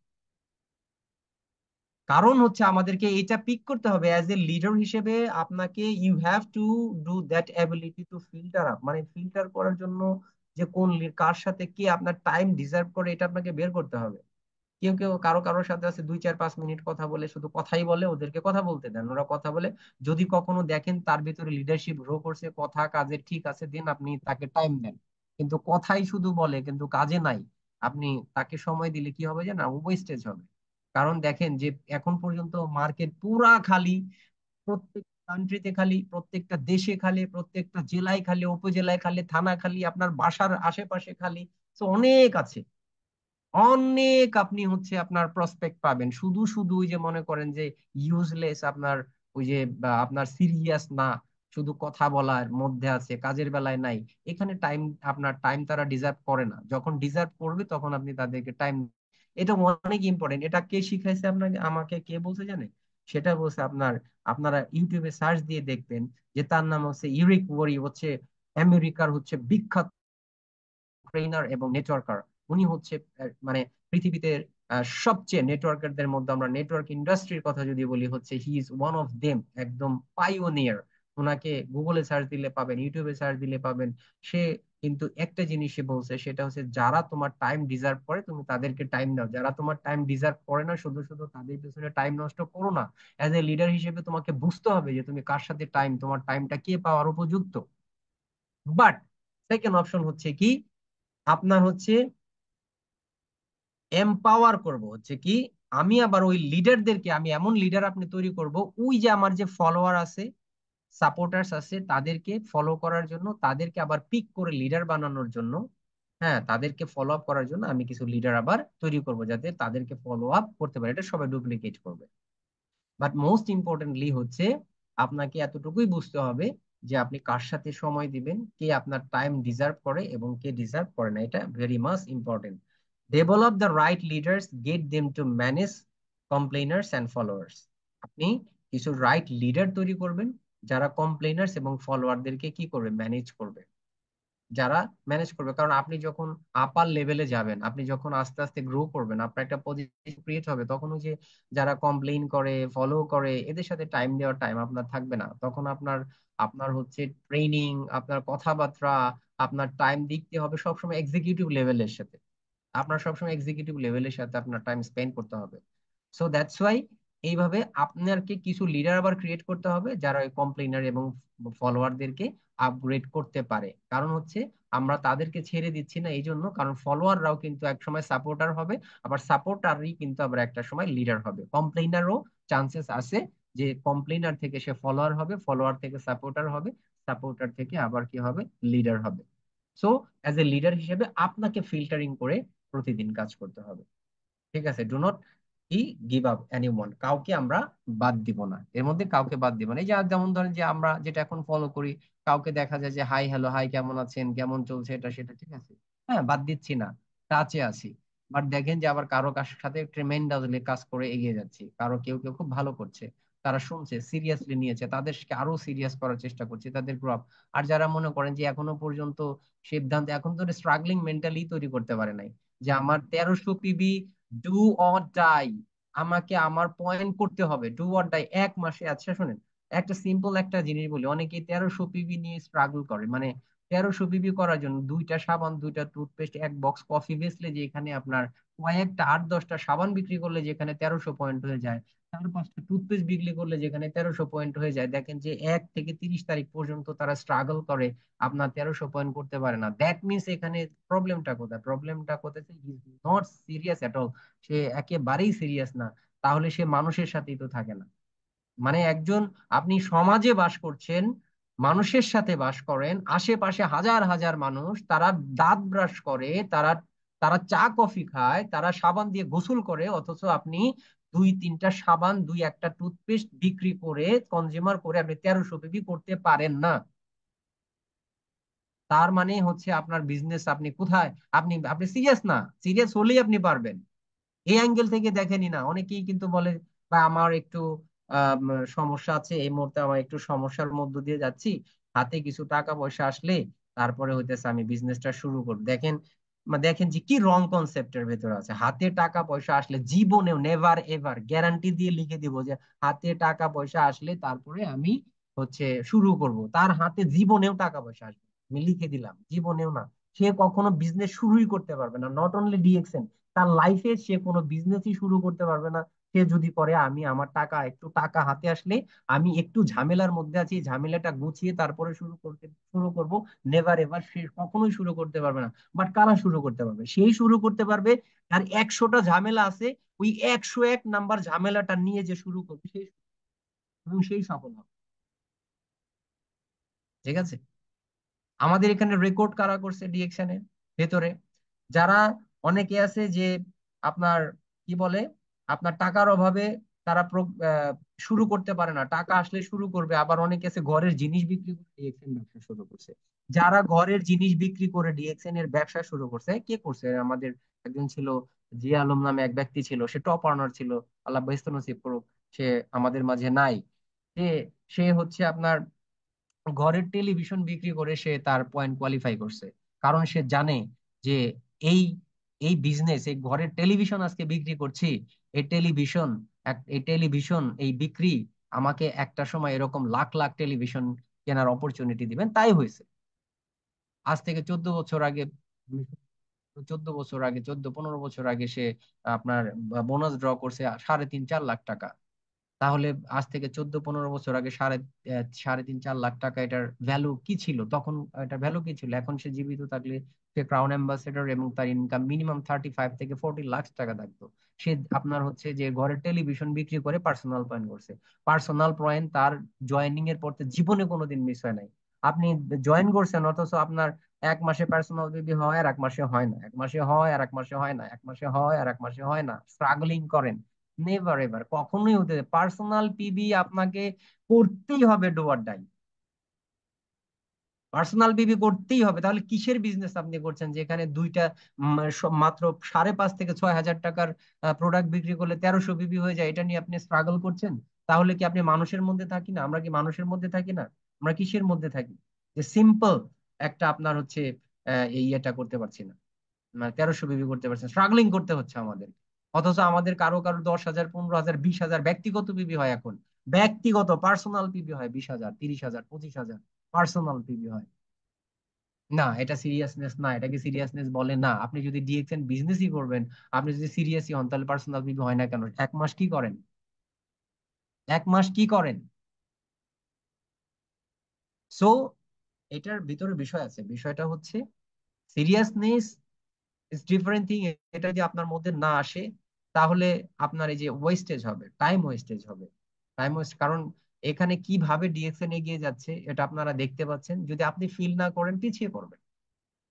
কারণ হচ্ছে আমাদেরকে এটা পিক করতে হবে অ্যাজ এ লিডার হিসেবে, আপনাকে you have to do that ability to filter up, মানে ফিল্টার করার জন্য যে কোন কার সাথে কে আপনার টাইম ডিজার্ভ করে এটা আপনাকে বের করতে হবে। কেউ কেউ কারো কারোর সাথে আছে 2-4-5 মিনিট কথা বলে, শুধু কথাই বলে, ওদেরকে কথা বলতে দেন, ওরা কথা বলে। যদি কখনো দেখেন তার ভিতরে লিডারশিপ গ্রো করছে, কথা কাজে ঠিক আছে, দেন আপনি তাকে টাইম দেন। কিন্তু কথাই শুধু বলে কিন্তু কাজে নাই, আপনি তাকে সময় দিলে কি হবে জানা, ওয়েস্টেজ হবে। কারণ দেখেন যে এখন পর্যন্ত মার্কেট পুরা খালি, প্রত্যেক কান্ট্রিতে খালি, প্রত্যেকটা দেশে খালি, প্রত্যেকটা জেলায় খালি, উপজেলায় খালি, থানা খালি, আপনার বাসার আশেপাশে খালি। তো অনেক আছে, অনেক আপনি হচ্ছে আপনার প্রসপেক্ট পাবেন, শুধু শুধু ওই যে মনে করেন যে ইউজলেস আপনার, ওই যে বা আপনার সিরিয়াস না, শুধু কথা বলার মধ্যে আছে, কাজের বেলায় নাই। এখানে টাইম, আপনার টাইম তারা ডিজার্ভ করে না, যখন ডিজার্ভ করবে তখন আপনি তাদেরকে টাইম। এটা অনেক ইম্পর্টেন্ট। এটা কে শিখাইছে আপনাকে, আমাকে কে বলছে জানেন? সেটা বলছে আপনারা ইউটিউবে সার্চ দিয়ে দেখবেন যে তার নাম হচ্ছে ইরিক ওয়ারি, হচ্ছে আমেরিকার হচ্ছে বিখ্যাত ট্রেনার এবং নেটওয়ার্কার। উনি হচ্ছে মানে পৃথিবীতে সবচেয়ে নেটওয়ার্কারদের মধ্যে, আমরা নেটওয়ার্ক ইন্ডাস্ট্রির কথা যদি বলি, হচ্ছে he is one of them, একদম পাইওনিয়ার। ওনাকে গুগলে সার্চ দিলে পাবেন, ইউটিউবে সার্চ দিলে পাবেন। সে কিন্তু একটা জিনিস সে বলছে, সেটা হচ্ছে যারা তোমার টাইম ডিজার্ভ করে তুমি তাদেরকে টাইম দাও, যারা তোমার টাইম ডিজার্ভ করে না শুধু শুধু তাদের পিছনে টাইম নষ্ট করো না। অ্যাজ এ লিডার হিসেবে তোমাকে বুঝতে হবে যে তুমি কার সাথে তোমার টাইমটা কে পাওয়ার উপযুক্ত। বাট সেকেন্ড অপশন হচ্ছে কি, আপনার হচ্ছে এম্পাওয়ার করব, হচ্ছে কি আমি আবার ওই লিডারদেরকে, আমি এমন লিডার আপনি তৈরি করব, ওই যে আমার যে ফলোয়ার আছে, সাপোর্টার্স আছে, তাদেরকে ফলো করার জন্য, তাদেরকে আবার পিক করে লিডার বানানোর জন্য, হ্যাঁ তাদেরকে ফলো আপ করার জন্য আমি কিছু লিডার আবার তৈরি করব যাতে তাদেরকে ফলো আপ করতে পারে। এটা সবাই ডুপ্লিকেট করবে। বাট মোস্ট ইম্পর্টেন্টলি হচ্ছে আপনাকে এতটুকুই বুঝতে হবে যে আপনি কার সাথে সময় দিবেন, কে আপনার টাইম ডিজার্ভ করে এবং কে ডিজার্ভ করে না। এটা very much important. Develop the right leaders, gate them to manage কমপ্লেনার্স and followers. আপনি কিছু রাইট লিডার তৈরি করবেন যারা কমপ্লেনার্স এবং ফলোয়ারদেরকে কি করবে, ম্যানেজ করবে। যারা ম্যানেজ করবে, কারণ আপনি যখন আপার লেভেলে যাবেন, আপনি যখন আস্তে আস্তে গ্রো করবেন, আপনার একটা পজিশন ক্রিয়েট হবে, তখন ওই যে যারা কমপ্লেইন করে, ফলো করে, এদের সাথে টাইম দেওয়ার টাইম আপনার থাকবে না। তখন আপনার আপনার হচ্ছে ট্রেনিং, আপনার কথাবার্তা, আপনার টাইম দিতে হবে সবসময় এক্সিকিউটিভ লেভেলের সাথে। আপনার সবসময় এক্সিকিউটিভ লেভেলের সাথে আপনার টাইম স্পেন্ড করতে হবে। সো দ্যাটস ওয়াই এইভাবে আপনাকে কিছু লিডার আবার ক্রিয়েট করতে হবে যারা ওই কমপ্লেনার এবং ফলোয়ারদেরকে আপগ্রেড করতে পারে। কারণ হচ্ছে আমরা তাদেরকে ছেড়ে দিচ্ছি না এই জন্য, কারণ ফলোয়াররাও কিন্তু একসময় সাপোর্টার হবে, আবার সাপোর্টারই কিন্তু আবার একটা সময় লিডার হবে। কমপ্লেনারও চান্সেস আছে যে কমপ্লেনার থেকে সে ফলোয়ার হবে, ফলোয়ার থেকে সাপোর্টার হবে, সাপোর্টার থেকে আবার কি হবে, লিডার হবে। সো অ্যাজ এ লিডার হিসেবে আপনাকে ফিল্টারিং করে প্রতিদিন কাজ করতে হবে। ঠিক আছে, do not give up anyone, কাউকে আমরা বাদ দিব না, এর মধ্যে কাউকে বাদ দিব না। এই যে যেমন ধরেন যে আমরা যেটা এখন ফলো করি, কাউকে দেখা যায় যে হাই হ্যালো, হাই কেমন আছেন, কেমন চলছে, এটা সেটা, ঠিক আছে, হ্যাঁ বাদ দিচ্ছি না, টাচে আছি। বাট দেখেন যে আবার কারো সাথে ট্রেমেন্ডাসলি কাজ করে এগিয়ে যাচ্ছি, কারো কেউ কেউ খুব ভালো করছে, তারা শুনছে, সিরিয়াসলি নিয়েছে, তাদেরকে আরো সিরিয়াস করার চেষ্টা করছে, তাদের গ্রো আপ। আর যারা মনে করেন যে এখনো পর্যন্ত সিদ্ধান্ত, এখন তো স্ট্রাগলিং মেন্টালি তৈরি করতে পারে নাই, যে আমার 1300 পিবি, ডু অর ডাই, আমাকে আমার পয়েন্ট করতে হবে, ডু অর ডাই 1 মাসে। আচ্ছা শোনেন, একটা সিম্পল একটা জিনিস বলি, অনেকে 1300 পিবি নিয়ে স্ট্রাগল করে, মানে 1300 পিবি করার জন্য 2টা সাবান, 2টা টুথপেস্ট, 1 বক্স কফি বেচলে যেখানে আপনার কয়েকটা 8-10টা সাবান বিক্রি করলে যেখানে 1300 পয়েন্ট হয়ে যায়, 4-5টা টুথপেস্ট বিক্রি করলে যেখানে 1300 পয়েন্ট হয়ে যায়, দেখেন যে 1 থেকে 30 তারিখ পর্যন্ত তারা স্ট্রাগল করে, আপনার 1300 পয়েন্ট করতে পারে না। দ্যাট মিনস এখানে প্রবলেমটা কোথায়, প্রবলেমটা কোথায়, is not serious at all, সে একেবারেই সিরিয়াস না। তাহলে সে মানুষের সাথেই তো থাকে না। মানে একজন, আপনি সমাজে বাস করছেন, মানুষের সাথে বাস করেন, আশেপাশে হাজার হাজার মানুষ, তারা দাঁত ব্রাশ করে, তারা তারা চা কফি খায়, তারা সাবান দিয়ে গোসল করে, অথচ আপনি 2-3টা সাবান, 2-1টা টুথপেস্ট বিক্রি করে, কনজিউমার করে আপনি 1300 পিবি করতে পারেন না। তার মানে হচ্ছে আপনার বিজনেস, আপনি কোথায়, আপনি আপনি সিরিয়াস না, সিরিয়াস হলেই আপনি পারবেন। এই অ্যাঙ্গেল থেকে দেখেনি না, অনেকেই কিন্তু বলে বা আমার একটু সমস্যা আছে এই মুহূর্তে, আমার একটু সমস্যার মধ্য দিয়ে যাচ্ছি, হাতে কিছু টাকা পয়সা আসলে তারপরে হইতেছে আমি বিজনেসটা শুরু করব। দেখেন দেখেন যে কি রং কনসেপ্টের ভেতর আছে, হাতে টাকা পয়সা আসলে জীবনেও, নেভার এভার গ্যারান্টি দিয়ে লিখে দিব যে হাতে টাকা পয়সা আসলে তারপরে আমি হচ্ছে শুরু করব, তার হাতে জীবনেও টাকা পয়সা আসবে, আমি লিখে দিলাম, জীবনেও না, সে কখনো বিজনেস শুরুই করতে পারবে না। নট অনলি ডিএক্সএন, তার লাইফে সে কোনো বিজনেসই শুরু করতে পারবে না। সে যদি করে, আমি আমার একটু টাকা হাতে আসলে, আমি একটু ঝামেলার মধ্যে আছি, ঝামেলাটা গুছিয়ে তারপরে শুরু করব, নেভার এভার সে কখনোই শুরু করতে পারবে না। বাট কারা শুরু করতে পারবে, সেই শুরু করতে পারবে আর 100টা ঝামেলা আছে, ওই 101 নাম্বার ঝামেলাটা নিয়ে যে শুরু করবে সেই, এবং সেই সফল হবে। ঠিক আছে, আমাদের এখানে রেকর্ড কারা করছে ডিএকশন এর ভেতরে, যারা, অনেকে আছে যে আপনার কি বলে, আপনার টাকার অভাবে তারা শুরু করতে পারে না, টাকা আসলে শুরু করবে। আবার অনেকে আছে ঘরের জিনিস বিক্রি করে ডিএক্সএন ব্যবসা শুরু করছে। যারা ঘরের জিনিস বিক্রি করে ডিএক্সএন এর ব্যবসা শুরু করছে, কে করছে? আমাদের একজন ছিল, জিয়া আলম নামে এক ব্যক্তি ছিল, সে টপ আর্নার ছিল, আল্লাহ বেহেশত নসিব করুক, সে আমাদের মাঝে নাই। সে সে হচ্ছে আপনার ঘরের টেলিভিশন বিক্রি করে সে তার পয়েন্ট কোয়ালিফাই করছে। কারণ সে জানে যে এই এই বিজনেস, এই ঘরের টেলিভিশন আজকে বিক্রি করছি, এই টেলিভিশন এই বিক্রি আমাকে একটা সময় এরকম লাখ লাখ টেলিভিশন কেনার অপরচুনিটি দিবেন। তাই হয়েছে। আজ থেকে 14 বছর আগে, 14 বছর আগে, 14-15 বছর আগে সে আপনার বোনাস ড্র করছে 3.5-4 লাখ টাকা। তাহলে আজ থেকে 14-15 বছর আগে সাড়ে তিন 4 লাখ টাকা এটার ভ্যালু কি ছিল তখন? এটার ভ্যালু কি ছিল? এখন সে জীবিত থাকলে সে ক্রাউন অ্যাম্বাসেডর এবং তার ইনকাম মিনিমাম 35 থেকে 40 লাখ টাকা থাকতো। সে আপনার হচ্ছে যে ঘরের টেলিভিশন বিক্রি করে পার্সোনাল পয়েন্ট করছে। পার্সোনাল পয়েন্ট তার জয়েনিং এর পর থেকে জীবনে কোনোদিন মিস হয় নাই। আপনি জয়েন করছেন অথচ আপনার 1 মাসে পার্সোনাল বিবি হয় আর 1 মাসে হয় না, 1 মাসে হয় আর 1 মাসে হয় না, 1 মাসে হয় আর 1 মাসে হয় না, স্ট্রাগলিং করেন। নেভার এভার, কখনোই হতে পার্সোনাল পিবি আপনাকে করতেই হবে, do or die. Personal PB করতেই হবে। তাহলে কিসের বিজনেস আপনি করছেন যেখানে দুইটা মাত্র 5,500 থেকে 6,000 টাকার প্রোডাক্ট বিক্রি করলে 1300 পিবি হয়ে যায়, এটা নিয়ে আপনি স্ট্রাগল করছেন? তাহলে কি আপনি মানুষের মধ্যে থাকি না? আমরা কি মানুষের মধ্যে থাকি না? আমরা কিসের মধ্যে থাকি যে সিম্পল একটা আপনার হচ্ছে এই এটা করতে পারছি না, মানে 1300 বিবি করতে পারছেন? স্ট্রাগলিং করতে হচ্ছে আমাদের। অথচ আমাদের কারো কারো 10,000, 15,000, 20,000 ব্যক্তিগত পিবি হয় এখন। ব্যক্তিগত পার্সোনাল পিবি হয় 20,000, 30,000, 25,000 পার্সোনাল পিবি হয়। না, এটা সিরিয়াসনেস না, এটাকে সিরিয়াসনেস বলে না। আপনি যদি ডিএক্সএন বিজনেসই করবেন, আপনি যদি সিরিয়াসই হন, তাহলে পার্সোনাল পিবি হয় না কেন? 1 মাস কি করেন? 1 মাস কি করেন? সো এটার ভিতরে বিষয় আছে। বিষয়টা হচ্ছে সিরিয়াসনেস ইটস ডিফারেন্ট থিং। এটা যদি আপনার মধ্যে না আসে, তাহলে আপনার এই যে ওয়েস্টেজ হবে, টাইম ওয়েস্টেজ হবে। টাইম ওয়েস্ট, কারণ এখানে কিভাবে ডিএক্সএন এগিয়ে যাচ্ছে এটা আপনারা দেখতে পাচ্ছেন। যদি আপনি ফিল না করেন, পিছিয়ে পড়বেন।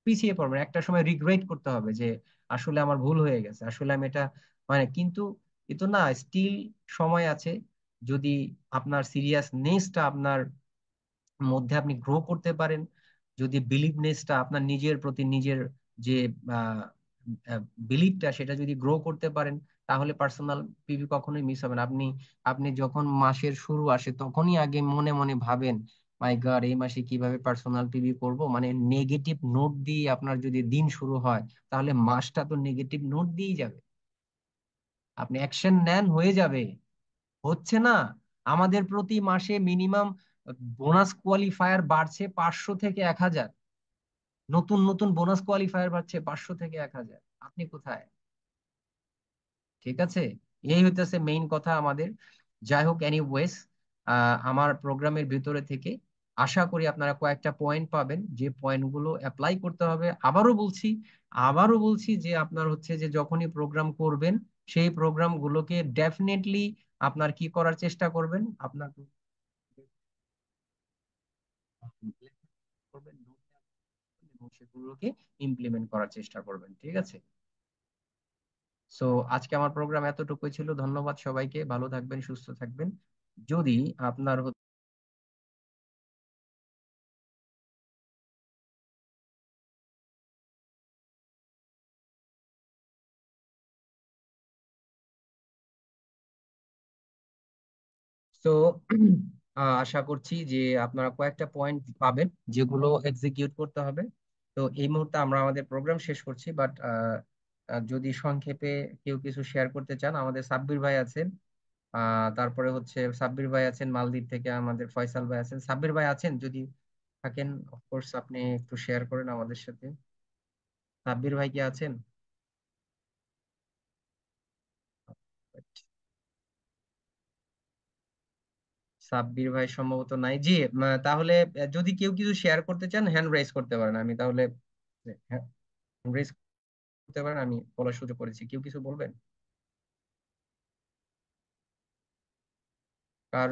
পিছিয়ে পড়বেন, একটা সময় রিগ্রেট করতে হবে যে আসলে আমার ভুল হয়ে গেছে, আসলে আমি এটা মানে। কিন্তু এ তো না, স্টিল সময় আছে। যদি আপনার সিরিয়াসনেসটা আপনার মধ্যে আপনি গ্রো করতে পারেন, যদি বিলিভনেসটা আপনার নিজের প্রতি নিজের যে বিলিভটা সেটা যদি গ্রো করতে পারেন, তাহলে পার্সোনাল পিভি কখনোই মিস হবে না। আপনি আপনি যখন মাসের শুরু আসে তখনই আগে মনে মনে ভাবেন, মাই গড, এই মাসে কিভাবে পার্সোনাল পিভি করব, মানে নেগেটিভ নোট দিয়ে আপনার যদি দিন শুরু হয়, তাহলে মাসটা তো নেগেটিভ নোট দিয়েই যাবে। আপনি অ্যাকশন নেন, হয়ে যাবে। হচ্ছে না। আমাদের প্রতি মাসে মিনিমাম বোনাস কোয়ালিফায়ার বাড়ছে 500 থেকে 1,000। নতুন নতুন বোনাস কোয়ালিফায়ার বাড়ছে 500 থেকে 1,000। আপনি কোথায়? ঠিক আছে, এই হইতেছে মেইন কথা আমাদের। যাই হোক, এনিওয়েজ, আমার প্রোগ্রামের ভিতরে থেকে আশা করি আপনারা কয়েকটা পয়েন্ট পাবেন, যে পয়েন্টগুলো অ্যাপ্লাই করতে হবে। আবারও বলছি যে আপনার হচ্ছে যে যখনই প্রোগ্রাম করবেন, সেই প্রোগ্রামগুলোকে ডেফিনেটলি আপনার কি করার চেষ্টা করবেন, আপনার করবেন এবং সেগুলোকে ইমপ্লিমেন্ট করার চেষ্টা করবেন। ঠিক আছে? সো আজকে আমার প্রোগ্রাম এতটুকুই ছিল। ধন্যবাদ সবাইকে, ভালো থাকবেন, সুস্থ থাকবেন। যদি আপনার তো আশা করছি যে আপনারা কয়েকটা পয়েন্ট পাবেন যেগুলো এক্সিকিউট করতে হবে। তো এই মুহূর্তে আমরা আমাদের প্রোগ্রাম শেষ করছি, বাট যদি সংক্ষেপে কেউ কিছু শেয়ার করতে চান, আমাদের সাব্বির ভাই আছেন, তারপরে হচ্ছে সাব্বির ভাই আছেন মালদ্বীপ থেকে, আমাদের ফয়সাল ভাই আছেন। সাব্বির ভাই আছেন? যদি থাকেন অফকোর্স আপনি একটু শেয়ার করেন আমাদের সাথে। সাব্বির ভাই কি আছেন? সাব্বির ভাই সম্ভবত নাই। জি, তাহলে যদি কেউ কিছু শেয়ার করতে চান, হ্যান্ড রেজ করতে পারেন। আমি তাহলে হ্যান্ড রেজ করতে পারেন, আমি বলার সুযোগ করেছি। কেউ কিছু বলবেন? কার